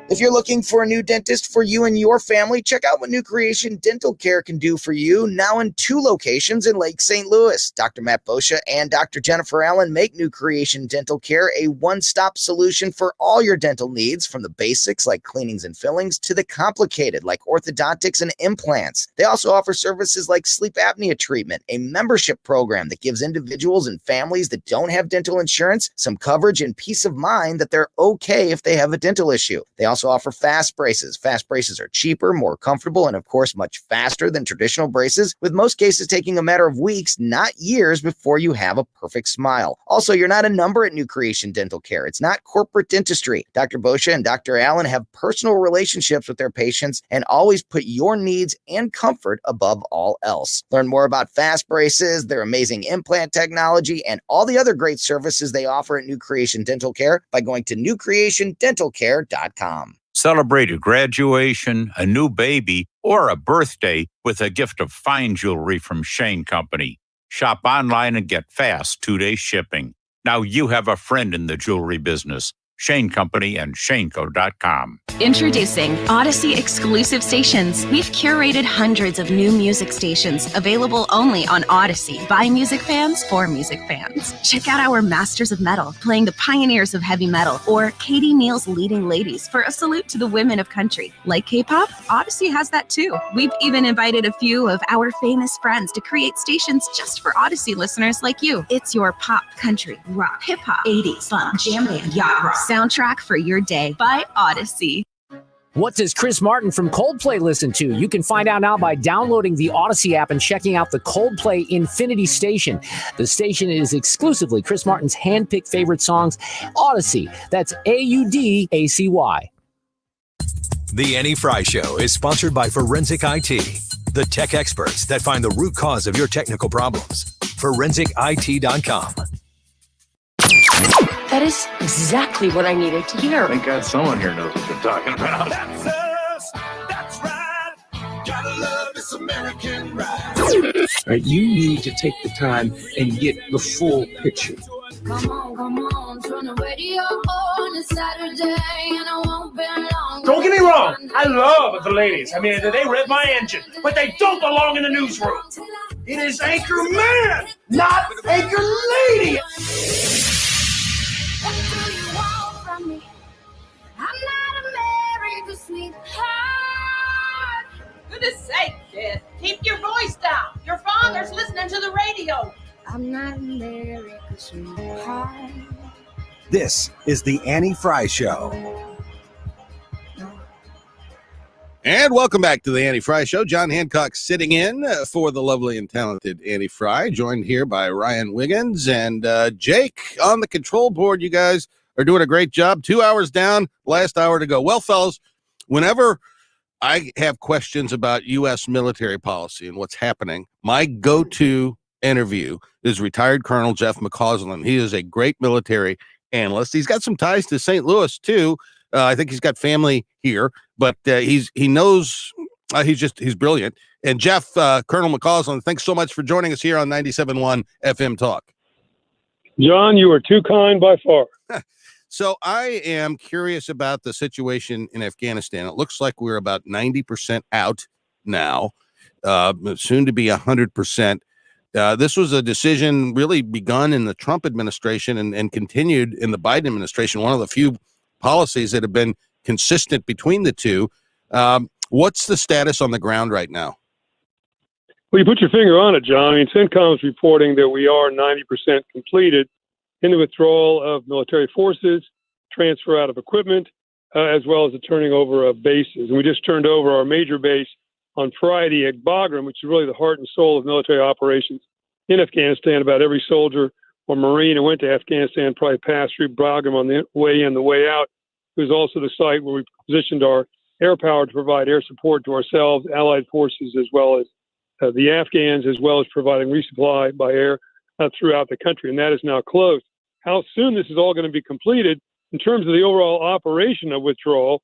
If you're looking for a new dentist for you and your family, check out what New Creation Dental Care can do for you, now in 2 locations in Lake St. Louis. Dr. Matt Boscia and Dr. Jennifer Allen make New Creation Dental Care a one-stop solution for all your dental needs, from the basics like cleanings and fillings to the complicated like orthodontics and implants. They also offer services like sleep apnea treatment, a membership program that gives individuals and families that don't have dental insurance some coverage and peace of mind that they're okay if they have a dental issue. They also offer fast braces. Fast braces are cheaper, more comfortable, and of course much faster than traditional braces, with most cases taking a matter of weeks, not years, before you have a perfect smile. Also, you're not a number at New Creation Dental Care. It's not corporate dentistry. Dr. Boscia and Dr. Allen have personal relationships with their patients and always put your needs and comfort above all else. Learn more about fast braces, their amazing implant technology, and all the other great services they offer at New Creation Dental Care by going to newcreationdentalcare.com. Celebrate a graduation, a new baby, or a birthday with a gift of fine jewelry from Shane Company. Shop online and get fast 2-day shipping. Now you have a friend in the jewelry business. Shane Company, and ShaneCo.com. Introducing Odyssey exclusive stations. We've curated hundreds of new music stations available only on Odyssey by music fans for music fans. Check out our Masters of Metal playing the pioneers of heavy metal, or Katie Neal's Leading Ladies for a salute to the women of country. Like K-pop, Odyssey has that too. We've even invited a few of our famous friends to create stations just for Odyssey listeners like you. It's your pop, country, rock, hip-hop, 80s, fun, jam band, yacht rock soundtrack for your day by Odyssey. What does Chris Martin from Coldplay listen to? You can find out now by downloading the Odyssey app and checking out the Coldplay Infinity Station. The station is exclusively Chris Martin's handpicked favorite songs. Odyssey, that's AUDACY. The Annie Frey Show is sponsored by Forensic IT, the tech experts that find the root cause of your technical problems. ForensicIT.com. That is exactly what I needed to hear. Thank God someone here knows what they're talking about. That's us. That's right. Gotta love this American ride. You need to take the time and get the full picture. Come on, turn the radio on. It's Saturday and I won't be long. Don't get me wrong, I love the ladies. I mean, they rev my engine, but they don't belong in the newsroom. It is Anchor Man, not Anchor Lady. What do you want from me? I'm not America's sweetheart. Goodness sake, kid. Keep your voice down. Your father's listening to the radio. I'm not America's sweetheart. This is the Annie Frey Show. And welcome back to the Annie Frey Show. John Hancock sitting in for the lovely and talented Annie Frey, joined here by Ryan Wiggins and Jake on the control board. You guys are doing a great job. 2 hours down, last hour to go. Well, fellas, whenever I have questions about U.S. military policy and what's happening, my go-to interview is retired Colonel Jeff McCausland. He is a great military analyst. He's got some ties to St. Louis, too. I think he's got family here, but he knows he's brilliant. And Jeff, Colonel McCausland, thanks so much for joining us here on 97.1 FM Talk. John, you are too kind by far. So I am curious about the situation in Afghanistan. It looks like we're about 90% out now, soon to be 100%. This was a decision really begun in the Trump administration and continued in the Biden administration, one of the few policies that have been consistent between the two. What's the status on the ground right now? Well, you put your finger on it, John. I mean, CENTCOM's reporting that we are 90% completed in the withdrawal of military forces, transfer out of equipment, as well as the turning over of bases. And we just turned over our major base on Friday at Bagram, which is really the heart and soul of military operations in Afghanistan. About every soldier or Marine who went to Afghanistan probably passed through Bagram on the way in, the way out. It was also the site where we positioned our air power to provide air support to ourselves, allied forces, as well as the Afghans, as well as providing resupply by air throughout the country. And that is now closed. How soon this is all going to be completed in terms of the overall operation of withdrawal,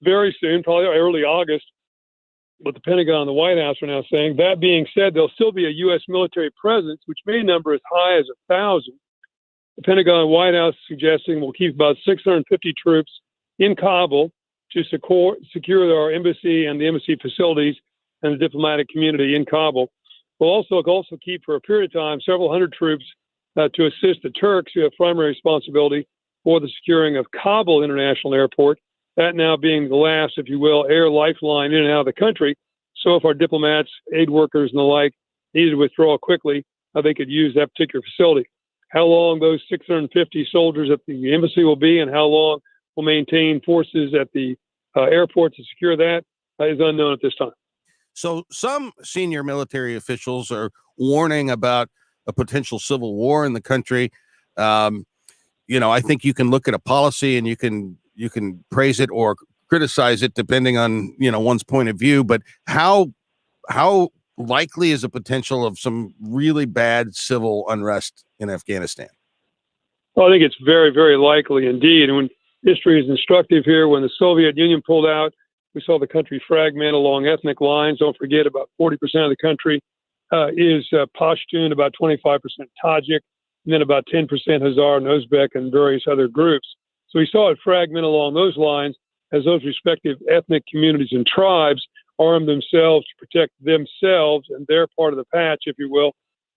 very soon, probably early August, what the Pentagon and the White House are now saying. That being said, there'll still be a U.S. military presence, which may number as high as 1,000. The Pentagon and White House suggesting we'll keep about 650 troops in Kabul to secure our embassy and the embassy facilities and the diplomatic community in Kabul. We'll also keep for a period of time several hundred troops to assist the Turks who have primary responsibility for the securing of Kabul International Airport, that now being the last, if you will, air lifeline in and out of the country. So if our diplomats, aid workers, and the like needed to withdraw quickly, they could use that particular facility. How long those 650 soldiers at the embassy will be and how long we'll maintain forces at the airport to secure that is unknown at this time. So some senior military officials are warning about a potential civil war in the country. I think you can look at a policy and you can praise it or criticize it depending on, one's point of view. But how likely is a potential of some really bad civil unrest in Afghanistan? Well, I think it's very, very likely indeed. And when history is instructive here, when the Soviet Union pulled out, we saw the country fragment along ethnic lines. Don't forget, about 40% of the country is Pashtun, about 25% Tajik, and then about 10% Hazar and Uzbek and various other groups. So we saw it fragment along those lines as those respective ethnic communities and tribes armed themselves to protect themselves and their part of the patch, if you will,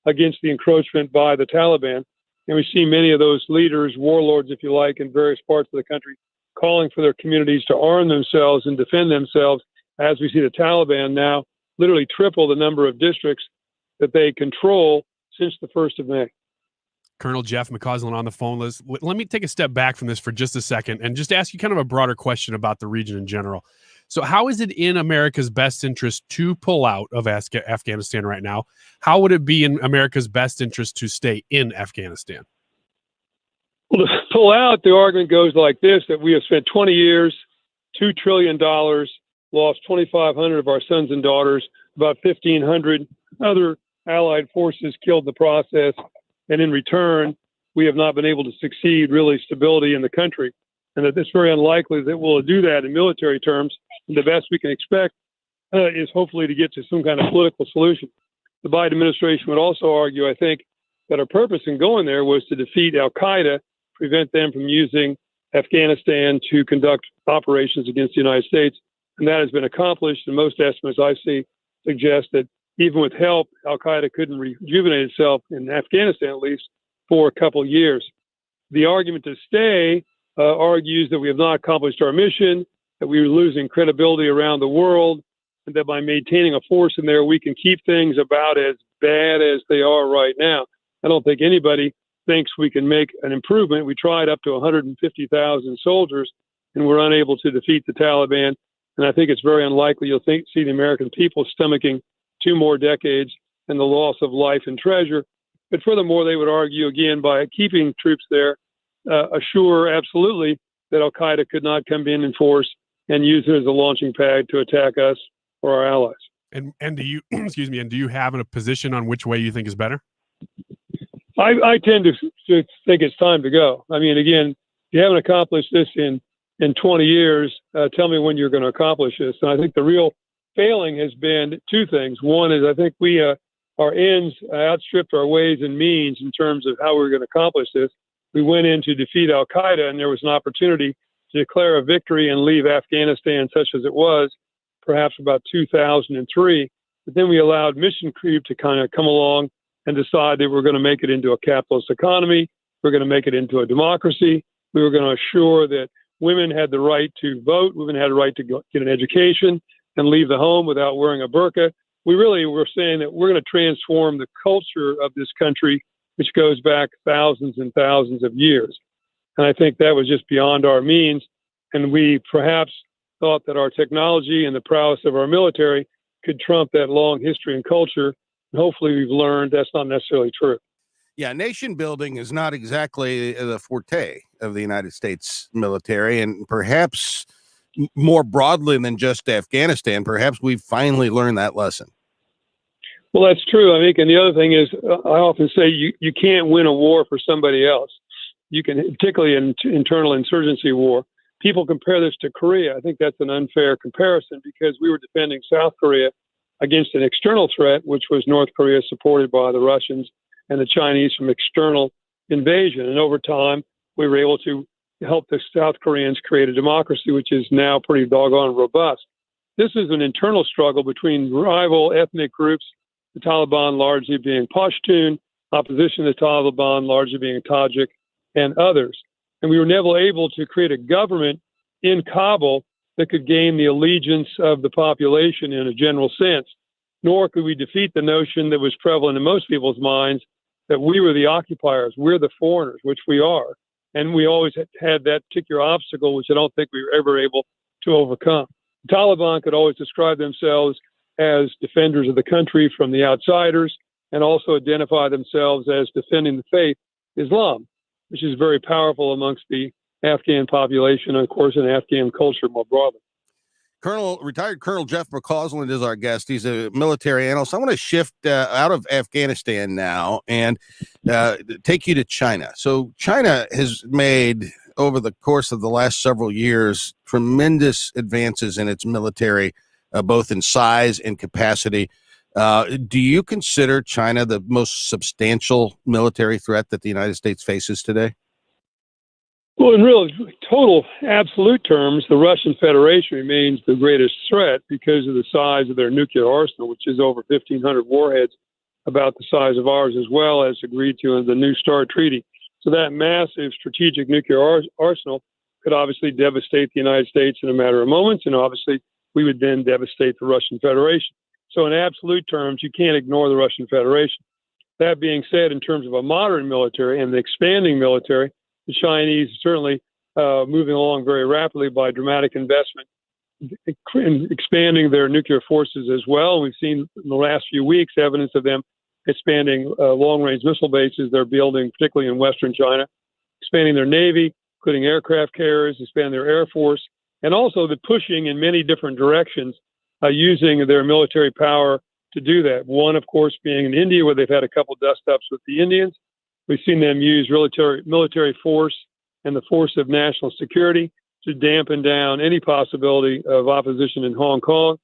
against the encroachment by the Taliban. And we see many of those leaders, warlords, if you like, in various parts of the country, calling for their communities to arm themselves and defend themselves, as we see the Taliban now literally triple the number of districts that they control since the 1st of May. Colonel Jeff McCausland on the phone list. Let me take a step back from this for just a second and just ask you kind of a broader question about the region in general. So how is it in America's best interest to pull out of Afghanistan right now? How would it be in America's best interest to stay in Afghanistan? Well, to pull out, the argument goes like this, that we have spent 20 years, $2 trillion, lost 2,500 of our sons and daughters, about 1,500 other allied forces killed in the process. And in return, we have not been able to succeed really stability in the country. And that it's very unlikely that we'll do that in military terms. And the best we can expect is hopefully to get to some kind of political solution. The Biden administration would also argue, I think, that our purpose in going there was to defeat al-Qaeda, prevent them from using Afghanistan to conduct operations against the United States. And that has been accomplished. And most estimates I see suggest that even with help, al-Qaeda couldn't rejuvenate itself in Afghanistan, at least for a couple of years. The argument to stay argues that we have not accomplished our mission, that we are losing credibility around the world, and that by maintaining a force in there, we can keep things about as bad as they are right now. I don't think anybody thinks we can make an improvement. We tried up to 150,000 soldiers, and we're unable to defeat the Taliban. And I think it's very unlikely you'll see the American people stomaching 2 more decades and the loss of life and treasure. But furthermore, they would argue, again, by keeping troops there, assure absolutely that al-Qaeda could not come in force and use it as a launching pad to attack us or our allies. And do you, excuse me, and do you have a position on which way you think is better? I tend to think it's time to go. I mean, again, you haven't accomplished this in 20 years. Tell me when you're going to accomplish this. And I think the real failing has been 2 things. One is I think we our ends outstripped our ways and means in terms of how we were going to accomplish this. We went in to defeat al-Qaeda, and there was an opportunity to declare a victory and leave Afghanistan such as it was, perhaps about 2003. But then we allowed mission creep to kind of come along and decide that we're going to make it into a capitalist economy. We're going to make it into a democracy. We were going to assure that women had the right to vote. Women had the right to get an education and leave the home without wearing a burqa. We really were saying that we're going to transform the culture of this country, which goes back thousands and thousands of years. And I think that was just beyond our means. And we perhaps thought that our technology and the prowess of our military could trump that long history and culture. And hopefully we've learned that's not necessarily true. Yeah, nation building is not exactly the forte of the United States military. And perhaps more broadly than just Afghanistan, perhaps we've finally learned that lesson. Well, that's true, I think. And the other thing is, I often say you can't win a war for somebody else. You can, particularly in internal insurgency war. People compare this to Korea. I think that's an unfair comparison because we were defending South Korea against an external threat, which was North Korea supported by the Russians and the Chinese from external invasion. And over time, we were able to help the South Koreans create a democracy, which is now pretty doggone robust. This is an internal struggle between rival ethnic groups, the Taliban largely being Pashtun, opposition to the Taliban largely being Tajik, and others. And we were never able to create a government in Kabul that could gain the allegiance of the population in a general sense, nor could we defeat the notion that was prevalent in most people's minds that we were the occupiers, we're the foreigners, which we are. And we always had that particular obstacle, which I don't think we were ever able to overcome. The Taliban could always describe themselves as defenders of the country from the outsiders and also identify themselves as defending the faith, Islam, which is very powerful amongst the Afghan population and, of course, in Afghan culture more broadly. Retired Colonel Jeff McCausland is our guest. He's a military analyst. I want to shift out of Afghanistan now and take you to China. So China has made, over the course of the last several years, tremendous advances in its military, both in size and capacity. Do you consider China the most substantial military threat that the United States faces today? Well, in real total absolute terms, the Russian Federation remains the greatest threat because of the size of their nuclear arsenal, which is over 1,500 warheads, about the size of ours, as well as agreed to in the New START Treaty. So that massive strategic nuclear arsenal could obviously devastate the United States in a matter of moments, and obviously we would then devastate the Russian Federation. So in absolute terms, you can't ignore the Russian Federation. That being said, in terms of a modern military and the expanding military, the Chinese are certainly moving along very rapidly by dramatic investment in expanding their nuclear forces as well. We've seen in the last few weeks evidence of them expanding long-range missile bases they're building, particularly in Western China, expanding their Navy, including aircraft carriers, expanding their Air Force, and also the pushing in many different directions using their military power to do that. One, of course, being in India, where they've had a couple dust-ups with the Indians. We've seen them use military force and the force of national security to dampen down any possibility of opposition in Hong Kong.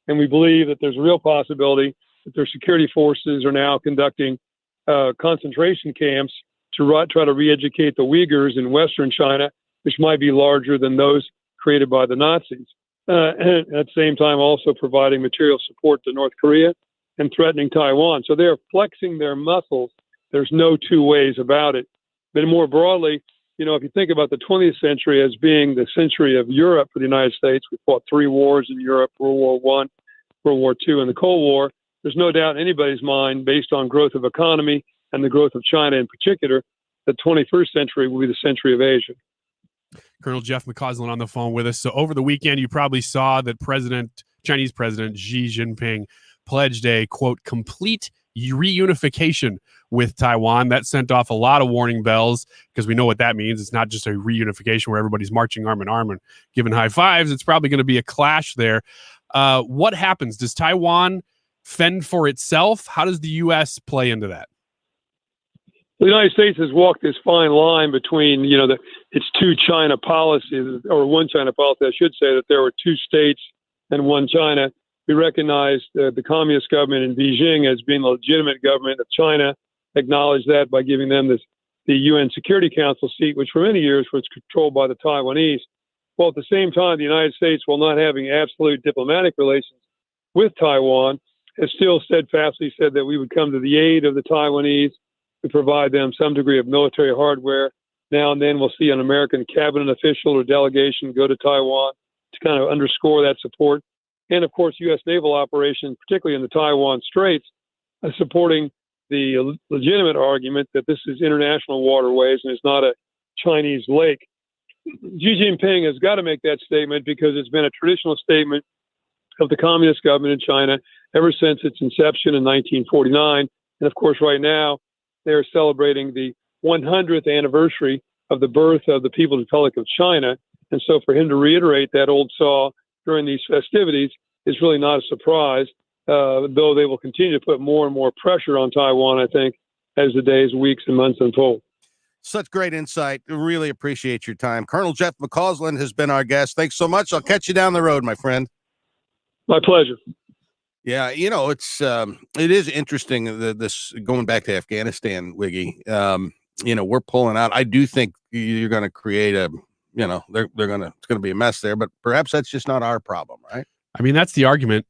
And we believe that there's a real possibility that their security forces are now conducting concentration camps to try to re-educate the Uyghurs in Western China, which might be larger than those created by the Nazis. And at the same time, also providing material support to North Korea and threatening Taiwan. So they're flexing their muscles. There's no two ways about it. But more broadly, you know, if you think about the 20th century as being the century of Europe for the United States, we fought 3 wars in Europe, World War I, World War II, and the Cold War. There's no doubt in anybody's mind, based on growth of economy and the growth of China in particular, the 21st century will be the century of Asia. Colonel Jeff McCausland on the phone with us. So over the weekend, you probably saw that Chinese President Xi Jinping pledged a, quote, complete reunification with Taiwan. That sent off a lot of warning bells because we know what that means. It's not just a reunification where everybody's marching arm in arm and giving high fives. It's probably going to be a clash there. What happens? Does Taiwan fend for itself? How does the U.S. play into that? The United States has walked this fine line between, you know, its two China policy, or one China policy, I should say, that there were 2 states and 1 China. We recognize the communist government in Beijing as being the legitimate government of China, acknowledged that by giving them the UN Security Council seat, which for many years was controlled by the Taiwanese. While at the same time, the United States, while not having absolute diplomatic relations with Taiwan, has still steadfastly said that we would come to the aid of the Taiwanese to provide them some degree of military hardware. Now and then we'll see an American cabinet official or delegation go to Taiwan to kind of underscore that support. And of course, U.S. naval operations, particularly in the Taiwan Straits, supporting the legitimate argument that this is international waterways and it's not a Chinese lake. Xi Jinping has got to make that statement because it's been a traditional statement of the communist government in China ever since its inception in 1949. And of course, right now, they're celebrating the 100th anniversary of the birth of the People's Republic of China. And so for him to reiterate that old saw during these festivities is really not a surprise, though they will continue to put more and more pressure on Taiwan, I think, as the days, weeks, and months unfold. Such great insight. Really appreciate your time. Colonel Jeff McCausland has been our guest. Thanks so much. I'll catch you down the road, my friend. My pleasure. Yeah, you know, it is interesting this going back to Afghanistan, Wiggy. You know, we're pulling out. I do think you're going to create it's going to be a mess there, but perhaps that's just not our problem, right? I mean, that's the argument.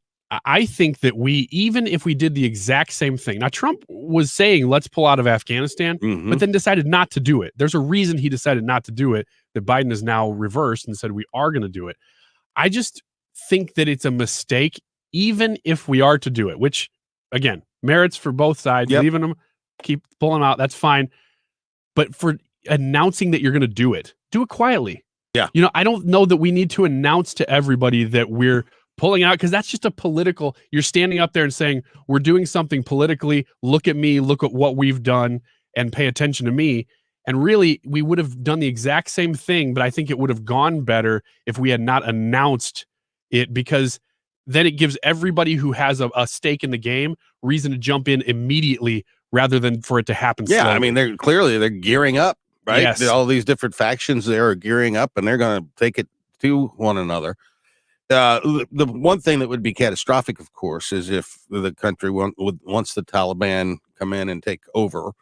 I think that even if we did the exact same thing, now Trump was saying, let's pull out of Afghanistan, but then decided not to do it. There's a reason he decided not to do it that Biden has now reversed and said, we are going to do it. I just think that it's a mistake, even if we are to do it, which again, merits for both sides, leaving them, keep pulling them out. That's fine. But for announcing that you're going to do it quietly. Yeah. You know, I don't know that we need to announce to everybody that we're pulling out, because that's just a political, you're standing up there and saying, we're doing something politically. Look at me, look at what we've done and pay attention to me. And really, we would have done the exact same thing, but I think it would have gone better if we had not announced it, because then it gives everybody who has a stake in the game reason to jump in immediately rather than for it to happen slowly. I mean, they're gearing up, right? Yes. All these different factions there are gearing up, and they're going to take it to one another. The one thing that would be catastrophic, of course, is if the country once the Taliban come in and take over,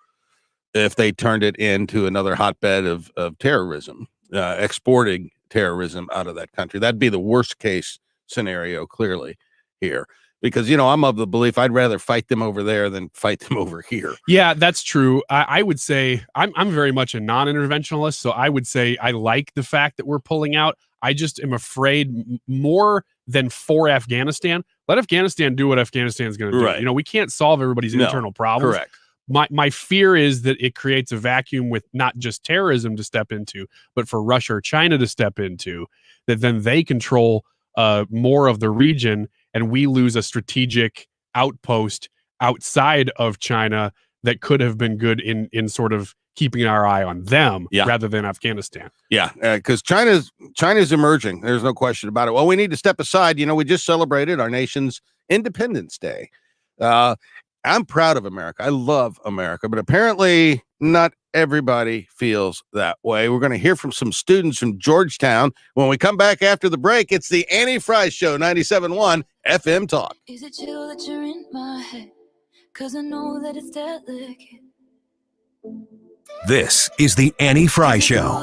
if they turned it into another hotbed of terrorism, exporting terrorism out of that country. That'd be the worst case scenario, clearly, here. Because, I'm of the belief I'd rather fight them over there than fight them over here. Yeah, that's true. I would say I'm very much a non-interventionalist, so I would say I like the fact that we're pulling out. I just am afraid more than for Afghanistan. Let Afghanistan do what Afghanistan's going to do. Right. We can't solve everybody's internal problems. Correct. My fear is that it creates a vacuum with not just terrorism to step into, but for Russia or China to step into, that then they control more of the region, and we lose a strategic outpost outside of China that could have been good in sort of keeping our eye on them rather than Afghanistan. Yeah, because China's emerging. There's no question about it. Well, we need to step aside. We just celebrated our nation's Independence Day. I'm proud of America. I love America, but apparently not everybody feels that way. We're going to hear from some students from Georgetown when we come back after the break. It's the Annie Frey Show, 97.1 FM Talk. Is it chill that you're in my head? 'Cause I know that it's delicate. This is the Annie Frey Show.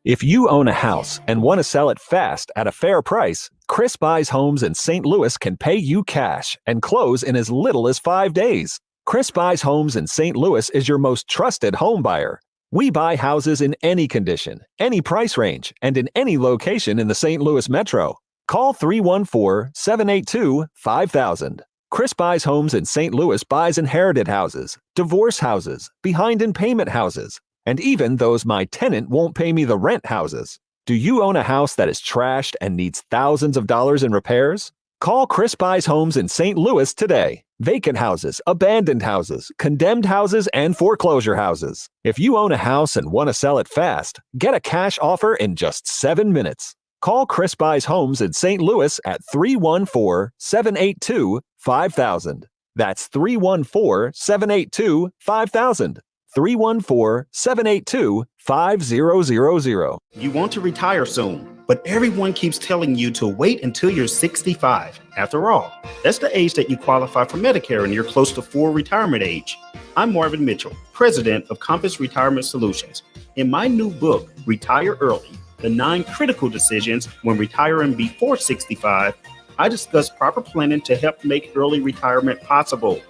If you own a house and want to sell it fast at a fair price, Chris Buys Homes in St. Louis can pay you cash and close in as little as 5 days. Chris Buys Homes in St. Louis is your most trusted home buyer. We buy houses in any condition, any price range, and in any location in the St. Louis metro. Call 314-782-5000. Chris Buys Homes in St. Louis buys inherited houses, divorce houses, behind in payment houses, and even those my tenant won't pay me the rent houses. Do you own a house that is trashed and needs thousands of dollars in repairs? Call Chris Buys Homes in St. Louis today. Vacant houses, abandoned houses, condemned houses, and foreclosure houses. If you own a house and want to sell it fast, get a cash offer in just 7 minutes. Call Chris Buys Homes in St. Louis at 314-782-5000. That's 314-782-5000. 314-782-5000. You want to retire soon, but everyone keeps telling you to wait until you're 65. After all, that's the age that you qualify for Medicare and you're close to full retirement age. I'm Marvin Mitchell, president of Compass Retirement Solutions. In my new book, Retire Early, The 9 Critical Decisions When Retiring Before 65, I discuss proper planning to help make early retirement possible.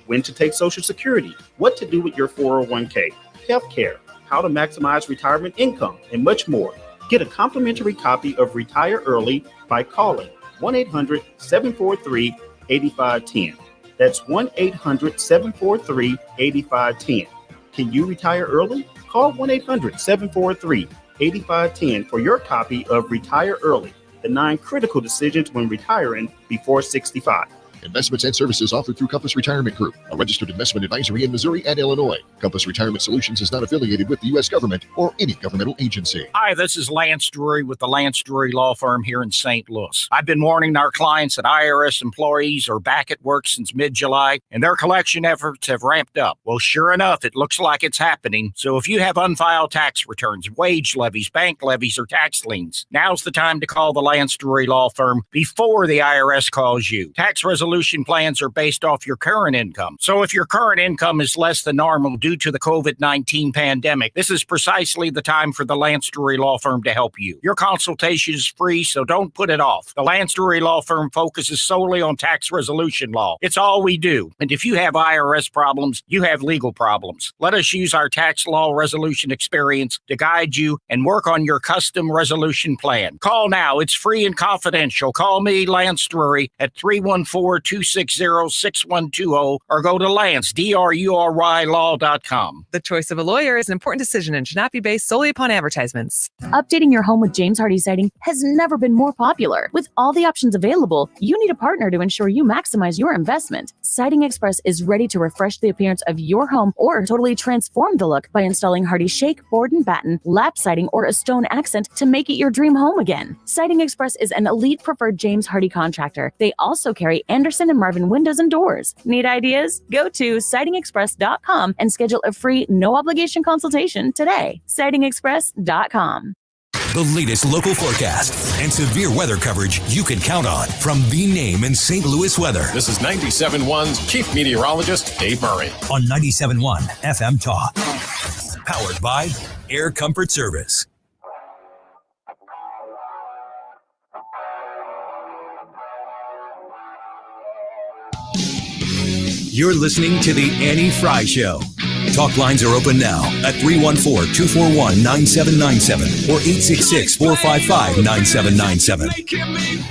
When to take Social Security, what to do with your 401k, healthcare, how to maximize retirement income, and much more. Get a complimentary copy of Retire Early by calling 1-800-743-8510. That's 1-800-743-8510. Can you retire early? Call 1-800-743-8510 for your copy of Retire Early, The 9 Critical Decisions When Retiring Before 65. Investments and services offered through Compass Retirement Group, a registered investment advisory in Missouri and Illinois. Compass Retirement Solutions is not affiliated with the U.S. government or any governmental agency. Hi, this is Lance Drury with the Lance Drury Law Firm here in St. Louis. I've been warning our clients that IRS employees are back at work since mid-July, and their collection efforts have ramped up. Well, sure enough, it looks like it's happening. So if you have unfiled tax returns, wage levies, bank levies, or tax liens, now's the time to call the Lance Drury Law Firm before the IRS calls you. Tax resolution plans are based off your current income. So if your current income is less than normal due to the COVID-19 pandemic, this is precisely the time for the Lance Drury Law Firm to help you. Your consultation is free, so don't put it off. The Lance Drury Law Firm focuses solely on tax resolution law. It's all we do. And if you have IRS problems, you have legal problems. Let us use our tax law resolution experience to guide you and work on your custom resolution plan. Call now. It's free and confidential. Call me, Lance Drury, at 314-260-6120 or go to Lance, D-R-U-R-Y law.com. The choice of a lawyer is an important decision and should not be based solely upon advertisements. Updating your home with James Hardie siding has never been more popular. With all the options available, you need a partner to ensure you maximize your investment. Siding Express is ready to refresh the appearance of your home or totally transform the look by installing Hardie shake, board and batten, lap siding, or a stone accent to make it your dream home again. Siding Express is an elite preferred James Hardie contractor. They also carry Anderson and Marvin windows and doors. Need ideas? Go to sidingexpress.com and schedule a free, no obligation consultation today. sidingexpress.com. The latest local forecast and severe weather coverage you can count on from the name in St. Louis weather. This is 97.1's Chief Meteorologist, Dave Murray. On 97.1 FM Talk. Powered by Air Comfort Service. You're listening to The Annie Frey Show. Talk lines are open now at 314-241-9797 or 866-455-9797.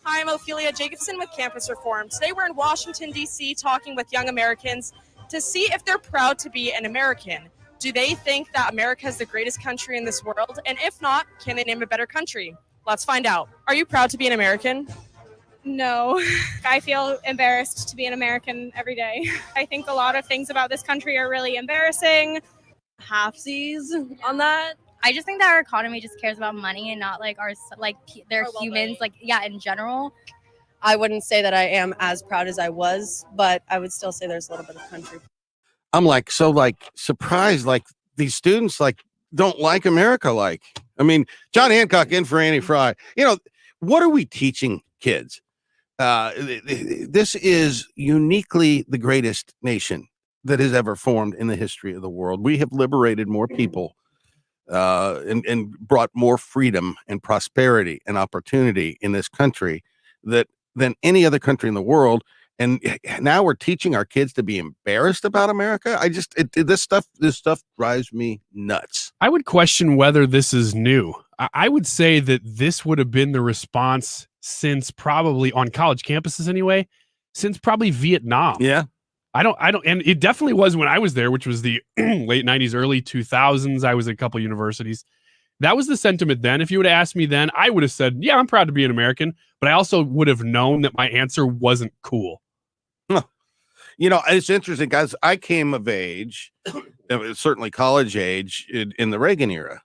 Hi, I'm Ophelia Jacobson with Campus Reform. Today we're in Washington, D.C. talking with young Americans to see if they're proud to be an American. Do they think that America is the greatest country in this world? And if not, can they name a better country? Let's find out. Are you proud to be an American? No, I feel embarrassed to be an American every day. I think a lot of things about this country are really embarrassing. Halfsies on that. I just think that our economy just cares about money and not like they're humans, in general. I wouldn't say that I am as proud as I was, but I would still say there's a little bit of country. I'm surprised, these students don't like America. I mean, John Hancock in for Annie Frey. What are we teaching kids? This is uniquely the greatest nation that has ever formed in the history of the world. We have liberated more people and brought more freedom and prosperity and opportunity in this country than any other country in the world. And now we're teaching our kids to be embarrassed about America. This stuff drives me nuts. I would question whether this is new. I would say that this would have been the response since probably on college campuses anyway, since probably Vietnam. Yeah. I don't, and it definitely was when I was there, which was the late 90s, early 2000s. I was at a couple universities. That was the sentiment then. If you would have asked me then, I would have said, yeah, I'm proud to be an American, but I also would have known that my answer wasn't cool. Huh. It's interesting, guys. I came of age, certainly college age, in the Reagan era.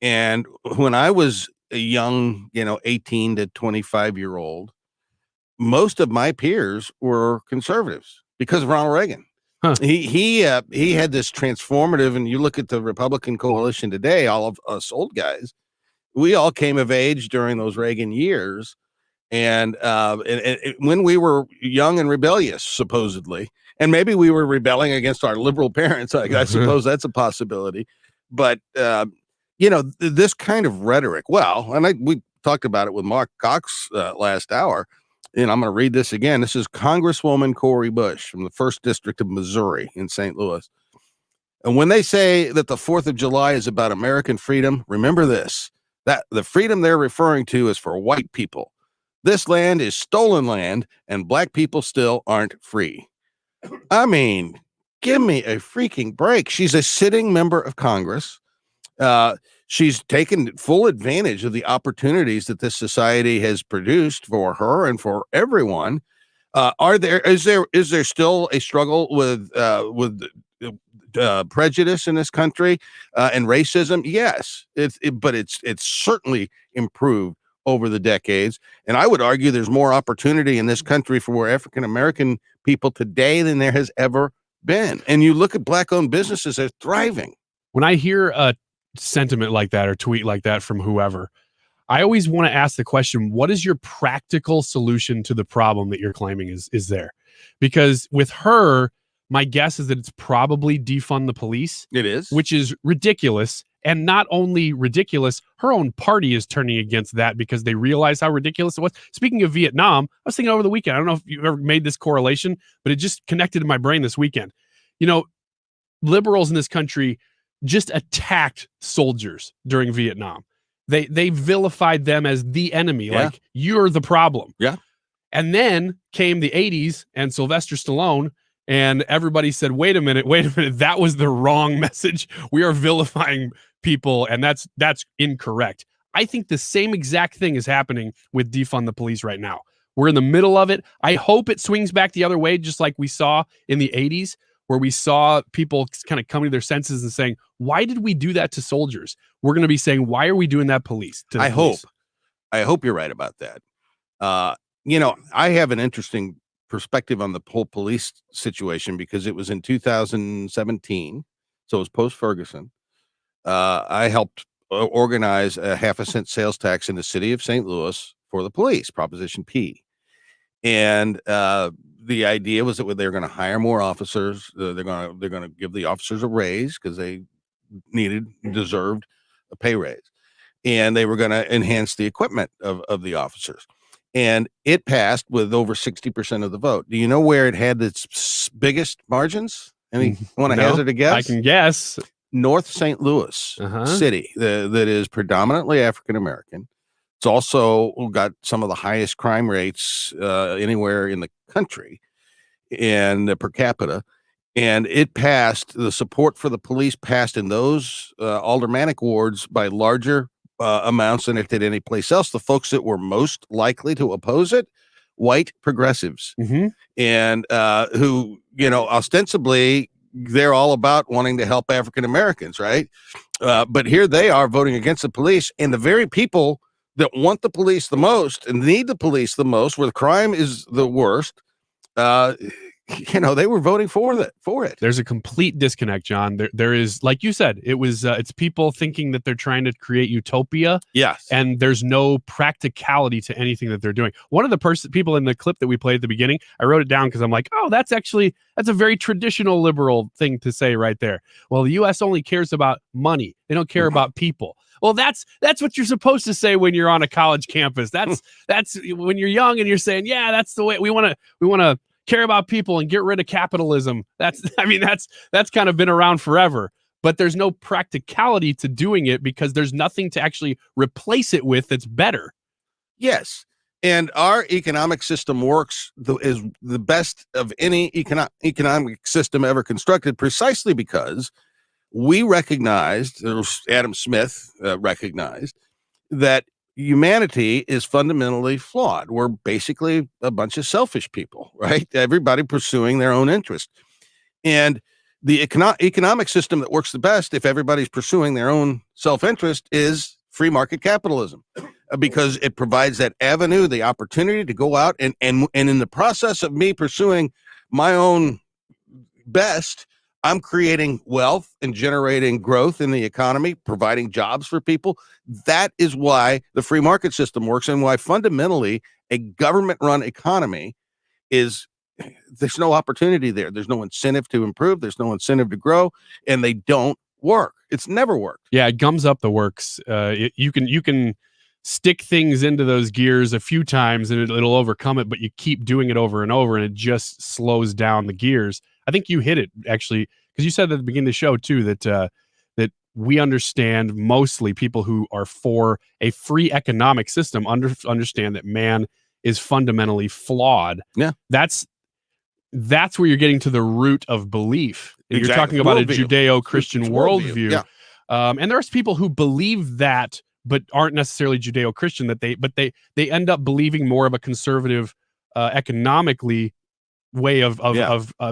And when I was a young, 18 to 25-year-old, most of my peers were conservatives because of Ronald Reagan. Huh. He had this transformative, and you look at the Republican coalition today, all of us old guys, we all came of age during those Reagan years. And when we were young and rebellious, supposedly, and maybe we were rebelling against our liberal parents, I suppose that's a possibility. But, this kind of rhetoric, we talked about it with Mark Cox last hour, and I'm going to read this again. This is Congresswoman Cori Bush from the 1st District of Missouri in St. Louis. And when they say that the 4th of July is about American freedom, remember this, that the freedom they're referring to is for white people. This land is stolen land, and black people still aren't free. I mean, give me a freaking break. She's a sitting member of Congress. She's taken full advantage of the opportunities that this society has produced for her and for everyone. Is there still a struggle with prejudice in this country and racism? Yes, but it's certainly improved over the decades. And I would argue there's more opportunity in this country for African-American people today than there has ever been. And you look at black-owned businesses, they're thriving. When I hear a sentiment like that or tweet like that from whoever, I always want to ask the question, what is your practical solution to the problem that you're claiming is there? Because with her, my guess is that it's probably defund the police. It is. Which is ridiculous. And not only ridiculous, her own party is turning against that because they realize how ridiculous it was. Speaking of Vietnam, I was thinking over the weekend, I don't know if you've ever made this correlation, but it just connected in my brain this weekend. Liberals in this country just attacked soldiers during Vietnam. They vilified them as the enemy, like you're the problem. Yeah. And then came the 80s and Sylvester Stallone, and everybody said, wait a minute, that was the wrong message. We are vilifying people, and that's incorrect. I think the same exact thing is happening with defund the police right now. We're in the middle of it. I hope it swings back the other way, just like we saw in the 80s, where we saw people kind of coming to their senses and saying, why did we do that to soldiers? We're going to be saying, why are we doing that police? I hope you're right about that. I have an interesting perspective on the whole police situation because it was in 2017 So it was post-Ferguson. I helped organize a 50-cent sales tax in the city of St. Louis for the police, Proposition P. And the idea was that they were going to hire more officers. They're going to give the officers a raise because they deserved a pay raise. And they were going to enhance the equipment of the officers. And it passed with over 60% of the vote. Do you know where it had its biggest margins? Want to hazard a guess? I can guess. North St. Louis City, that is predominantly African American. It's also got some of the highest crime rates anywhere in the country, and per capita. And it passed. The support for the police passed in those aldermanic wards by larger amounts than it did any place else. The folks that were most likely to oppose it, white progressives, and who, ostensibly they're all about wanting to help African Americans, right? But here they are voting against the police, and the very people that want the police the most and need the police the most, where the crime is the worst, they were voting for it. There's a complete disconnect, John. There is, like you said, it's people thinking that they're trying to create utopia. Yes. And there's no practicality to anything that they're doing. One of the people in the clip that we played at the beginning, I wrote it down because I'm like, oh, that's a very traditional liberal thing to say right there. Well, the U.S. only cares about money. They don't care about people. Well, that's what you're supposed to say when you're on a college campus. That's when you're young and you're saying, yeah, that's the way we want to care about people and get rid of capitalism. That's kind of been around forever, but there's no practicality to doing it because there's nothing to actually replace it with that's better. Yes. And our economic system works is the best of any economic system ever constructed, precisely because we recognized, Adam Smith recognized, that humanity is fundamentally flawed. We're basically a bunch of selfish people, right? Everybody pursuing their own interest. And the economic system that works the best, if everybody's pursuing their own self-interest, is free market capitalism, because it provides that avenue, the opportunity to go out and in the process of me pursuing my own best, I'm creating wealth and generating growth in the economy, providing jobs for people. That is why the free market system works, and why fundamentally a government-run economy there's no opportunity there. There's no incentive to improve. There's no incentive to grow, and they don't work. It's never worked. Yeah, it gums up the works. You can stick things into those gears a few times and it'll overcome it, but you keep doing it over and over and it just slows down the gears. I think you hit it, actually, because you said at the beginning of the show too that we understand, mostly people who are for a free economic system understand that man is fundamentally flawed. Yeah, that's where you're getting to the root of belief. Exactly. You're talking about a Judeo-Christian worldview. Yeah. And there's people who believe that but aren't necessarily Judeo-Christian, that they end up believing more of a conservative economically way of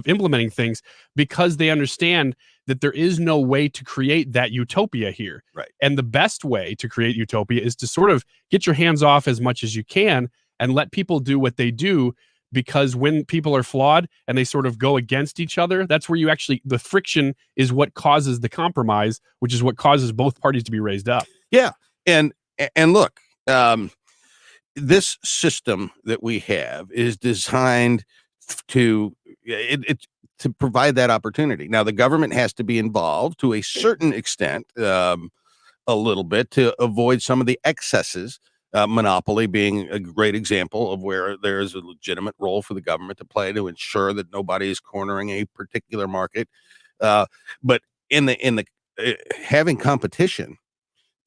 implementing things, because they understand that there is no way to create that utopia here. Right. And the best way to create utopia is to sort of get your hands off as much as you can and let people do what they do, because when people are flawed and they sort of go against each other, that's where the friction is what causes the compromise, which is what causes both parties to be raised up. Yeah. And look, this system that we have is designed to provide that opportunity. Now, the government has to be involved to a certain extent, a little bit, to avoid some of the excesses. Monopoly being a great example of where there is a legitimate role for the government to play to ensure that nobody is cornering a particular market. But having competition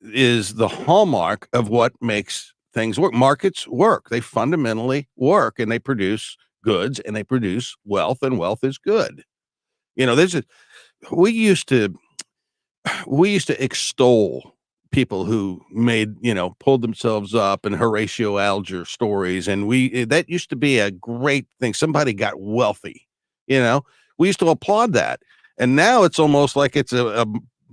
is the hallmark of what makes things work. Markets work. They fundamentally work, and they produce goods and they produce wealth, and wealth is good. We used to extol people who pulled themselves up in Horatio Alger stories, and that used to be a great thing. Somebody got wealthy, we used to applaud that, and now it's almost like it's a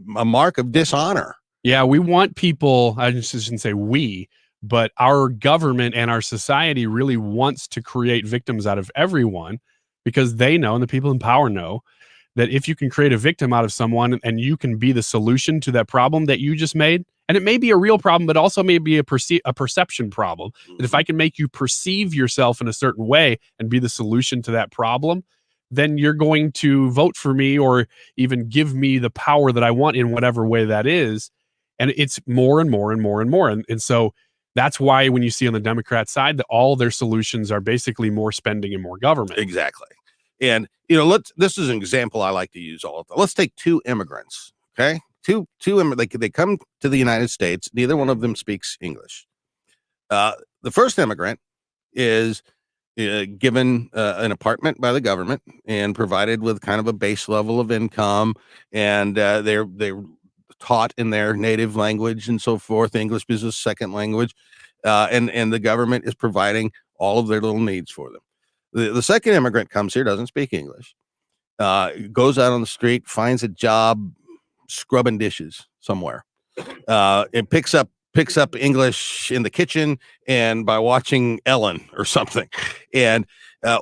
mark of dishonor. Yeah, we want people, I just shouldn't say we, but our government and our society really wants to create victims out of everyone, because they know, and the people in power know, that if you can create a victim out of someone and you can be the solution to that problem that you just made, and it may be a real problem, but also may be a perception problem. That if I can make you perceive yourself in a certain way and be the solution to that problem, then you're going to vote for me or even give me the power that I want in whatever way that is. And it's more and more and more and more. And so that's why when you see on the Democrat side that all their solutions are basically more spending and more government. Exactly. And, this is an example I like to use all of them. Let's take two immigrants. Okay. They come to the United States. Neither one of them speaks English. The first immigrant is given an apartment by the government and provided with kind of a base level of income, and they're taught in their native language and so forth. English is a second language, and the government is providing all of their little needs for them. The second immigrant comes here, doesn't speak English, goes out on the street, finds a job scrubbing dishes somewhere, and picks up English in the kitchen and by watching Ellen or something. And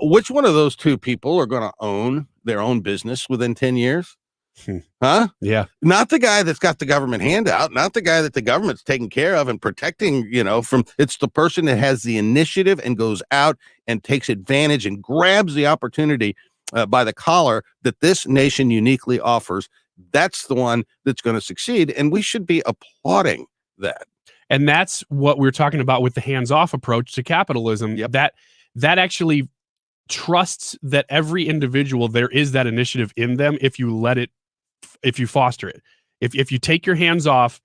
which one of those two people are going to own their own business within 10 years? Huh? Yeah. Not the guy that's got the government handout, not the guy that the government's taking care of and protecting, it's the person that has the initiative and goes out and takes advantage and grabs the opportunity by the collar that this nation uniquely offers. That's the one that's going to succeed. And we should be applauding that. And that's what we're talking about with the hands-off approach to capitalism. Yep. That actually trusts that every individual, there is that initiative in them if you foster it. If you take your hands off,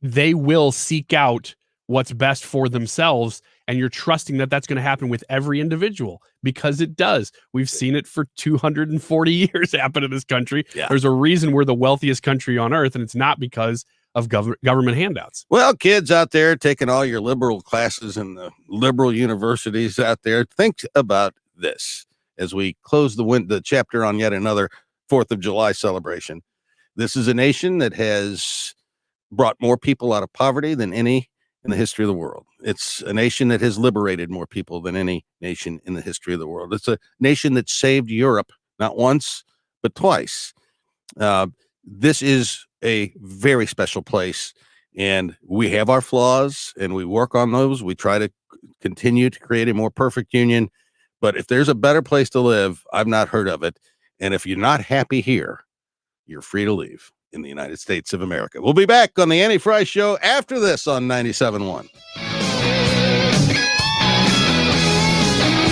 they will seek out what's best for themselves, and you're trusting that that's going to happen with every individual, because it does. We've seen it for 240 years happen in this country. Yeah. There's a reason we're the wealthiest country on earth, and it's not because of government handouts. Well, kids out there taking all your liberal classes in the liberal universities out there, think about this as we close the chapter on yet another 4th of July celebration. This is a nation that has brought more people out of poverty than any in the history of the world. It's a nation that has liberated more people than any nation in the history of the world. It's a nation that saved Europe not once, but twice. This is a very special place, and we have our flaws and we work on those. We try to continue to create a more perfect union, but if there's a better place to live, I've not heard of it. And if you're not happy here, you're free to leave in the United States of America. We'll be back on the Annie Frey Show after this on 97.1.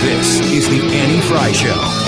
This is the Annie Frey Show.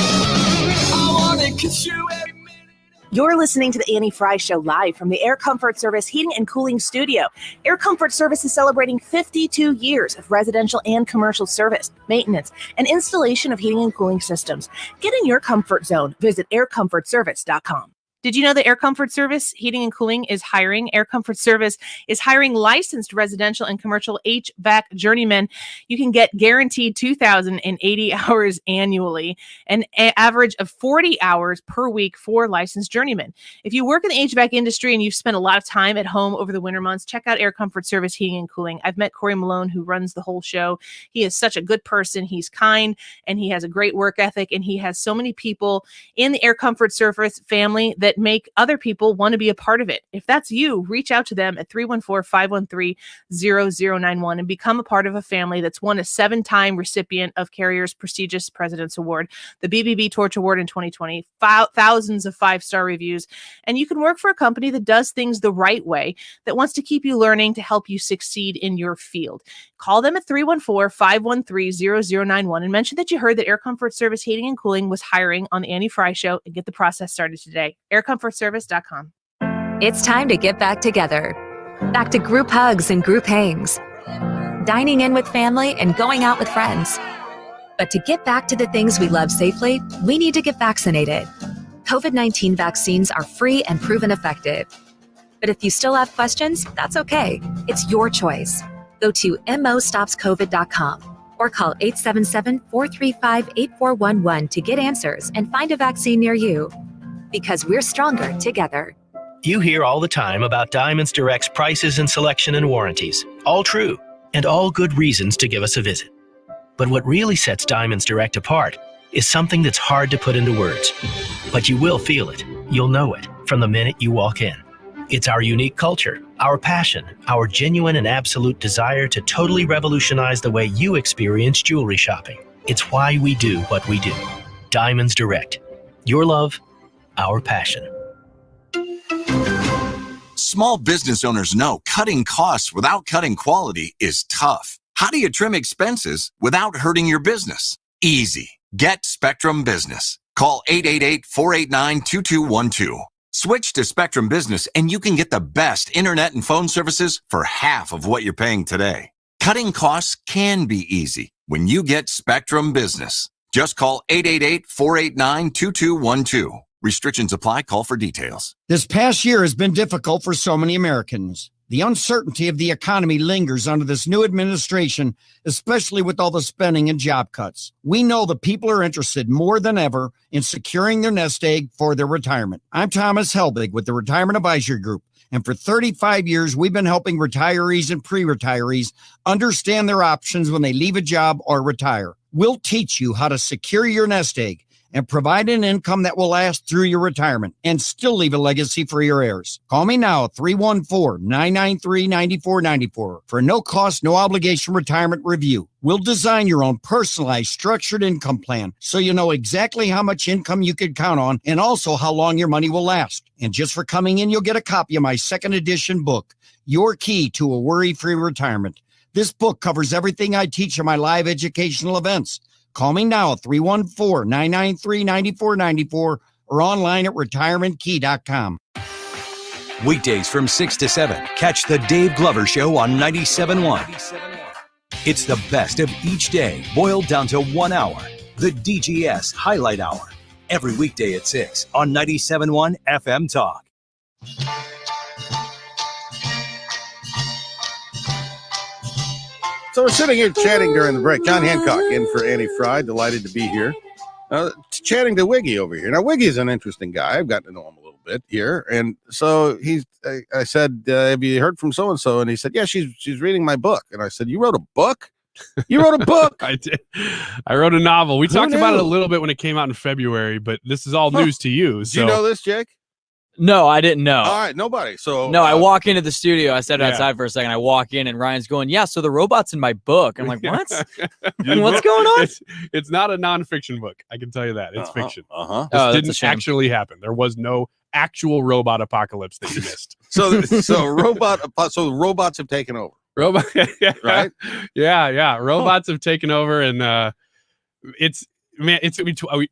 You're listening to the Annie Frey Show live from the Air Comfort Service Heating and Cooling Studio. Air Comfort Service is celebrating 52 years of residential and commercial service, maintenance, and installation of heating and cooling systems. Get in your comfort zone. Visit aircomfortservice.com. Did you know that Air Comfort Service Heating and Cooling is hiring? Air Comfort Service is hiring licensed residential and commercial HVAC journeymen. You can get guaranteed 2,080 hours annually, an average of 40 hours per week for licensed journeymen. If you work in the HVAC industry and you've spent a lot of time at home over the winter months, check out Air Comfort Service Heating and Cooling. I've met Corey Malone, who runs the whole show. He is such a good person. He's kind, and he has a great work ethic, and he has so many people in the Air Comfort Service family that make other people want to be a part of it. If that's you, reach out to them at 314-513-0091 and become a part of a family that's won a 7-time recipient of Carrier's prestigious President's Award, the BBB Torch Award in 2020, thousands of 5-star reviews. And you can work for a company that does things the right way, that wants to keep you learning to help you succeed in your field. Call them at 314-513-0091 and mention that you heard that Air Comfort Service Heating and Cooling was hiring on the Annie Frey Show, and get the process started today. aircomfortservice.com. It's time to get back together. Back to group hugs and group hangs. Dining in with family and going out with friends. But to get back to the things we love safely, we need to get vaccinated. COVID-19 vaccines are free and proven effective. But if you still have questions, that's okay. It's your choice. Go to mostopscovid.com or call 877-435-8411 to get answers and find a vaccine near you. Because we're stronger together. You hear all the time about Diamonds Direct's prices and selection and warranties. All true, and all good reasons to give us a visit. But what really sets Diamonds Direct apart is something that's hard to put into words. But you will feel it. You'll know it from the minute you walk in. It's our unique culture, our passion, our genuine and absolute desire to totally revolutionize the way you experience jewelry shopping. It's why we do what we do. Diamonds Direct. Your love, our passion. Small business owners know cutting costs without cutting quality is tough. How do you trim expenses without hurting your business? Easy. Get Spectrum Business. Call 888-489-2212. Switch to Spectrum Business and you can get the best internet and phone services for half of what you're paying today. Cutting costs can be easy when you get Spectrum Business. Just call 888-489-2212. Restrictions apply. Call for details. This past year has been difficult for so many Americans. The uncertainty of the economy lingers under this new administration, especially with all the spending and job cuts. We know that people are interested more than ever in securing their nest egg for their retirement. I'm Thomas Helbig with the Retirement Advisory Group, and for 35 years, we've been helping retirees and pre-retirees understand their options when they leave a job or retire. We'll teach you how to secure your nest egg and provide an income that will last through your retirement and still leave a legacy for your heirs. Call me now at 314-993-9494 for a no-cost, no-obligation retirement review. We'll design your own personalized, structured income plan so you know exactly how much income you can count on and also how long your money will last. And just for coming in, you'll get a copy of my second edition book, Your Key to a Worry-Free Retirement. This book covers everything I teach in my live educational events. Call me now at 314-993-9494 or online at retirementkey.com. Weekdays from 6 to 7, catch the Dave Glover Show on 97.1. It's the best of each day, boiled down to 1 hour. The DGS Highlight Hour. Every weekday at 6 on 97.1 FM Talk. So we're sitting here chatting during the break. John Hancock in for Annie Frey. Delighted to be here. Chatting to Wiggy over here. Now, Wiggy's an interesting guy. I've gotten to know him a little bit here. And so I said, have you heard from so-and-so? And he said, yeah, she's reading my book. And I said, you wrote a book? You wrote a book? I did. I wrote a novel. We talked about it a little bit when it came out in February, but this is all news to you. So. Do you know this, Jake? No, I didn't know. All right, nobody. So no, I walk into the studio. I stepped outside for a second. I walk in, and Ryan's going, "Yeah, so the robot's in my book." I'm like, "What? What's going on?" It's not a nonfiction book. I can tell you that it's fiction. Oh, didn't actually happen. There was no actual robot apocalypse that you missed. So robots have taken over. Right? Yeah. Robots have taken over, and it's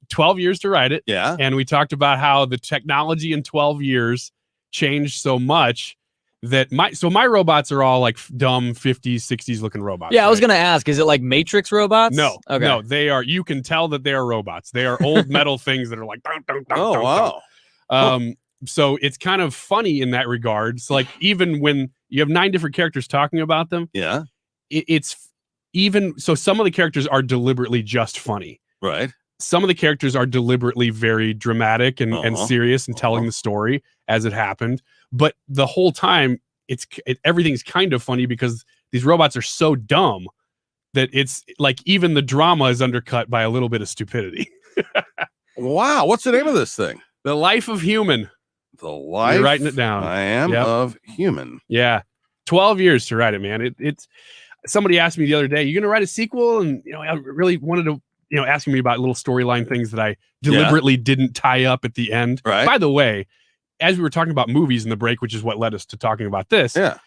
12 years to write it. Yeah. And we talked about how the technology in 12 years changed so much that my robots are all like dumb 50s, 60s looking robots. Yeah, I was going to ask, is it like Matrix robots? No. Okay. No, they are. You can tell that they are robots. They are old metal things that are like, dun, dun, dun, oh, dun, wow. Dun. So it's kind of funny in that regard. It's like, even when you have 9 different characters talking about them. Yeah. It's even, so some of the characters are deliberately just funny. Right. Some of the characters are deliberately very dramatic and serious and telling the story as it happened. But the whole time, everything's kind of funny because these robots are so dumb that it's like even the drama is undercut by a little bit of stupidity. Wow. What's the name of this thing? The Life of Human. The Life. You're writing it down. I am of Human. Yeah. 12 years to write it, man. It's somebody asked me the other day, you going to write a sequel? And, I really wanted to, asking me about little storyline things that I deliberately didn't tie up at the end. Right. By the way, as we were talking about movies in the break, which is what led us to talking about this. Yeah.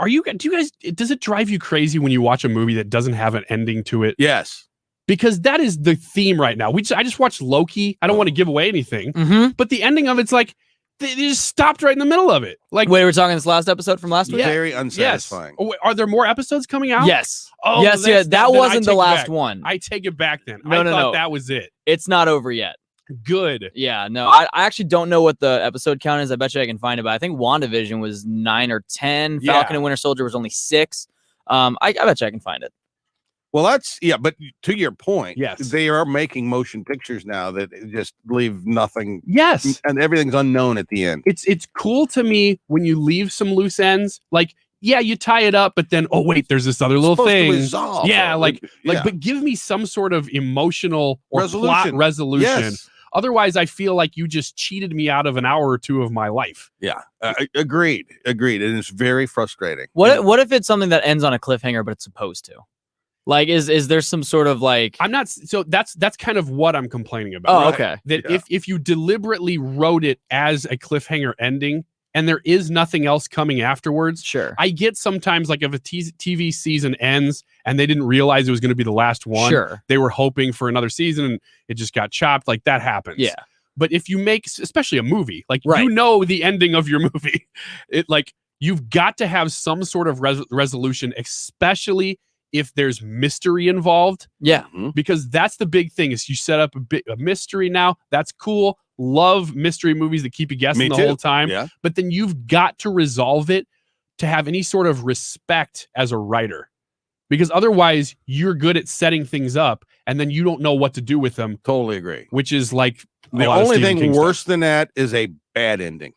Do you guys, does it drive you crazy when you watch a movie that doesn't have an ending to it? Yes. Because that is the theme right now. I just watched Loki. I don't want to give away anything, but the ending of it's like, they just stopped right in the middle of it. Like, wait, we're talking this last episode from last week? Very unsatisfying. Yes. Oh, are there more episodes coming out? Yes. Oh, yes, yeah. That wasn't the last one. I take it back then. No, I thought that was it. It's not over yet. Good. Yeah, no, I actually don't know what the episode count is. I bet you I can find it, but I think WandaVision was 9 or 10. Falcon and Winter Soldier was only 6. I bet you I can find it. Well, but to your point, yes, they are making motion pictures now that just leave nothing. Yes. And everything's unknown at the end. It's cool to me when you leave some loose ends. Like, yeah, you tie it up, but then, oh wait, there's this other little supposed to thing. resolve, Yeah, though. like, Yeah. but give me some sort of emotional or plot Resolution. resolution. Yes. Otherwise, I feel like you just cheated me out of an hour or two of my life. Yeah, agreed. And it's very frustrating. What if it's something that ends on a cliffhanger, but it's supposed to? Like, is there some sort of like? I'm not. So that's kind of what I'm complaining about. Oh, okay. That if you deliberately wrote it as a cliffhanger ending and there is nothing else coming afterwards, sure. I get sometimes like if a TV season ends and they didn't realize it was going to be the last one. Sure. They were hoping for another season and it just got chopped. Like that happens. Yeah. But if you make, especially a movie, like Right. you know the ending of your movie, it like you've got to have some sort of resolution, especially if there's mystery involved. Yeah. Because that's the big thing is you set up a mystery now. That's cool. Love mystery movies that keep you guessing Me the too. whole time. Yeah. But then you've got to resolve it to have any sort of respect as a writer. Because otherwise you're good at setting things up and then you don't know what to do with them. Totally agree. Which is like The only thing worse than that is a bad ending.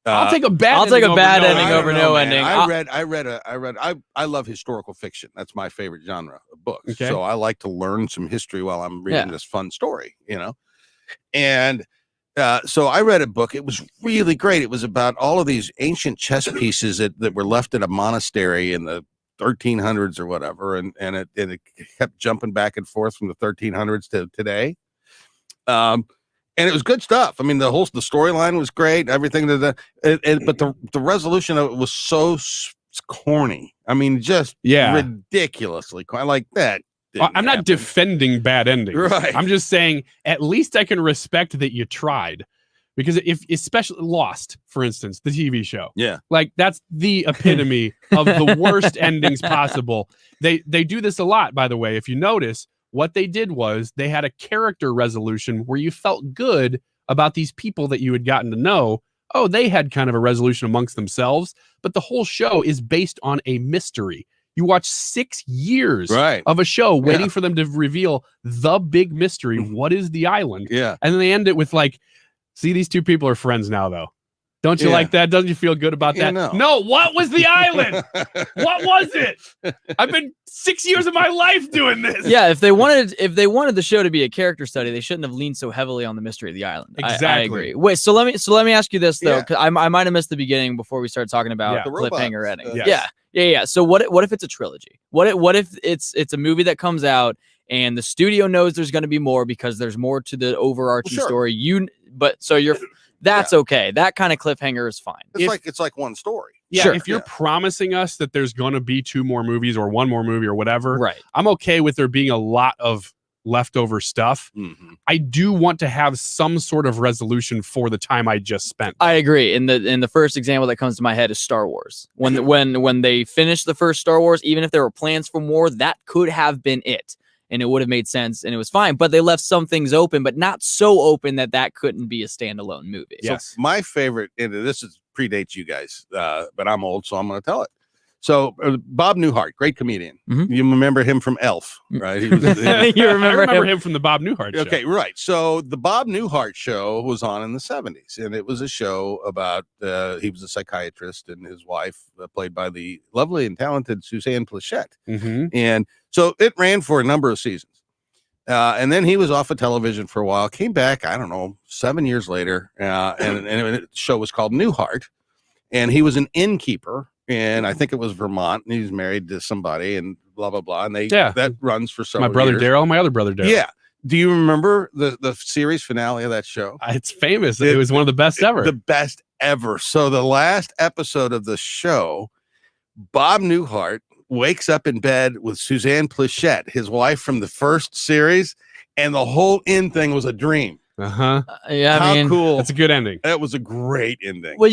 I'll take a bad I'll take a bad ending ending over no ending. I love historical fiction. That's my favorite genre of books. Okay. So I like to learn some history while I'm reading this fun story, And so I read a book. It was really great. It was about all of these ancient chess pieces that were left at a monastery in the 1300s or whatever. And it kept jumping back and forth from the 1300s to today. And it was good stuff. I mean, the storyline was great. Everything but the resolution of it was so corny. I mean, just ridiculously corny. Like that. I'm not defending bad endings. Right. I'm just saying at least I can respect that you tried. Because if especially Lost, for instance, the TV show. Yeah. Like that's the epitome of the worst endings possible. They do this a lot, by the way. If you notice, what they did was they had a character resolution where you felt good about these people that you had gotten to know. Oh, they had kind of a resolution amongst themselves, but the whole show is based on a mystery. You watch 6 years of a show waiting for them to reveal the big mystery. What is the island? Yeah. And then they end it with like, see, these two people are friends now, though. Don't you like that? Doesn't you feel good about that? No, what was the island? What was it? I've been 6 years of my life doing this. Yeah, if they wanted the show to be a character study, they shouldn't have leaned so heavily on the mystery of the island. Exactly. I agree. Wait, so let me ask you this though, because I might have missed the beginning before we started talking about the cliffhanger ending. Yeah. So what if it's a trilogy? What if it's a movie that comes out and the studio knows there's going to be more because there's more to the overarching story. That's okay. That kind of cliffhanger is fine. It's like one story. Yeah, Sure. if you're promising us that there's going to be 2 more movies or 1 more movie or whatever, right? I'm okay with there being a lot of leftover stuff. Mm-hmm. I do want to have some sort of resolution for the time I just spent. I agree. In the first example that comes to my head is Star Wars. When they finished the first Star Wars, even if there were plans for more, that could have been it. And it would have made sense and it was fine. But they left some things open, but not so open that couldn't be a standalone movie. So my favorite, and this predates you guys, but I'm old, so I'm going to tell it. So Bob Newhart, great comedian. Mm-hmm. You remember him from Elf, right? He was, I remember him from the Bob Newhart show. Okay, right. So the Bob Newhart show was on in the 70s, and it was a show about, he was a psychiatrist and his wife, played by the lovely and talented Suzanne Pleshette. Mm-hmm. And so it ran for a number of seasons. And then he was off of television for a while, came back, I don't know, 7 years later, and the show was called Newhart, and he was an innkeeper. And I think it was Vermont, and he was married to somebody, and blah blah blah. And that runs for several My brother years. Daryl, my other brother Daryl. Yeah. Do you remember the series finale of that show? It's famous. It was one of the best ever. The best ever. So the last episode of the show, Bob Newhart wakes up in bed with Suzanne Pleshette, his wife from the first series, and the whole end thing was a dream. Uh-huh. Yeah, How cool. That's a good ending. That was a great ending. Well,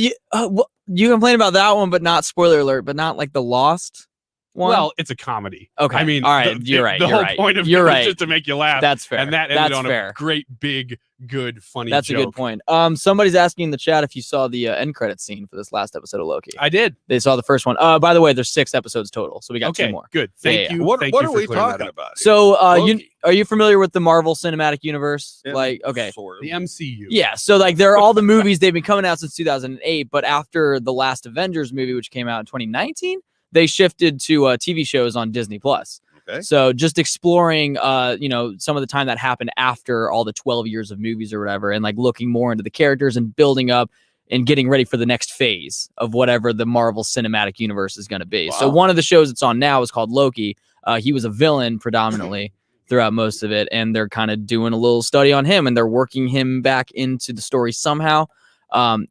you complain about that one, but not spoiler alert, but not like the Lost. one? Well, it's a comedy. Okay. I mean, all right. You're right. The you're whole right. point of you're it right. is just to make you laugh. That's fair. And that ended That's on fair. a great, big, good, funny That's joke. a good point. Somebody's asking in the chat if you saw the end credit scene for this last episode of Loki. I did. They saw the first one. By the way, there's 6 episodes total, so we got 2 more. Good. Thank you. What Thank are you for we clearing that talking up. about? So, are you familiar with the Marvel Cinematic Universe? Yeah, Okay. sort of. The MCU. Yeah, so like there are all the movies they've been coming out since 2008, but after the last Avengers movie, which came out in 2019, they shifted to TV shows on Disney Plus. Okay. So just exploring, some of the time that happened after all the 12 years of movies or whatever, and like looking more into the characters and building up and getting ready for the next phase of whatever the Marvel Cinematic Universe is going to be. Wow. So one of the shows it's on now is called Loki. He was a villain predominantly throughout most of it, and they're kind of doing a little study on him, and they're working him back into the story somehow.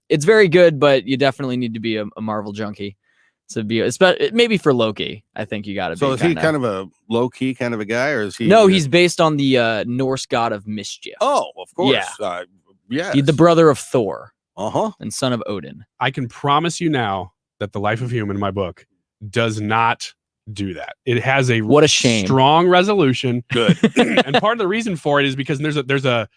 It's very good, but you definitely need to be a Marvel junkie to be, maybe for Loki. I think you got to be. So is he kind of a low key kind of a guy, or is he? No, he's based on the Norse god of mischief. Oh, of course. Yeah. Yeah. He's the brother of Thor. Uh-huh. And son of Odin. I can promise you now that The Life of Human, my book, does not do that. It has a what a shame. Strong resolution. Good. And part of the reason for it is because there's a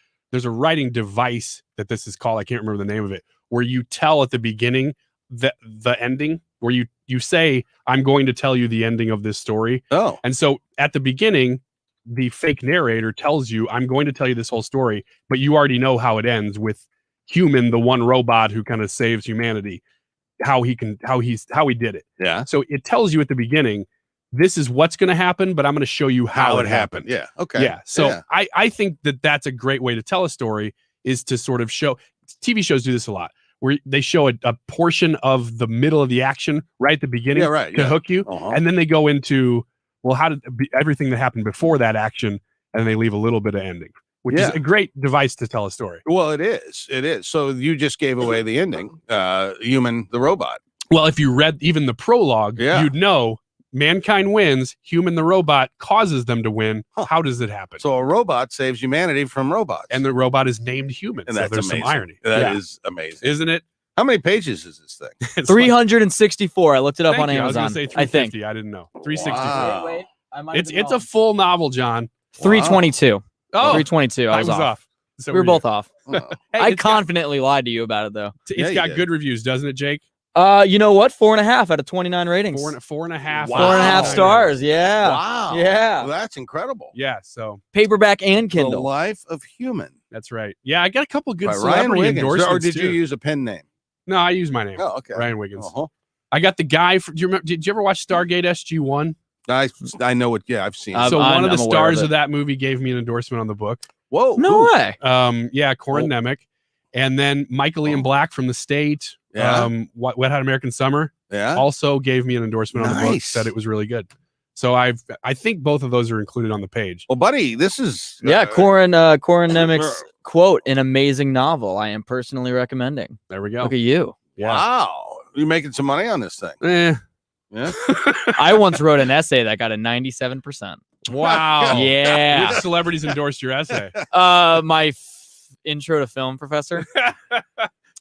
writing device that this is called. I can't remember the name of it, where you tell at the beginning the ending, where you say, I'm going to tell you the ending of this story. Oh. And so at the beginning, the fake narrator tells you, I'm going to tell you this whole story, but you already know how it ends with Human, the one robot who kind of saves humanity, how he did it. Yeah. So it tells you at the beginning, this is what's going to happen, but I'm going to show you how it happened. Yeah. Okay. Yeah. So Yeah. I think that's a great way to tell a story, is to sort of show. TV shows do this a lot, where they show a portion of the middle of the action right at the beginning to hook you. Uh-huh. And then they go into, well, how did everything that happened before that action, and they leave a little bit of ending, which is a great device to tell a story. Well, it is. It is. So you just gave away the ending, Human the robot. Well, if you read even the prologue, you'd know mankind wins, Human the robot causes them to win. Huh. How does it happen? So a robot saves humanity from robots. And the robot is named Human. And so that's there's amazing. some irony. That is amazing. Isn't it? How many pages is this thing? 364. I looked it up on I was Amazon. going to say 350. I didn't know. 364. Wow. Wait, it's a full novel, John. 322. Oh, 322. I was off. So we were both off. Oh. Hey, I confidently lied to you about it, though. It's got good reviews, doesn't it, Jake? You know what? 4.5 out of 29 ratings. 4.5. Wow. 4.5 stars. Yeah. Wow. Yeah. Well, that's incredible. Yeah. So paperback and Kindle. The Life of Human. That's right. Yeah, I got a couple good By Ryan celebrity Wiggins. endorsements. Or did too. you use a pen name? No, I use my name. Oh, okay. Ryan Wiggins. Uh-huh. I got the guy. Do you remember? Did you ever watch Stargate SG-1? I know what. Yeah, I've seen. So one of the stars of of that movie gave me an endorsement on the book. Whoa! No way. Yeah, Corin Nemec, and then Michael Ian Black from The State. Yeah. Wet Hot American Summer. Yeah. Also gave me an endorsement on the book. Nice. Said it was really good. So I think both of those are included on the page. Well, buddy, this is Corin Nemec's quote, an amazing novel I am personally recommending. There we go. Look at you. Yeah. Wow, you're making some money on this thing. Yeah. I once wrote an essay that got a 97%. Wow. Yeah. Which celebrities endorsed your essay? My intro to film professor.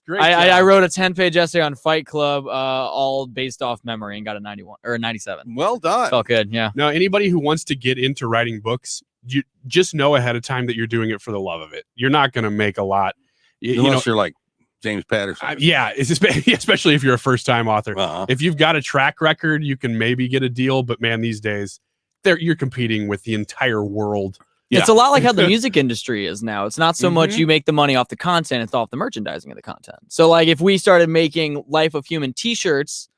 Great. I wrote a 10-page essay on Fight Club, all based off memory, and got a 91 or a 97. Well done. Felt good. Yeah. Now, anybody who wants to get into writing books, you just know ahead of time that you're doing it for the love of it. You're not going to make a lot. Unless you're like James Patterson. Yeah, especially if you're a first-time author. Uh-huh. If you've got a track record, you can maybe get a deal. But man, these days, you're competing with the entire world. Yeah. It's a lot like how the music industry is now. It's not so much Mhm. you make the money off the content, it's off the merchandising of the content. So like if we started making Life of Human t-shirts,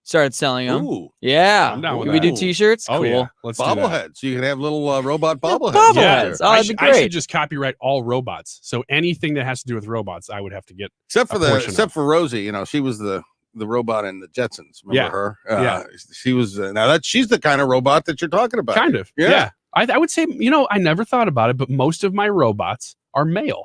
started selling them. Ooh. Yeah. I'm down with Can we do that. t-shirts? Oh, cool. yeah. Let's do that. Bobbleheads. You can have little robot bobbleheads. bobbleheads. Oh, I that'd be I great. should just copyright all robots. So anything that has to do with robots, I would have to get Except a portion of. for Rosie, she was the robot in the Jetsons. Remember her? Yeah. She was she's the kind of robot that you're talking about. Kind of. Yeah. Yeah. I would say, I never thought about it, but most of my robots are male.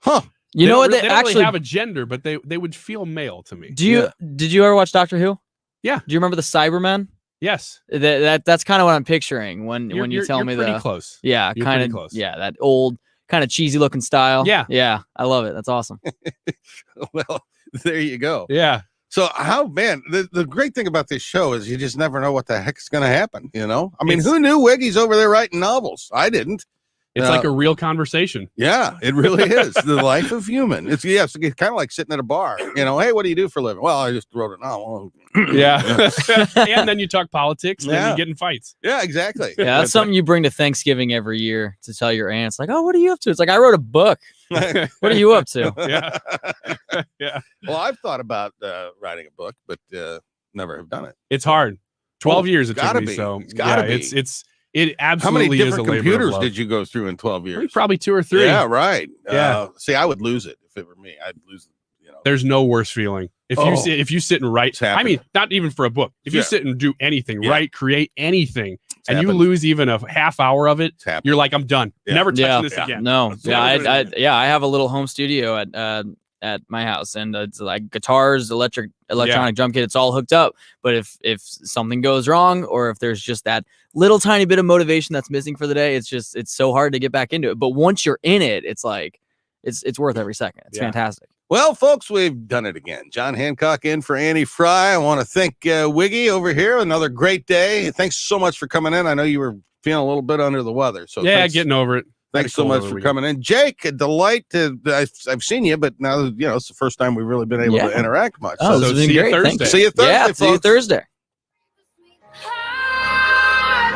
Huh. You know what? They They don't actually really have a gender, but they would feel male to me. Did you ever watch Doctor Who? Yeah. Do you remember the Cybermen? Yes. That's kind of what I'm picturing when you tell you're me pretty the close. Yeah, You're kind pretty of close. Yeah, that old kind of cheesy looking style. Yeah. Yeah, I love it. That's awesome. Well, there you go. Yeah. So the great thing about this show is you just never know what the heck's going to happen. I mean, who knew Wiggy's over there writing novels? I didn't. It's like a real conversation. Yeah, it really is. The life of human. It's kind of like sitting at a bar. Hey, what do you do for a living? Well, I just wrote a novel. Yeah. And then you talk politics and then you get in fights. Yeah, exactly. Yeah, that's something you bring to Thanksgiving every year to tell your aunts, like, oh, what are you up to? It's like, I wrote a book. What are you up to? Yeah. Yeah. Well, I've thought about writing a book, but never have done it. It's hard. 12 years it took me. Be. So it's gotta be. It absolutely How many is a different labor of computers love. did you go through in 12 years? Probably 2 or 3. Yeah, right. Yeah. See, I would lose it if it were me. I'd lose it. There's no worse feeling. If you sit and write, I mean, not even for a book. If you sit and do anything, write, create anything, and you lose even a half hour of it, you're like, I'm done. Never touching this again. No. I have a little home studio at my house, and it's like guitars, electronic drum kit, it's all hooked up. But if something goes wrong, or if there's just that little tiny bit of motivation that's missing for the day, it's so hard to get back into it. But once you're in it, it's like it's worth every second. It's fantastic. Well, folks, we've done it again. John Hancock in for Annie Frey. I want to thank Wiggy over here. Another great day. Thanks so much for coming in. I know you were feeling a little bit under the weather. So getting over it. Thanks so much for coming in. Jake, a delight to I've seen you, but now it's the first time we've really been able to interact much. Oh, so see you Thursday. See you Thursday, folks. See you Thursday.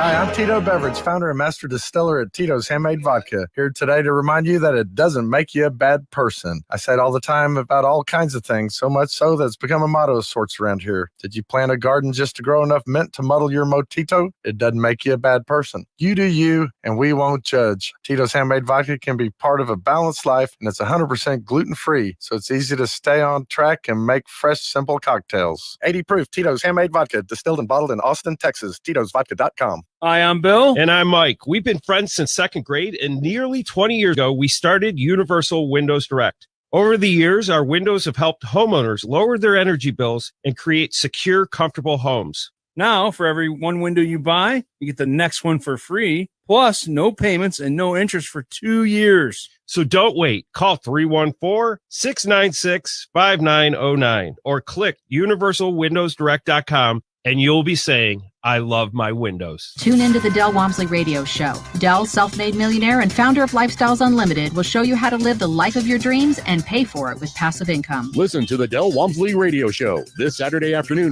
Hi, I'm Tito Beverage, founder and master distiller at Tito's Handmade Vodka. Here today to remind you that it doesn't make you a bad person. I say it all the time about all kinds of things, so much so that it's become a motto of sorts around here. Did you plant a garden just to grow enough mint to muddle your mojito? It doesn't make you a bad person. You do you, and we won't judge. Tito's Handmade Vodka can be part of a balanced life, and it's 100% gluten-free, so it's easy to stay on track and make fresh, simple cocktails. 80 proof Tito's Handmade Vodka, distilled and bottled in Austin, Texas. Tito'sVodka.com. Hi, I'm Bill. And I'm Mike. We've been friends since second grade, and nearly 20 years ago, we started Universal Windows Direct. Over the years, our windows have helped homeowners lower their energy bills and create secure, comfortable homes. Now, for every one window you buy, you get the next one for free, plus no payments and no interest for 2 years. So don't wait. Call 314-696-5909 or click universalwindowsdirect.com, and you'll be saying, I love my windows. Tune into the Del Walmsley Radio Show. Del, self-made millionaire and founder of Lifestyles Unlimited, will show you how to live the life of your dreams and pay for it with passive income. Listen to the Del Walmsley Radio Show this Saturday afternoon